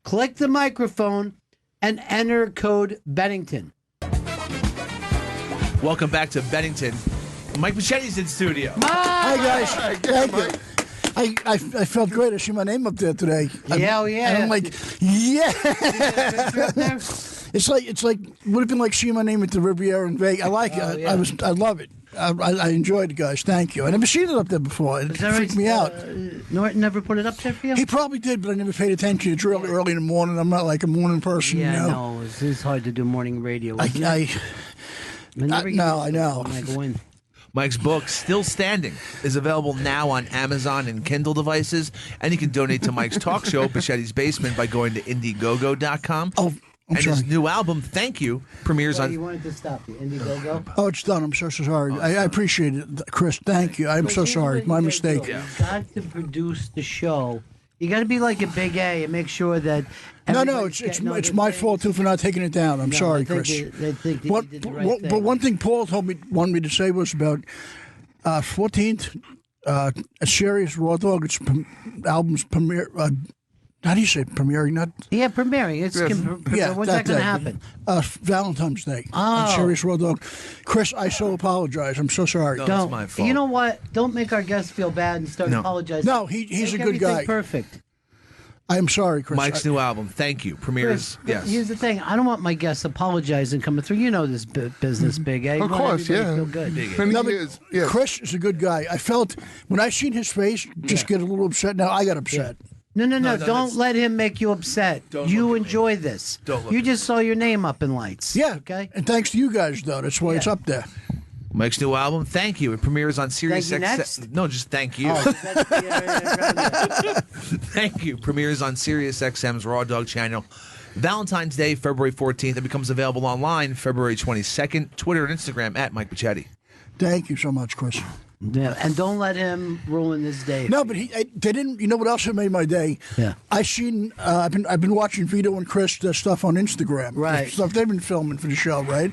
Click the microphone and enter code Bennington. Welcome back to Bennington. Mike Pachetti's in studio. Hi, guys. Thank you. I felt great to see my name up there today. Yeah, And I'm like, yeah. It's like would have been like seeing my name at the Riviera in Vegas. I like it. yeah. I love it. I enjoyed it, guys. Thank you. I never seen it up there before. It freaked me out. Norton never put it up there for you? He probably did, but I never paid attention. It's really early in the morning. I'm not like a morning person. Yeah, you know? I know. It's hard to do morning radio. Isn't it? I know. When I go in. Mike's book, Still Standing, is available now on Amazon and Kindle devices, and you can donate to Mike's talk show, Pachetti's Basement, by going to Indiegogo.com. Oh, and his new album, Thank You, premieres on... You wanted to stop you. Indiegogo? Oh, it's done. I'm so sorry. I appreciate it, Chris. Thank you. I'm so sorry. My mistake. You've got to produce the show. You got to be like a Big A and make sure that... No, it's my fault too for not taking it down. I'm sorry, Chris. They think that you did the right thing. But one thing Paul wanted me to say was about 14th, a Sherry's Raw Dog. It's album's premiere. How do you say premiering? Not premiering. It's when's that going to happen? Valentine's Day. Oh. On Sherry's Raw Dog. Chris, I so apologize. I'm so sorry. It's my fault. You know what? Don't make our guests feel bad and start apologizing. No, he's Make a good guy. everything perfect. I'm sorry, Chris. Mike's new album, Thank You, premieres. Chris, Yes. Here's the thing. I don't want my guests apologizing coming through. You know this business, Big A. Of course, yeah. Feel good. Chris is a good guy. I felt when I seen his face just get a little upset. Now I got upset. No. Don't let him make you upset. You enjoy this. You just saw your name up in lights. Yeah. Okay. And thanks to you guys, though. That's why it's up there. Mike's new album, Thank You. It premieres on Sirius Thank you XM. next? No, just Thank You. Thank You premieres on Sirius XM's Raw Dog channel. Valentine's Day, February 14th. It becomes available online February 22nd. Twitter and Instagram at Mike Pachetti. Thank you so much, Chris. Yeah, and don't let him ruin this day. No, but they didn't. You know what else had made my day? Yeah. I seen. I've been watching Vito and Chris stuff on Instagram. Right. Stuff they've been filming for the show, right?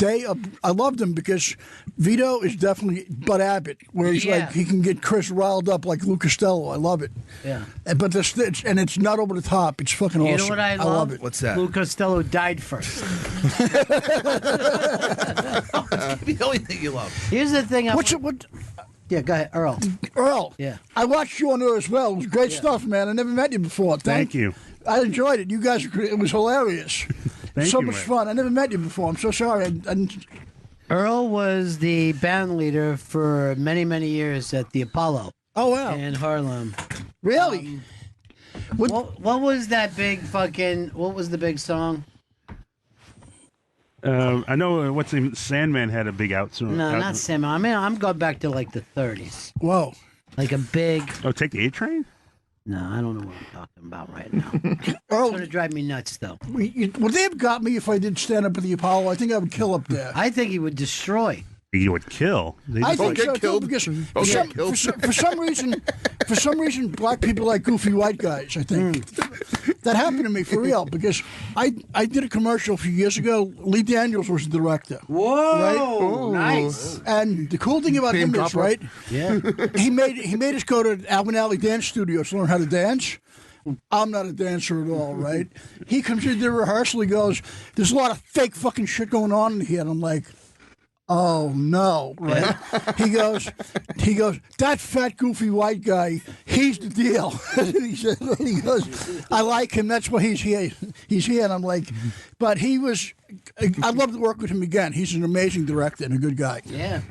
I loved them because Vito is definitely Bud Abbott, where he's like he can get Chris riled up like Lou Costello. I love it. Yeah. But it's not over the top. It's fucking awesome. You know what I love it. What's that? Lou Costello died first. The only thing you love. Here's the thing. What? Yeah, go ahead, Earl. Earl. Yeah. I watched you on there as well. It was great stuff, man. I never met you before. Thank you. I enjoyed it. You guys, it was hilarious. Thank so you, much Rick. fun. I never met you before. I'm so sorry. Earl was the band leader for many, many years at the Apollo. Oh, wow. In Harlem. Really? What was that big fucking? What was the big song? I know Sandman had a big No, not Sam. I mean, I'm going back to like the 30s. Whoa. Like a big. Oh, take the A train? No, I don't know what I'm talking about right now. It's going to drive me nuts, though. Would they have got me if I did stand up at the Apollo? I think I would kill up there. I think he would destroy. You would kill. I think so too, because for some reason, black people like goofy white guys. I think that happened to me for real because I did a commercial a few years ago. Lee Daniels was the director. Whoa, nice! And the cool thing about him is, right? Yeah, he made us go to Alvin Alley Dance Studios to learn how to dance. I'm not a dancer at all, right? He comes into the rehearsal. He goes, "There's a lot of fake fucking shit going on in here," and I'm like. Oh no! Right? He goes. That fat, goofy white guy. He's the deal. he goes. I like him. That's why he's here. He's here, and I'm like, but he was. I'd love to work with him again. He's an amazing director and a good guy. Yeah.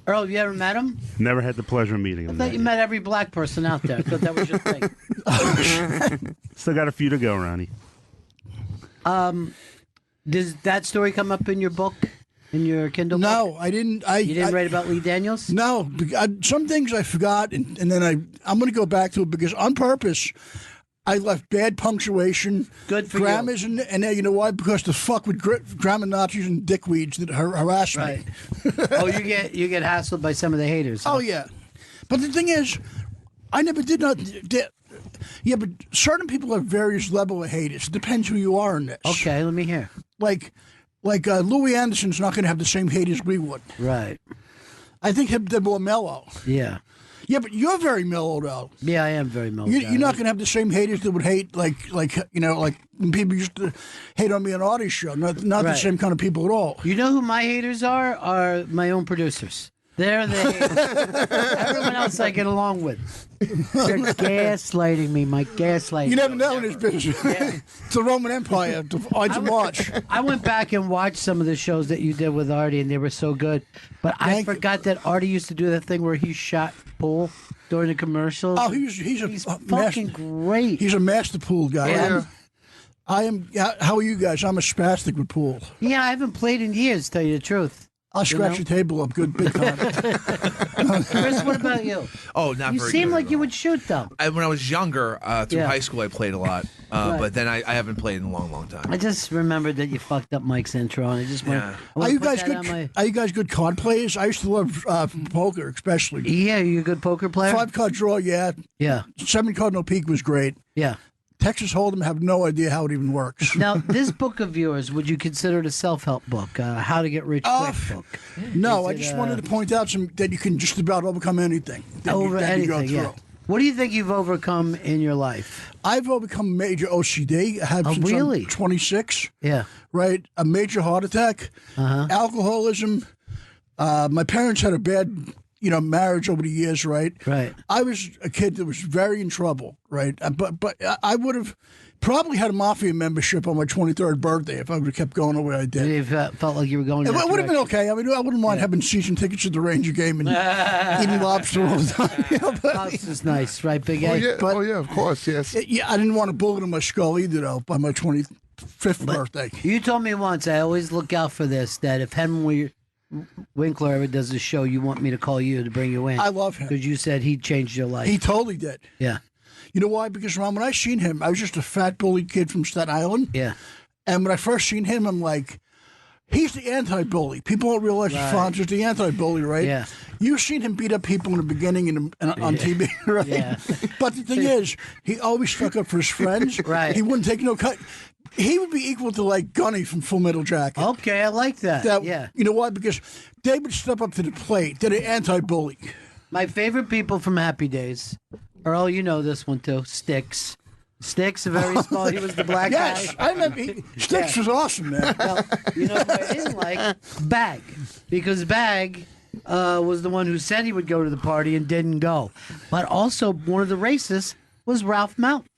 Earl, have you ever met him? Never had the pleasure of meeting him. I thought you met every black person out there. I thought that was your thing. Still got a few to go, Ronnie. Does that story come up in your book? In your Kindle book? No, I didn't. You didn't write about Lee Daniels? No. Some things I forgot, and then I'm going to go back to it because on purpose, I left bad punctuation. Good for grammars you. And you know why? Because to fuck with grammar Nazis and dickweeds that harass me. Oh, you get hassled by some of the haters. Huh? Oh, yeah. But the thing is, I never did not... Yeah, but certain people have various level of haters. It depends who you are in this. Okay, let me hear. Like Louis Anderson's not going to have the same hate as we would. Right. I think they're more mellow. Yeah. Yeah, but you're very mellow, though. Yeah, I am very mellow. You're not going to have the same haters that would hate, like when people used to hate on me on Artie's show. Not the same kind of people at all. You know who my haters are? Are my own producers. They're the haters. Everyone else I get along with. They're gaslighting me, Mike. Gaslighting. You never know in this business. Yeah. It's the Roman Empire. The Ides of March. I went back and watched some of the shows that you did with Artie, and they were so good. But I forgot that Artie used to do that thing where he shot pool during the commercials. Oh, he's fucking great. He's a master pool guy. Yeah. I am. How are you guys? I'm a spastic with pool. Yeah, I haven't played in years, to tell you the truth. I'll scratch the table up good big time. Chris, what about you? Oh, not you very seem good like you would shoot, though. When I was younger, through Yeah. high school, I played a lot. Right. But then I haven't played in a long, long time. I just remembered that you fucked up Mike's intro, and I just went. Are you guys good? Are you guys good card players? I used to love poker, especially. Yeah, you a good poker player? 5-card draw, yeah. Yeah. 7-card no peak was great. Yeah. Texas Hold'em, have no idea how it even works. Now, this book of yours, would you consider it a self-help book? How to Get Rich Quick book? No, Is I it, just wanted to point out that you can just about overcome anything. that you go anything, yeah. through. What do you think you've overcome in your life? I've overcome major OCD. I have since really? I'm 26. Yeah. Right? A major heart attack, alcoholism. My parents had a bad, marriage over the years, right? Right. I was a kid that was very in trouble, right? But I would have probably had a mafia membership on my 23rd birthday if I would have kept going the way I did. You felt like you were going. It would have been okay. I mean, I wouldn't mind having season tickets to the Ranger game and eating lobster all the time. Lobster's nice, right, Big A? Oh, yeah, of course, yes. Yeah, I didn't want a bullet in my skull either, though, by my 25th birthday. You told me once, I always look out for this, that if Henry Winkler ever does a show, you want me to call you to bring you in. I love him. Because you said he changed your life. He totally did. Yeah. You know why? Because, Ron, when I seen him, I was just a fat, bully kid from Staten Island. Yeah. And when I first seen him, I'm like, He's the anti-bully. People don't realize Fonz is the anti-bully, right? Yeah. You've seen him beat up people in the beginning and on TV, right? Yeah. But the thing is, he always stuck up for his friends. Right. He wouldn't take no cut. He would be equal to like Gunny from Full Metal Jacket. Okay, I like that. Yeah. You know why? Because they would step up to the plate. They're the anti-bully. My favorite people from Happy Days. Earl, you know this one too. Sticks. Sticks, very small. He was the black guy. Yes, I remember. Sticks was awesome, man. Well, you know what I didn't like? Bag. Because Bag was the one who said he would go to the party and didn't go. But also, one of the racists was Ralph Mountain.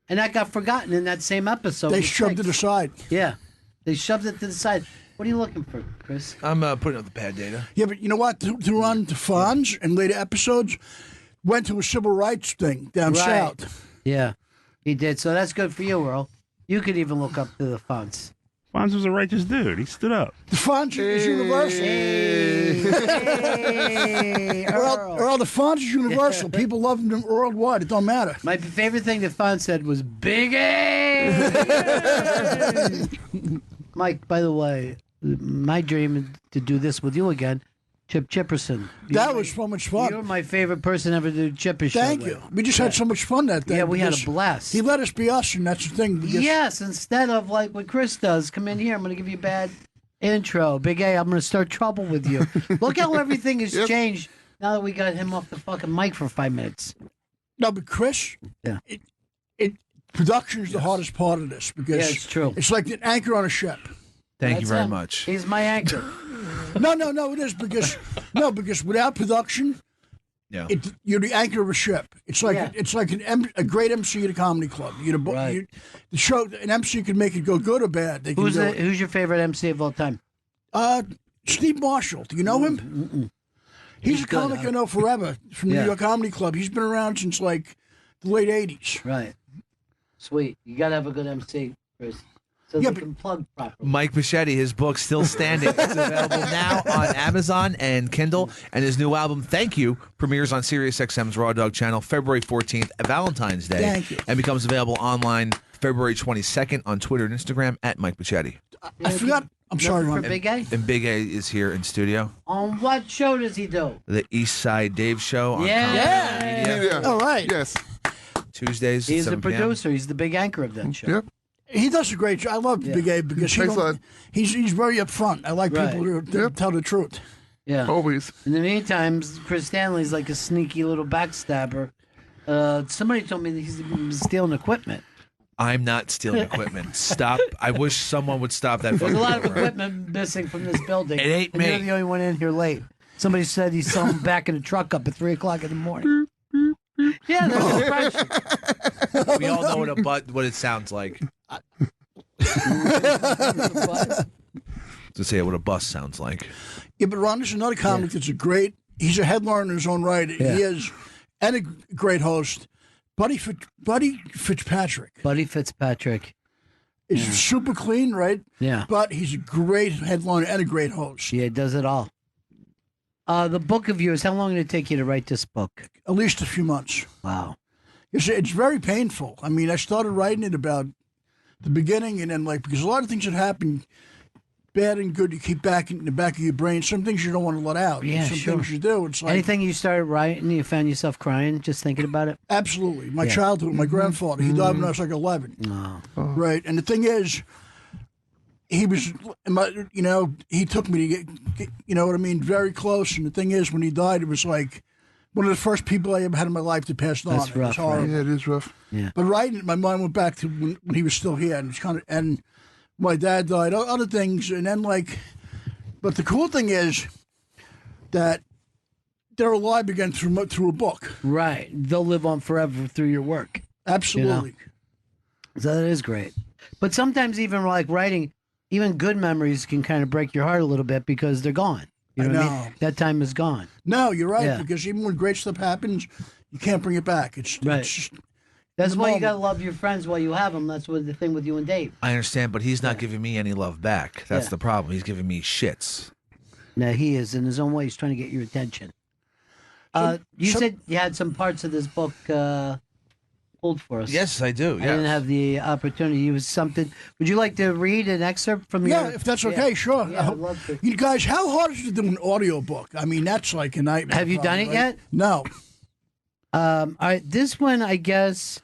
And that got forgotten in that same episode. They shoved it aside. Yeah. They shoved it to the side. What are you looking for, Chris? I'm putting up the pad data. Yeah, but you know what? To run to Fonz and later episodes, went to a civil rights thing down south. Yeah, he did. So that's good for you, Earl. You could even look up to the Fonz. Fonz was a righteous dude. He stood up. The Fonz is universal. Hey, Earl, the Fonz is universal. People love him worldwide. It don't matter. My favorite thing that Fonz said was "Big A." Mike, by the way, my dream is to do this with you again. Chip Chipperson. That was so much fun. You're my favorite person ever to do Chipper show. Thank you. We just had so much fun that day. Yeah, we had a blast. He let us be us, and that's the thing. Because Yes, instead of like what Chris does, come in here, I'm going to give you a bad intro. Big A, I'm going to start trouble with you. Look how everything has changed now that we got him off the fucking mic for 5 minutes. No, but Chris, production is the hardest part of this because it's true. It's like an anchor on a ship. Thank you very much. He's my anchor. No, it is because without production, you're the anchor of a ship. It's like a great MC at a comedy club. The show an MC can make it go good or bad. They can Who's your favorite MC of all time? Steve Marshall. Do you know him? Mm-mm. He's a comic I know forever from New York Comedy Club. He's been around since like the late '80s. Right. Sweet. You got to have a good MC, Chris. So they can plug properly. Mike Bichetti, his book Still Standing. It's available now on Amazon and Kindle. And his new album, Thank You, premieres on SiriusXM's Raw Dog channel February 14th, Valentine's Day. Thank you. And becomes available online February 22nd on Twitter and Instagram at Mike Bichetti. I forgot. I'm sorry, For Ron. Big A? And Big A is here in studio. On what show does he do? The East Side Dave Show on Yeah. All right. Yes. Tuesdays. He's the 7 p.m. producer. He's the big anchor of that show. Yep. He does a great job. I love Big A because he's very upfront. I like people to tell the truth. Yeah. Always. In the meantime, Chris Stanley's like a sneaky little backstabber. Somebody told me that he's been stealing equipment. I'm not stealing equipment. Stop. I wish someone would stop that. There's a lot of fucking equipment missing from this building. It ain't and me. You're the only one in here late. Somebody said he saw him backing a truck up at 3 o'clock in the morning. Yeah, that's an impression. We all know what it sounds like. To say what a bus sounds like. Yeah, but Ron, there's another comic that's he's a headliner in his own right. Yeah. He is, and a great host. Buddy Fitzpatrick. Buddy Fitzpatrick. Is super clean, right? Yeah. But he's a great headliner and a great host. Yeah, he does it all. The book of yours, how long did it take you to write this book? At least a few months. Wow. It's very painful. I mean, I started writing it about the beginning, and then because a lot of things that happen, bad and good, you keep back in the back of your brain. Some things you don't want to let out. Yeah, some sure. things you do. It's like Anything you started writing, you found yourself crying just thinking about it? Absolutely. My childhood, my grandfather, he died when I was like 11. Oh. Right. And the thing is, he was, he took me to get, very close. And the thing is, when he died, it was like one of the first people I ever had in my life that passed on. That's It was rough, horrible. Yeah, it is rough. Yeah. But writing it, my mind went back to when he was still here, and it's and my dad died, other things, and then but the cool thing is that they're alive again through a book. Right. They'll live on forever through your work. Absolutely. So that is great. But sometimes even writing, even good memories can kind of break your heart a little bit because they're gone. You know what I mean? That time is gone. No, you're right, Yeah. because even when great stuff happens, you can't bring it back. It's just, That's in the why you moment. got to love your friends while you have them. That's what the thing with you and Dave. I understand, but he's not giving me any love back. That's Yeah. the problem. He's giving me shits. Now, he is, in his own way, he's trying to get your attention. You said you had some parts of this book pulled for us. Yes, I do. I didn't have the opportunity. It was something. Would you like to read an excerpt from your? Yeah, if that's okay, sure. Yeah, I'd love to. You guys, how hard is it to do an audiobook? I mean, that's like a nightmare. Have you done it yet? No. All right, this one, I guess.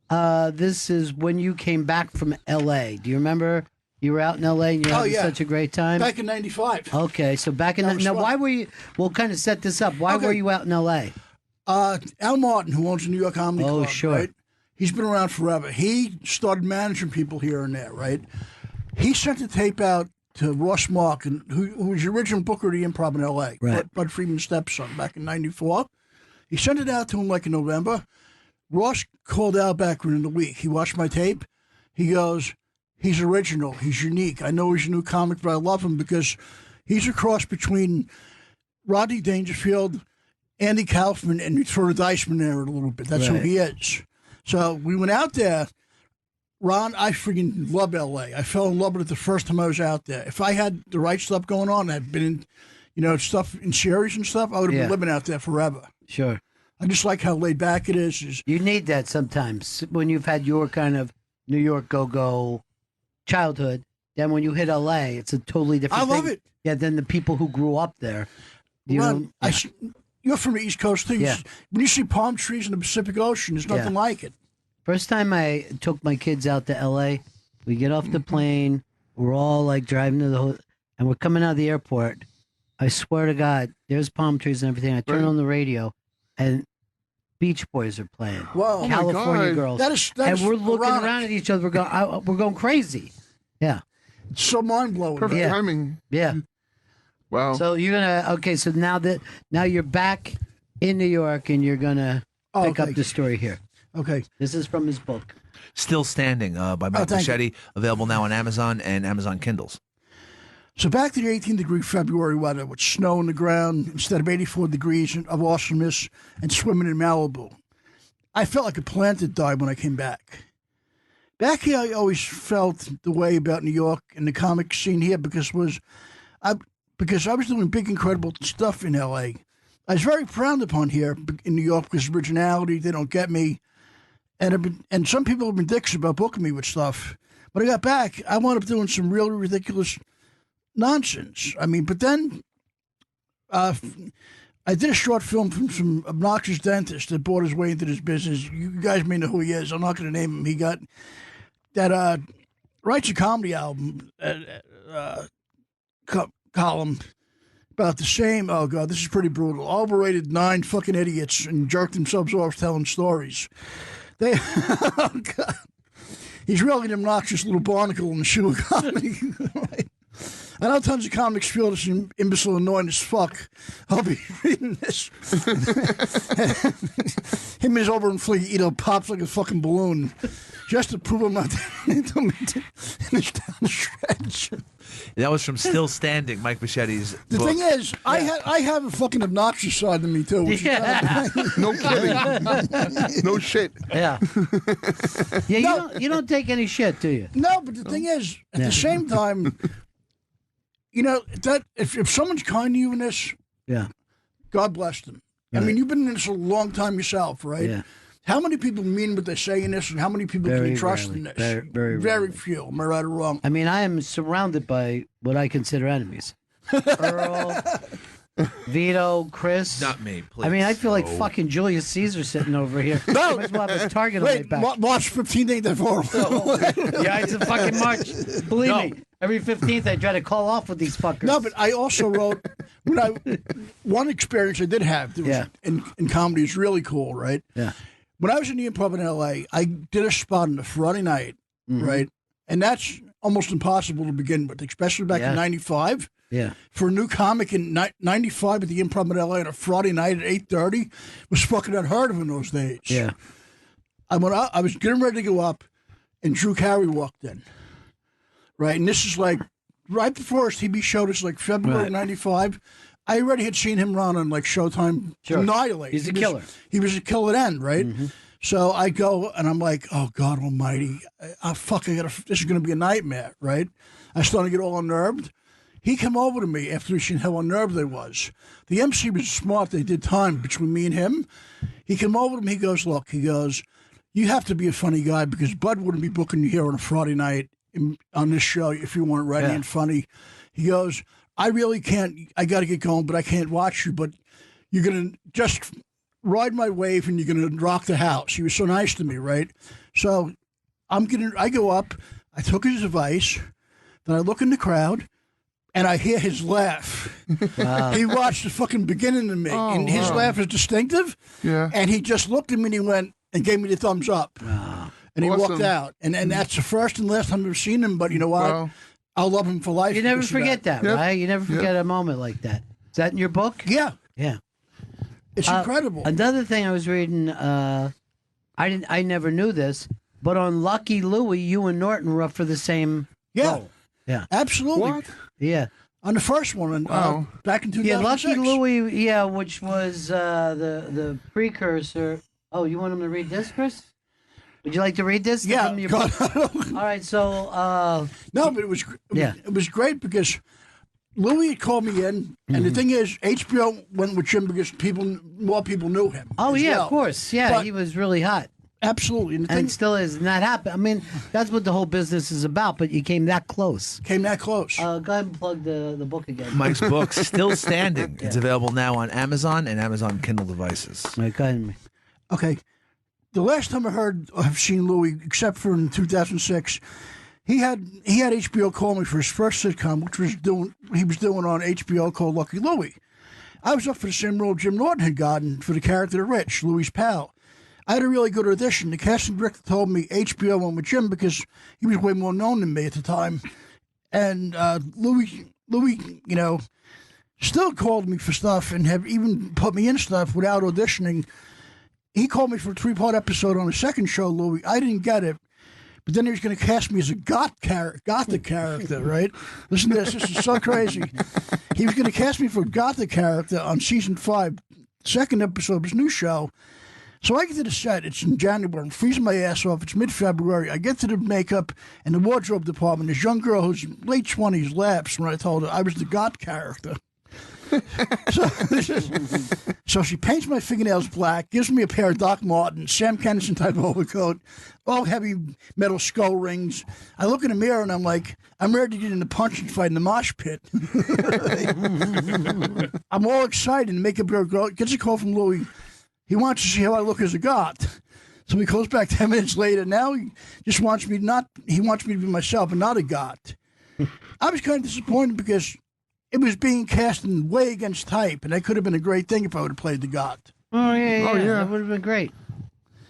This is when you came back from L.A. Do you remember? You were out in L.A. and you had such a great time. Back in '95. Okay, so back in now, why were you? We'll kind of set this up. Why were you out in L.A.? Al Martin, who owns the New York Comedy Club, sure. right? He's been around forever. He started managing people here and there, right? He sent a tape out to Ross Markin, who was the original booker of the Improv in L.A., right. Bud Friedman's stepson, back in '94. He sent it out to him like in November. Ross called Al back within the week. He watched my tape. He goes, he's original. He's unique. I know he's a new comic, but I love him because he's a cross between Rodney Dangerfield, Andy Kaufman, and you throw the Diceman there a little bit. That's who he is. So we went out there. Ron, I freaking love L.A. I fell in love with it the first time I was out there. If I had the right stuff going on, I'd been in, stuff in series and stuff, I would have been living out there forever. Sure. I just like how laid back it is. You need that sometimes when you've had your kind of New York go-go childhood. Then when you hit L.A., it's a totally different thing. I love it. Yeah, than the people who grew up there. Ron, you're from the East Coast, too. Yeah. When you see palm trees in the Pacific Ocean, there's nothing like it. First time I took my kids out to L.A., we get off the plane. We're all like driving to the and we're coming out of the airport. I swear to God, there's palm trees and everything. I turn on the radio, and Beach Boys are playing. Whoa. California Girls. That is and we're looking around at each other. We're going crazy. Yeah. It's so mind-blowing. Perfect timing. Yeah. Wow. So you're going to, so now you're back in New York and you're going to pick up the story here. Okay. This is from his book. Still Standing by Mike Machete, available now on Amazon and Amazon Kindles. So back to the 18-degree February weather with snow on the ground instead of 84 degrees of awesomeness and swimming in Malibu. I felt like a plant that died when I came back. Back here, I always felt the way about New York and the comic scene here because I was doing big, incredible stuff in L.A. I was very frowned upon here in New York because of originality. They don't get me. And some people have been dicks about booking me with stuff. When I got back, I wound up doing some really ridiculous nonsense. I mean, but then I did a short film from some obnoxious dentist that bought his way into this business. You guys may know who he is. I'm not going to name him. He got that writes a comedy album column about the same. Oh God, this is pretty brutal. Overrated 9 fucking idiots and jerked themselves off telling stories. Oh God, he's really an obnoxious little barnacle in the shoe of comedy. Right? I know tons of comics feel this imbecile annoying as fuck. I'll be reading this. Him and his overinflated pops like a fucking balloon just to prove I'm not in his down stretch. That was from Still Standing, Mike Machete's The book. thing is, I have a fucking obnoxious side to me, too. Which is no kidding. No shit. Yeah. You don't take any shit, do you? No, but the thing is, at the same time, that if someone's kind to you in this, God bless them. Right. I mean, you've been in this a long time yourself, right? Yeah. How many people mean what they say in this, and how many people can you trust in this? Very few. Am I right or wrong? I mean, I am surrounded by what I consider enemies. Earl, Vito, Chris. Not me, please. I mean, I feel like fucking Julius Caesar sitting over here. No. Might as well have a target on my back. March 15th ain't that far. Yeah, it's a fucking March. Believe me. Every 15th, I try to call off with these fuckers. No, but I also wrote one experience I did have that was in comedy is really cool, right? Yeah. When I was in the Improv in L.A., I did a spot on a Friday night, right? And that's almost impossible to begin with, especially back in '95. Yeah. For a new comic in '95 at the Improv in L.A. on a Friday night at 8:30 was fucking unheard of in those days. Yeah. I was getting ready to go up, and Drew Carey walked in. Right, and this is like right before his TV show. This is like February '95. I already had seen him run on like Showtime. Sure. Annihilate. He's a killer. He was a killer then, right? Mm-hmm. So I go and I'm like, oh God Almighty, this is going to be a nightmare, right? I started to get all unnerved. He came over to me after he seen how unnerved I was. The MC was smart. They did time between me and him. He came over to me. He goes, look. He goes, you have to be a funny guy because Bud wouldn't be booking you here on a Friday night on this show if you weren't ready and funny. He goes, I really can't. I got to get going, but I can't watch you. But you're gonna just ride my wave and you're gonna rock the house. He was so nice to me, right? So I go up. I took his advice. Then I look in the crowd. And I hear his laugh. Wow. He watched the fucking beginning of me, and his laugh is distinctive. Yeah. And he just looked at me and he went and gave me the thumbs up. Wow. And he walked out. And that's the first and last time I've seen him. But you know what? Wow. I'll love him for life. You never forget that, right? You never forget a moment like that. Is that in your book? Yeah. Yeah. It's incredible. Another thing I was reading, I never knew this, but on Lucky Louie, you and Norton were up for the same role. Yeah. Absolutely. What? Yeah. On the first one, back in 2006. Yeah, Lucky Louie, which was the precursor. Oh, you want him to read this, Chris? Would you like to read this? Yeah. From your book? All right, so... no, but it was great because Louie had called me in, and the thing is, HBO went with Jim because more people knew him. Oh, yeah, well. of course. Yeah, But- he was really hot. Absolutely. And still is. And that happened. I mean, that's what the whole business is about, but you came that close. Came that close. Go ahead and plug the book again. Mike's book, Still Standing. It's available now on Amazon and Amazon Kindle devices. All right, go ahead. Okay. The last time I've seen Louis, except for in 2006, he had HBO call me for his first sitcom, which he was doing on HBO called Lucky Louie. I was up for the same role Jim Norton had gotten for the character of Rich, Louie's pal. I had a really good audition. The casting director told me HBO went with Jim because he was way more known than me at the time. And Louis, still called me for stuff and have even put me in stuff without auditioning. He called me for a 3-part episode on the second show, Louis. I didn't get it. But then he was going to cast me as a gothic character, right? Listen to this. This is so crazy. He was going to cast me for a gothic character on season 5, second episode of his new show. So I get to the set. It's in January. I'm freezing my ass off. It's mid-February. I get to the makeup and the wardrobe department. This young girl who's late 20s laughs when I told her I was the goth character. So she paints my fingernails black, gives me a pair of Doc Martens, Sam Kinison type overcoat, all heavy metal skull rings. I look in the mirror and I'm like, I'm ready to get in the punching fight in the mosh pit. I'm all excited. The makeup girl gets a call from Louis. He wants to see how I look as a goth. So he calls back 10 minutes later. Now he just wants me he wants me to be myself and not a goth. I was kind of disappointed because it was being cast in way against type, and that could have been a great thing if I would have played the goth. Oh, yeah. That would have been great.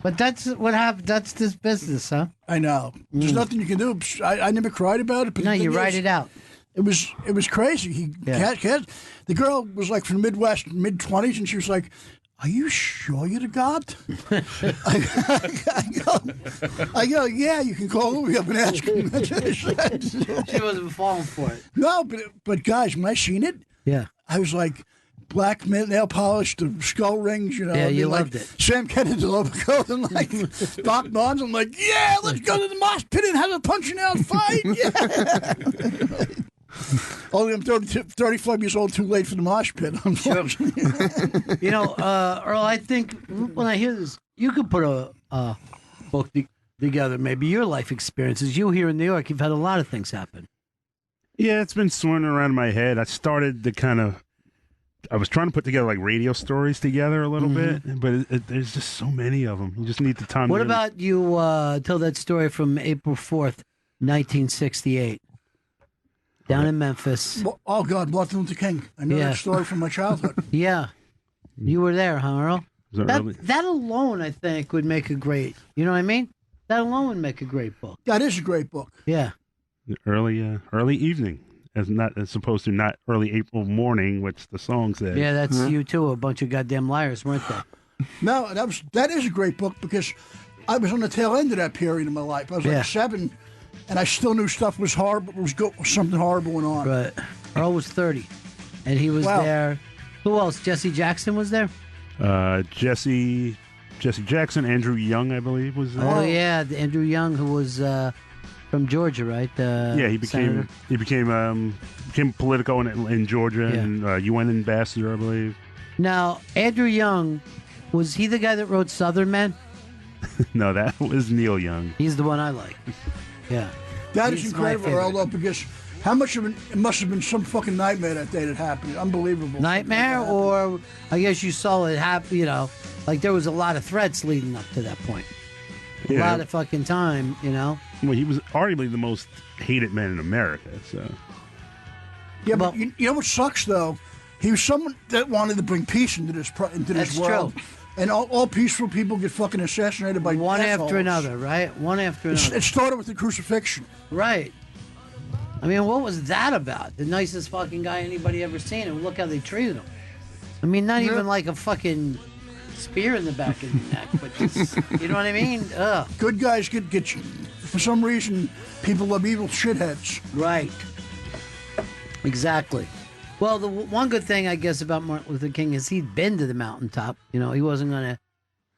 But that's what happened. That's this business, huh? I know. There's nothing you can do. I never cried about it. But no, you write it out. It was crazy. The girl was like from the Midwest, mid-20s, and she was like, are you sure you're the goth? I go, yeah, you can call Louis up and ask him. She wasn't falling for it. No, but guys, when I seen it, I was like, black nail polish, the skull rings, Yeah, you loved it. Sam Kennedy overcoat and like Doc Martens. I'm like, yeah, let's go to the mosh pit and have a punching out fight. Yeah. Only I'm 35 years old, too late for the mosh pit. Unfortunately. Earl, I think when I hear this, you could put a book together. Maybe your life experiences. You here in New York, you've had a lot of things happen. Yeah, it's been swimming around in my head. I started to I was trying to put together like radio stories together a little bit, but there's just so many of them. You just need the time. What about you tell that story from April 4th, 1968? Down in Memphis. Oh, God, Martin Luther King. I know that story from my childhood. Yeah. You were there, huh, Earl? Was that alone, I think, would make a great, you know what I mean? That alone would make a great book. That is a great book. Yeah. Early evening, as opposed to not early April morning, which the song said. Yeah, that's you too. A bunch of goddamn liars, weren't they? No, that is a great book because I was on the tail end of that period in my life. I was like 7. And I still knew stuff was horrible. Something horrible went on. Right. Earl was 30, and he was there. Who else? Jesse Jackson was there. Jesse Jackson, Andrew Young, I believe, was there. Oh yeah, Andrew Young, who was from Georgia, right? He became Politico in Georgia and UN ambassador, I believe. Now, Andrew Young, was he the guy that wrote Southern Man? No, that was Neil Young. He's the one I like. Yeah. That He's is my incredible, favorite. Earl, though, because how much of it must have been some fucking nightmare that day that happened. Unbelievable. Nightmare, or I guess you saw it happen, like there was a lot of threats leading up to that point. A Yeah. lot of fucking time, Well, he was arguably the most hated man in America, so. Yeah, but you know what sucks, though? He was someone that wanted to bring peace into this That's world. true. And all peaceful people get fucking assassinated by one assholes. after another, right? One after another. It started with the crucifixion. Right. I mean, what was that about? The nicest fucking guy anybody ever seen, and look how they treated him. I mean, not even like a fucking spear in the back of the neck, but just, you know what I mean? Ugh. Good guys get you. For some reason, people love evil shitheads. Right. Exactly. Well, the one good thing, I guess, about Martin Luther King is he'd been to the mountaintop. He wasn't going to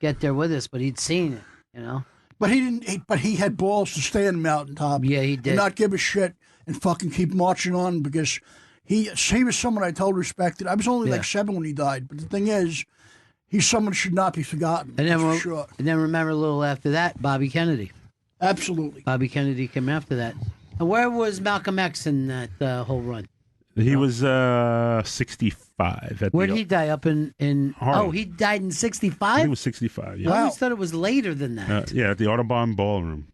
get there with us, but he'd seen it, But he didn't. But he had balls to stay on the mountaintop. Yeah, he did. And not give a shit and fucking keep marching on because he was someone I totally respected. I was only like 7 when he died. But the thing is, he's someone who should not be forgotten. And then, for sure. And then remember a little after that, Bobby Kennedy. Absolutely. Bobby Kennedy came after that. And where was Malcolm X in that whole run? He was 65. Where did he die? Up in Harlem. Oh, he died in 65? He was 65, yeah. I always thought it was later than that. Yeah, at the Audubon Ballroom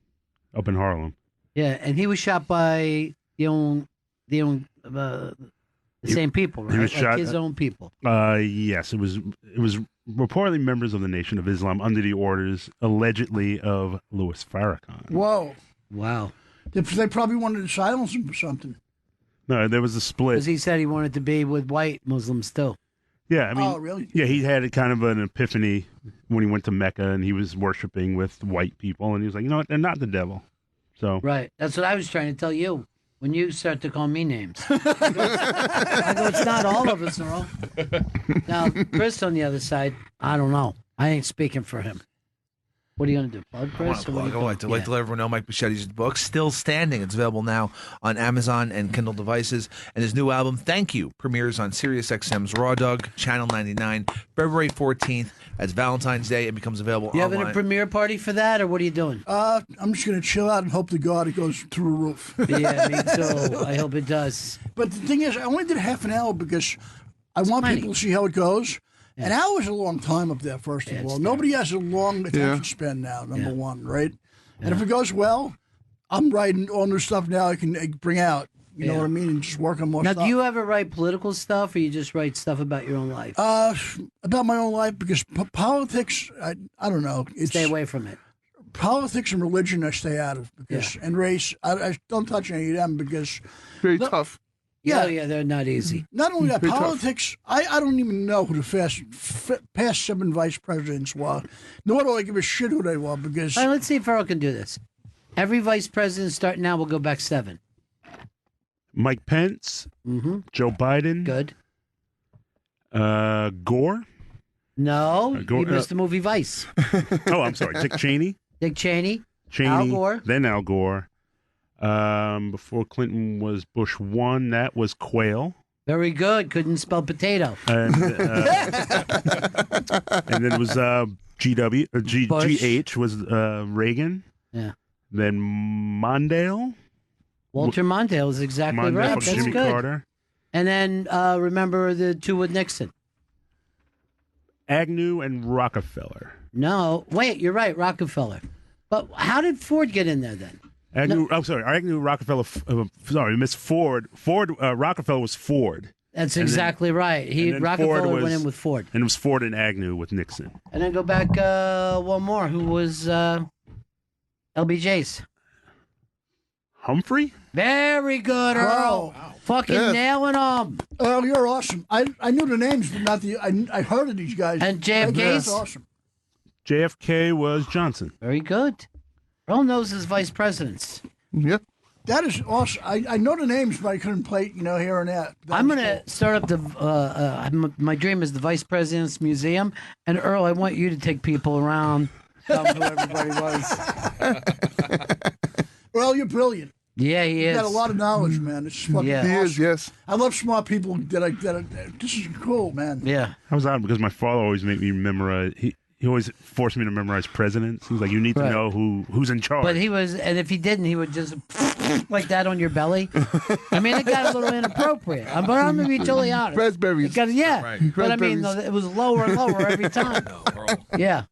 up in Harlem. Yeah, and he was shot by the same people, right? He was like shot, his own people. Yes, it was reportedly members of the Nation of Islam under the orders, allegedly, of Louis Farrakhan. Whoa. Wow. They probably wanted to silence him or something. No, there was a split. Because he said he wanted to be with white Muslims still. Yeah, I mean, Oh, really? Yeah, he had kind of an epiphany when he went to Mecca and he was worshiping with white people, and he was like, you know what, they're not the devil. So Right. That's what I was trying to tell you when you start to call me names. I go, it's not all of us, Earl. Now, Chris on the other side, I don't know. I ain't speaking for him. What are you going to do? Plug, I want Chris? to or what plug. are I you like to doing? let everyone know Mike Bichetti's book still standing. It's available now on Amazon and Kindle devices. And his new album, Thank You, premieres on SiriusXM's Raw Dog, Channel 99, February 14th. That's Valentine's Day. It becomes available You having online. a premiere party for that, or what are you doing? I'm just going to chill out and hope to God it goes through the roof. Yeah, me too. I hope it does. But the thing is, I only did half an hour because I want people to see how it goes. An hour is a long time up there, first of all. Nobody has a long attention span now, number one, right? And if it goes well, I'm writing all new stuff now I can bring out. You know what I mean? And just work on more Now, stuff. do you ever write political stuff, or you just write stuff about your own life? About my own life, because politics, I don't know. Stay away from it. Politics and religion I stay out of, because and race, I don't touch any of them because... Very tough. Yeah, yeah, they're not easy. Not only that, Very tough. politics, I don't even know who the past 7 vice presidents were. Nor do I give a shit who they were, because... All right, let's see if Earl can do this. Every vice president starting now will go back 7. Mike Pence, Joe Biden. Good. Gore. No, Gore- you missed the movie Vice. Oh, I'm sorry. Dick Cheney. Dick Cheney. Cheney. Al Gore. Then Al Gore. Before Clinton was Bush 1, that was Quayle. Very good. Couldn't spell potato. And, and then it was Bush. GH was Reagan. Yeah. Then Mondale. Walter Mondale is exactly Mondale, right. That's Jimmy good. Carter. And then remember the 2 with Nixon. Agnew and Rockefeller. No, wait, you're right, Rockefeller. But how did Ford get in there then? Agnew, I'm sorry, Agnew, Rockefeller, sorry, Miss Ford. Rockefeller was Ford. That's And exactly right. and then Rockefeller Ford went in with Ford. And it was Ford and Agnew with Nixon. And then go back one more. Who was LBJ's? Humphrey? Very good, Earl. Wow. Fucking Yes. nailing them. Earl, you're awesome. I knew the names, but not the. I heard of these guys. And JFK's? That's awesome. JFK was Johnson. Very good. Earl knows his vice presidents. Yep. That is awesome. I know the names, but I couldn't play, here and there. I'm going to start up the. My dream is the Vice President's Museum. And Earl, I want you to take people around, tell them who everybody was. Earl, you're brilliant. Yeah, he You is. got a lot of knowledge, man. It's fucking Yeah. awesome. He is, yes. I love smart people that this is cool, man. Yeah. I was odd because my father always made me memorize. he always forced me to memorize presidents. He was like, you need to know who's in charge. But he was, and if he didn't, he would just like that on your belly. I mean, it got a little inappropriate. But I'm going to be totally honest. Raspberries. But I mean, it was lower and lower every time. Yeah.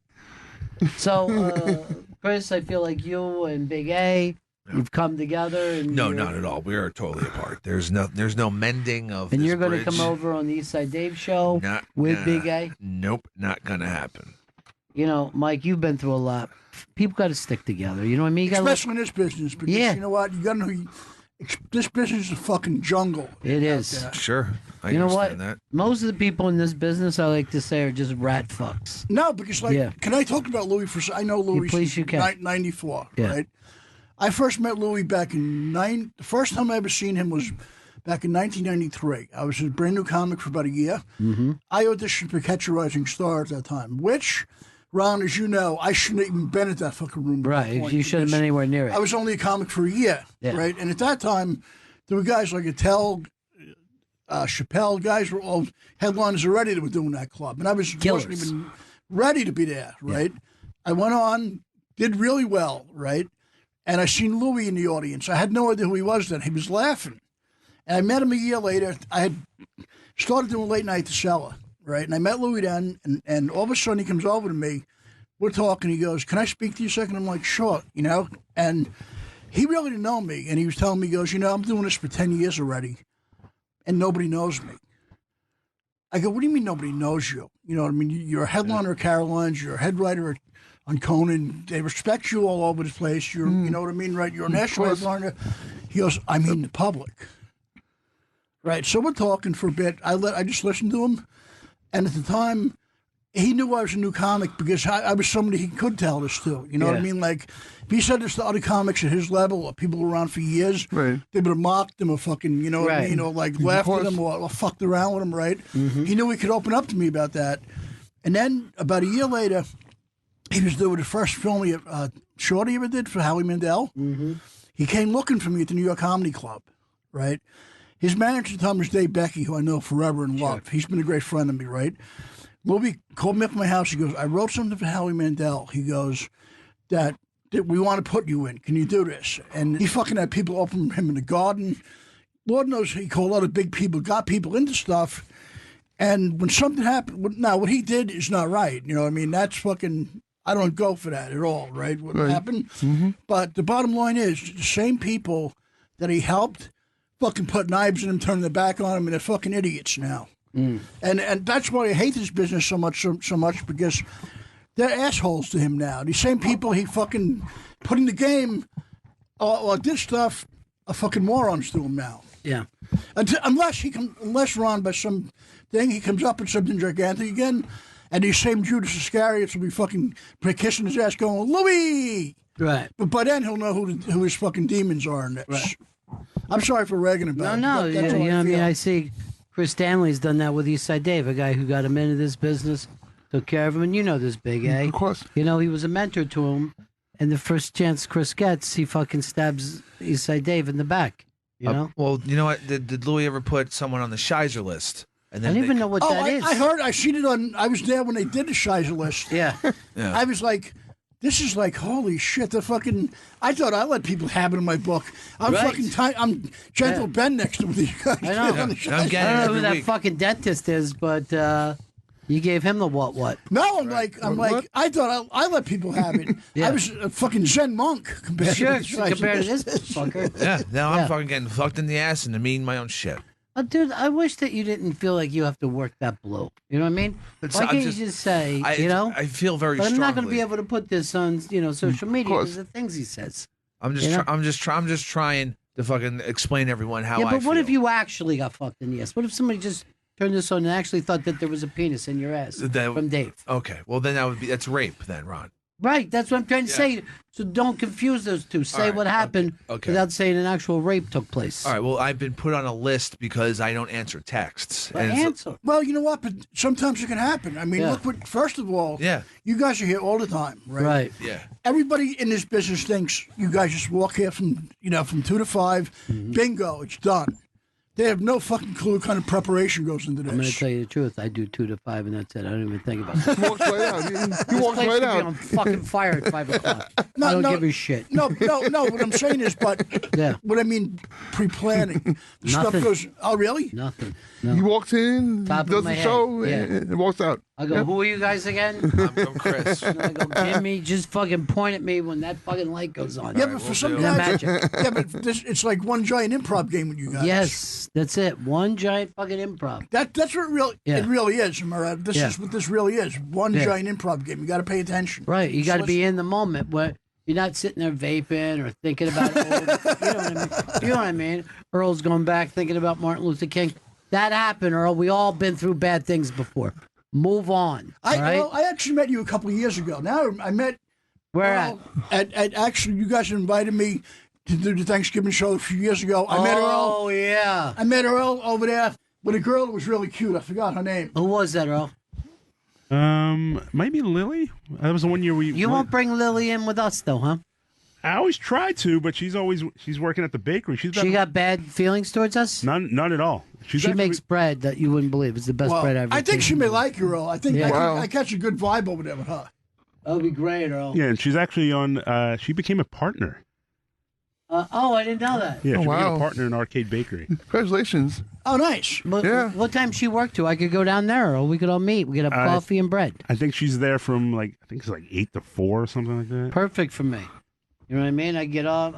So, Chris, I feel like you and Big A, you've come together. And no, not at all. We are totally apart. There's no mending of. And this you're going to bridge. come over on the East Side Dave show with Big A. Nope, not gonna happen. You know, Mike, you've been through a lot. People got to stick together. You know what I mean? Especially in this business. Because you know what? You got to know this business is a fucking jungle. It is. Sure. You know what? Most of the people in this business, I like to say, are just rat fucks. No, because can I talk about Louis for? I know Louis. Please, you can. 94, Yeah. right? I first met Louis back in The first time I ever seen him was back in 1993. I was a brand new comic for about a year. Mm-hmm. I auditioned for Catch a Rising Star at that time, which, Ron, as you know, I shouldn't have even been at that fucking room. Right, you shouldn't have been anywhere near it. I was only a comic for a year, right? And at that time, there were guys like Attell, Chappelle, guys were all headliners already that were doing that club. And I wasn't even ready to be there, right? I went on, did really well, right? And I seen Louis in the audience. I had no idea who he was then. He was laughing. And I met him a year later. I had started doing late night at the Cellar, right? And I met Louis then, and all of a sudden he comes over to me. We're talking. He goes, "Can I speak to you a second?" I'm like, "Sure," you know? And he really didn't know me. And he was telling me, he goes, "You know, I'm doing this for 10 years already, and nobody knows me." I go, "What do you mean nobody knows you? You know what I mean? You're a headliner at Caroline's. You're a head writer on Conan. They respect you all over the place. You're, you know what I mean, right? You're a national headliner." He goes, "I mean the public." Right, so we're talking for a bit. I just listened to him, and at the time, he knew I was a new comic because I was somebody he could tell this to. You know what I mean? Like, if he said this to other comics at his level, or people who were around for years, they would have mocked him or fucking, you know what I mean, or like laughed at him or fucked around with him, right? He knew he could open up to me about that. And then about a year later, he was doing the first film Shorty ever did for Howie Mandel. He came looking for me at the New York Comedy Club, right? His manager at the time was Dave Becky, who I know forever and love. He's been a great friend of me, right? Louis called me up at my house. He goes, "I wrote something for Howie Mandel." He goes, that we want to put you in. Can you do this? And he fucking had people open him in the garden. Lord knows he called a lot of big people, got people into stuff. And when something happened, now what he did is not right. You know what I mean? That's fucking, I don't go for that at all, right? What happened? But the bottom line is, the same people that he helped fucking put knives in him, turn their back on him, and they're fucking idiots now. And that's why I hate this business so much, because they're assholes to him now. These same people he fucking put in the game or did stuff are fucking morons to him now. Yeah. Unless Ron, by some thing, he comes up with something gigantic again, and these same Judas Iscariots will be fucking kissing his ass going, "Louis!" Right. But by then he'll know who his fucking demons are. And right. I'm sorry for ragging about it. No, you know what I mean? I see Chris Stanley's done that with Eastside Dave, a guy who got him into this business, took care of him, and you know this Big A. Of course. You know, he was a mentor to him, and the first chance Chris gets, he fucking stabs Eastside Dave in the back, you know? Well, you know what? Did Louis ever put someone on the Shizer list? And then I don't even know what that is. I heard, I seen it on, I was there when they did the Shizer list. Yeah. I was like, this is like, holy shit, the fucking, I thought I let people have it in my book. I'm fucking I'm Gentle Ben next to these guys. I know. I don't know who that fucking dentist is, but you gave him the what? No, I'm like, I thought I let people have it. I was a fucking Zen monk compared to this fucker. Yeah, now I'm fucking getting fucked in the ass and mean my own shit. Dude, I wish that you didn't feel like you have to work that blow. You know what I mean? Why can't you just say, you know? I feel very but I'm strongly. not going to be able to put this on, social media because of the things he says. I'm just trying to fucking explain to everyone how I feel. Yeah, but what if you actually got fucked in the ass? What if somebody just turned this on and actually thought that there was a penis in your ass from Dave? Okay, well then that's rape then, Ron. Right, that's what I'm trying to say. So don't confuse those two. Say what happened without saying an actual rape took place. All right, well, I've been put on a list because I don't answer texts. Well, you know what? But sometimes it can happen. I mean, look what, first of all, you guys are here all the time, right? Right. Yeah. Everybody in this business thinks you guys just walk here from 2 to 5, bingo, it's done. They have no fucking clue what kind of preparation goes into this. I'm going to tell you the truth. I do 2 to 5, and that's it. I don't even think about it. He walks right out. He walks place right could be out. on fucking fire at 5 o'clock. I don't give a shit. No. What I'm saying is, but Yeah. what I mean, pre-planning. The stuff Nothing. goes. Oh, really? Nothing. He walks in, Top of does my the head. show, Yeah. and walks out. I go, Yep. who are you guys again? I'm Chris. And I go, Jimmy, just fucking point at me when that fucking light goes on. Yeah, but for some And guys, magic. yeah, but it's like one giant improv game with you guys. Yes, that's it. One giant fucking improv. That's what it really is. Am I right? This Yeah. is what this really is. One Yeah. giant improv game. You got to pay attention. Right, you got to So be in the moment where you're not sitting there vaping or thinking about it. You know what I mean? Earl's going back thinking about Martin Luther King. That happened, Earl. We all been through bad things before. Move on. All right? I actually met you a couple of years ago. Now I met. Where at actually, you guys invited me to do the Thanksgiving show a few years ago. I met Earl. Oh, yeah. I met Earl over there with a girl that was really cute. I forgot her name. Who was that, Earl? Maybe Lily. That was the one year we. You won't bring Lily in with us, though, huh? I always try to, but she's working at the bakery. She got bad feelings towards us? None at all. She makes bread that you wouldn't believe. It's the best bread I've ever I think she may like you, Earl. I think Yeah. I catch a good vibe over there with her. That would be great, Earl. Yeah, and she's actually on. She became a partner. I didn't know that. Yeah, she became a partner in Arcade Bakery. Congratulations. Oh, nice. What time she work to? I could go down there, or we could all meet. We could have coffee and bread. I think she's there from I think it's 8 to 4 or something like that. Perfect for me. You know what I mean? I'll get up,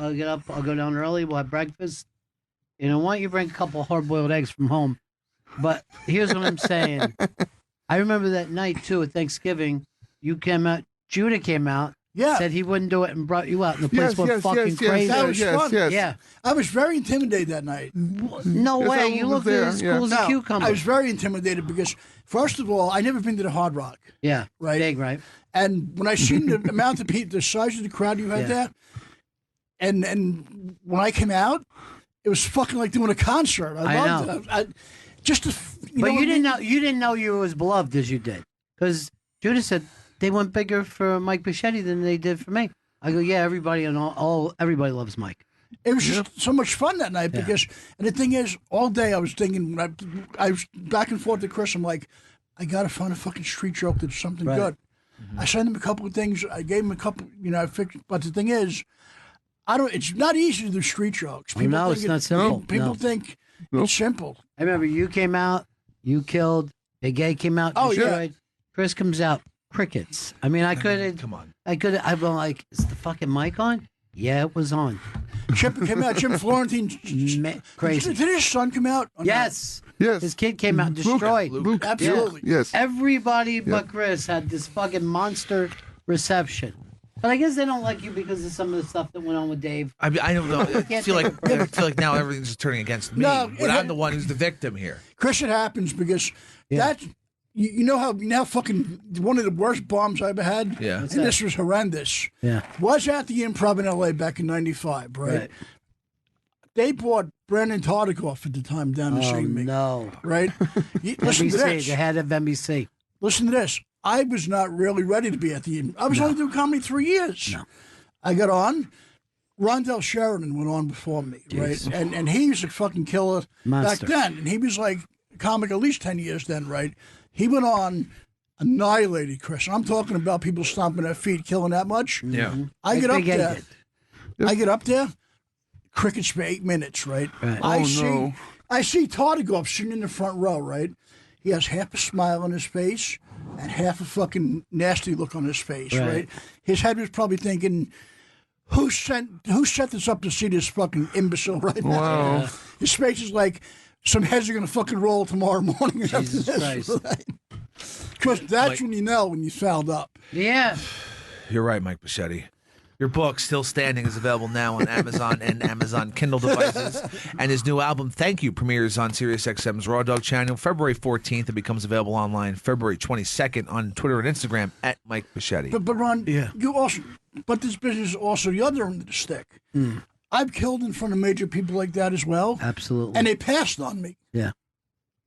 I'll go down early, we'll have breakfast. You know, why don't you bring a couple of hard-boiled eggs from home? But here's what I'm saying. I remember that night, too, at Thanksgiving, you came out, Judah came out, said he wouldn't do it and brought you out, and the place went fucking crazy. That was fun. Yeah. I was very intimidated that night. No way. You looked as cool as a cucumber. I was very intimidated because, first of all, I never been to the Hard Rock. Yeah. Right? Big, right? And when I seen the amount of people, the size of the crowd you had there, and when I came out, it was fucking like doing a concert. I loved it. You didn't know you were as beloved as you did, because Judah said they went bigger for Mike Bichetti than they did for me. I go, yeah, everybody everybody loves Mike. It was just so much fun that night because, and the thing is, all day I was thinking, I was back and forth to Chris. I'm like, I gotta find a fucking street joke that's something good. Mm-hmm. I sent him a couple of things. I gave him a couple, I fixed. But the thing is, it's not easy to do street jokes. No, it's not simple. People think it's simple. I remember you came out, you killed. Big A came out, destroyed. Yeah. Chris comes out, crickets. I mean, I could. Come on. I've been like, is the fucking mic on? Yeah, it was on. Chip came out. Jim Florentine. Crazy. Did his son come out? Yes. Yes. His kid came out, destroyed. Luke. Absolutely. Yes. Everybody but Chris had this fucking monster reception. But I guess they don't like you because of some of the stuff that went on with Dave. I don't know. I feel like now everything's just turning against me. No, but I'm the one who's the victim here. Chris, it happens because that's you know how fucking one of the worst bombs I ever had. Yeah, and this was horrendous. Yeah, was at the Improv in L.A. back in '95. Right. They brought Brandon Tartikoff at the time down to see me. No, right? Listen to this. The head of NBC. Listen to this. I was not really ready to be at the. I was only doing comedy 3 years. No. I got on. Rondell Sheridan went on before me, right? And he was a fucking killer Monster. back then. And he was like a comic at least 10 years then, right? He went on, annihilated Chris. I'm talking about people stomping their feet, killing that much. Yeah. I get up there. I get up there. Crickets for 8 minutes, right? I see Tartikoff sitting in the front row, right? He has half a smile on his face and half a fucking nasty look on his face, right? His head was probably thinking, who set this up to see this fucking imbecile right now? Wow. His face is like, some heads are going to fucking roll tomorrow morning. Jesus Christ. Because that's when you know when you fouled up. Yeah. You're right, Mike Bichetti. Your book, Still Standing, is available now on Amazon and Amazon Kindle devices. And his new album, Thank You, premieres on SiriusXM's Raw Dog channel February 14th. It becomes available online February 22nd on Twitter and Instagram at Mike Bichetti. But Ron, you also, but this business is also the other end of the stick. I've killed in front of major people like that as well. Absolutely. And they passed on me. Yeah.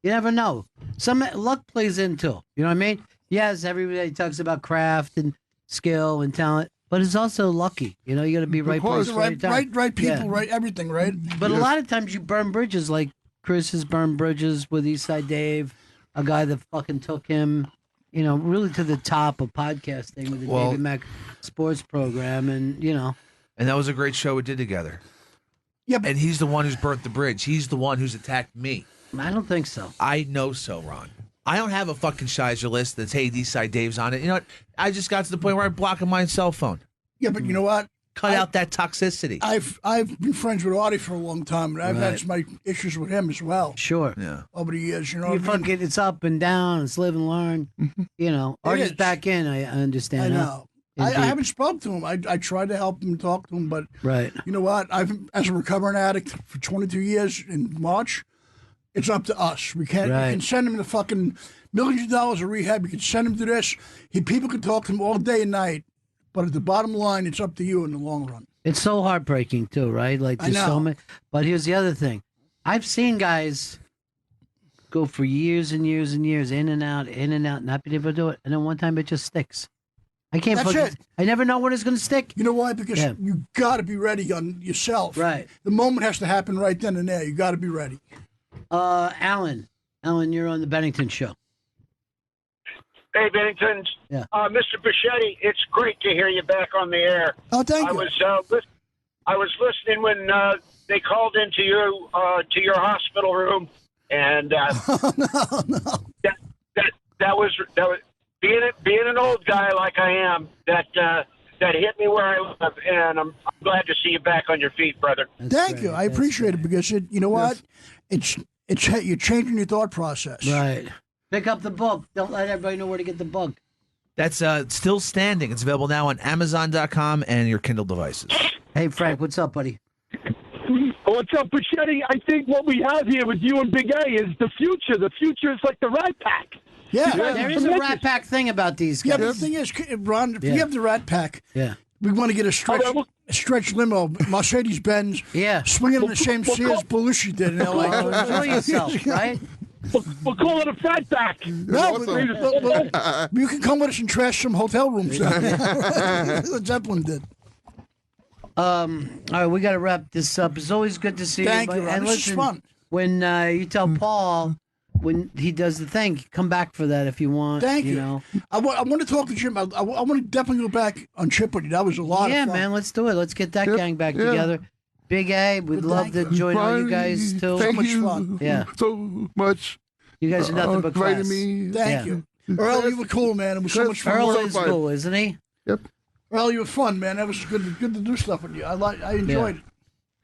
You never know. Some luck plays in too. You know what I mean? Yes, everybody talks about craft and skill and talent, but it's also lucky. You know, you got to be right place, right time. Right people, right everything, right? But a lot of times you burn bridges like Chris has burned bridges with Eastside Dave, a guy that fucking took him, really to the top of podcasting with the David Mack sports program, and And that was a great show we did together. Yeah, and he's the one who's burnt the bridge. He's the one who's attacked me. I don't think so. I know so, Ron. I don't have a fucking Shizer list that's, hey, Eastside Dave's on it. You know what? I just got to the point where I'm blocking my cell phone. Yeah, but you know what? Cut out that toxicity. I've been friends with Artie for a long time, and I've had my issues with him as well. Sure. Yeah. Over the years, what I mean? Fucking, it's up and down. It's live and learn. Artie's back in. I understand. I know. I haven't spoken to him. I tried to help him, talk to him, but you know what? As a recovering addict for 22 years in March, it's up to us. We can't. Right. We can send him to fucking millions of dollars of rehab. We can send him to this. People can talk to him all day and night, but at the bottom line, it's up to you in the long run. It's so heartbreaking too, right? Like there's so many. But here's the other thing: I've seen guys go for years and years and years, in and out, not being able to do it, and then one time it just sticks. I can't. That's it. I never know when it's going to stick. You know why? Because you got to be ready on yourself. Right. The moment has to happen right then and there. You got to be ready. Alan, you're on the Bennington Show. Hey, Bennington. Yeah. Mr. Bichetti, it's great to hear you back on the air. Oh, thank you. I was listening when they called into you to your hospital room, and that was being an old guy like I am. That hit me where I live, and I'm glad to see you back on your feet, brother. Thank you. I appreciate it because you know what? It's you're changing your thought process. Right. Pick up the book. Don't let everybody know where to get the book. That's still standing. It's available now on Amazon.com and your Kindle devices. Hey, Frank, what's up, buddy? What's up, Bichetti? I think what we have here with you and Big A is the future. The future is like the Rat Pack. Yeah, there is a Rat Pack thing about these guys. Yeah, but the thing is, Ron, if you have the Rat Pack, we want to get a stretch limo, Mercedes Benz, swinging in the same Sears Belushi did in L.A. Enjoy yourself, right? We'll call it a Fat Pack. No, but you can come with us and trash some hotel rooms. What Zeppelin did. All right, we got to wrap this up. It's always good to see you. Thank you, Ron. And This listen, is fun. When you tell Paul when he does the thing, come back for that if you want. Thank you. You know. I want to talk to Jim. I want to definitely go back on Chip with you. That was a lot of fun. Yeah, man, let's do it. Let's get that gang back together. Big A, we'd love to join all you guys too. Thank so much you fun. Yeah. So much. You guys are nothing but inviting class. me. Thank you. Earl, you were cool, man. It was so much fun. Earl is cool, isn't he? Yep. Earl, you were fun, man. That was good to do stuff with you. I enjoyed it.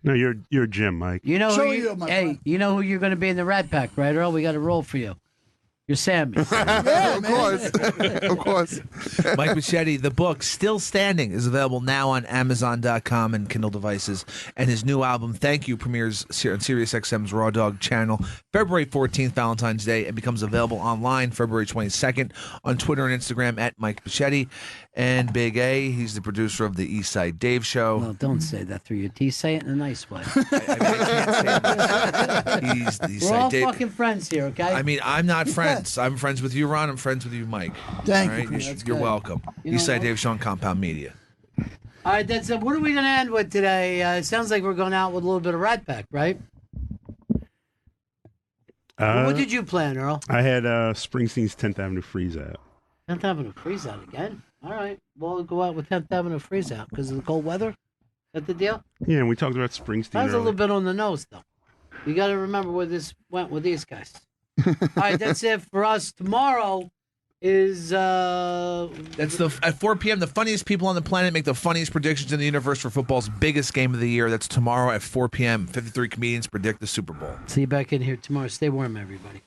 No, you're Jim, Mike. You know So who you, my hey, friend. you know who you're going to be in the Rat Pack, right, Earl? We got a role for you. You're Sammy. Yeah, Of course. Of course. Mike Bichetti, the book, Still Standing, is available now on Amazon.com and Kindle devices. And his new album, Thank You, premieres on SiriusXM's Raw Dog channel February 14th, Valentine's Day, and becomes available online February 22nd on Twitter and Instagram at Mike Bichetti. And Big A, he's the producer of the Eastside Dave Show. No, don't say that through your teeth. Say it in a nice way. He's the We're Eastside all Dave. fucking friends here, okay? I mean, I'm not friends. I'm friends with you, Ron. I'm friends with you, Mike. Thank All you, right? Chris. That's You're good. welcome. You know Eastside what? Dave Show on Compound Media. All right, that's it. What are we going to end with today? It sounds like we're going out with a little bit of Rat Pack, right? What did you plan, Earl? I had Springsteen's 10th Avenue Freeze Out. 10th Avenue Freeze Out again? All right. We'll go out with 10th Avenue Freeze Out because of the cold weather. Is that the deal? Yeah, and we talked about Springsteen. That was a earlier. little bit on the nose, though. You got to remember where this went with these guys. All right, that's it for us. Tomorrow is That's at 4 p.m. The funniest people on the planet make the funniest predictions in the universe for football's biggest game of the year. That's tomorrow at 4 p.m. 53 comedians predict the Super Bowl. See you back in here tomorrow. Stay warm, everybody.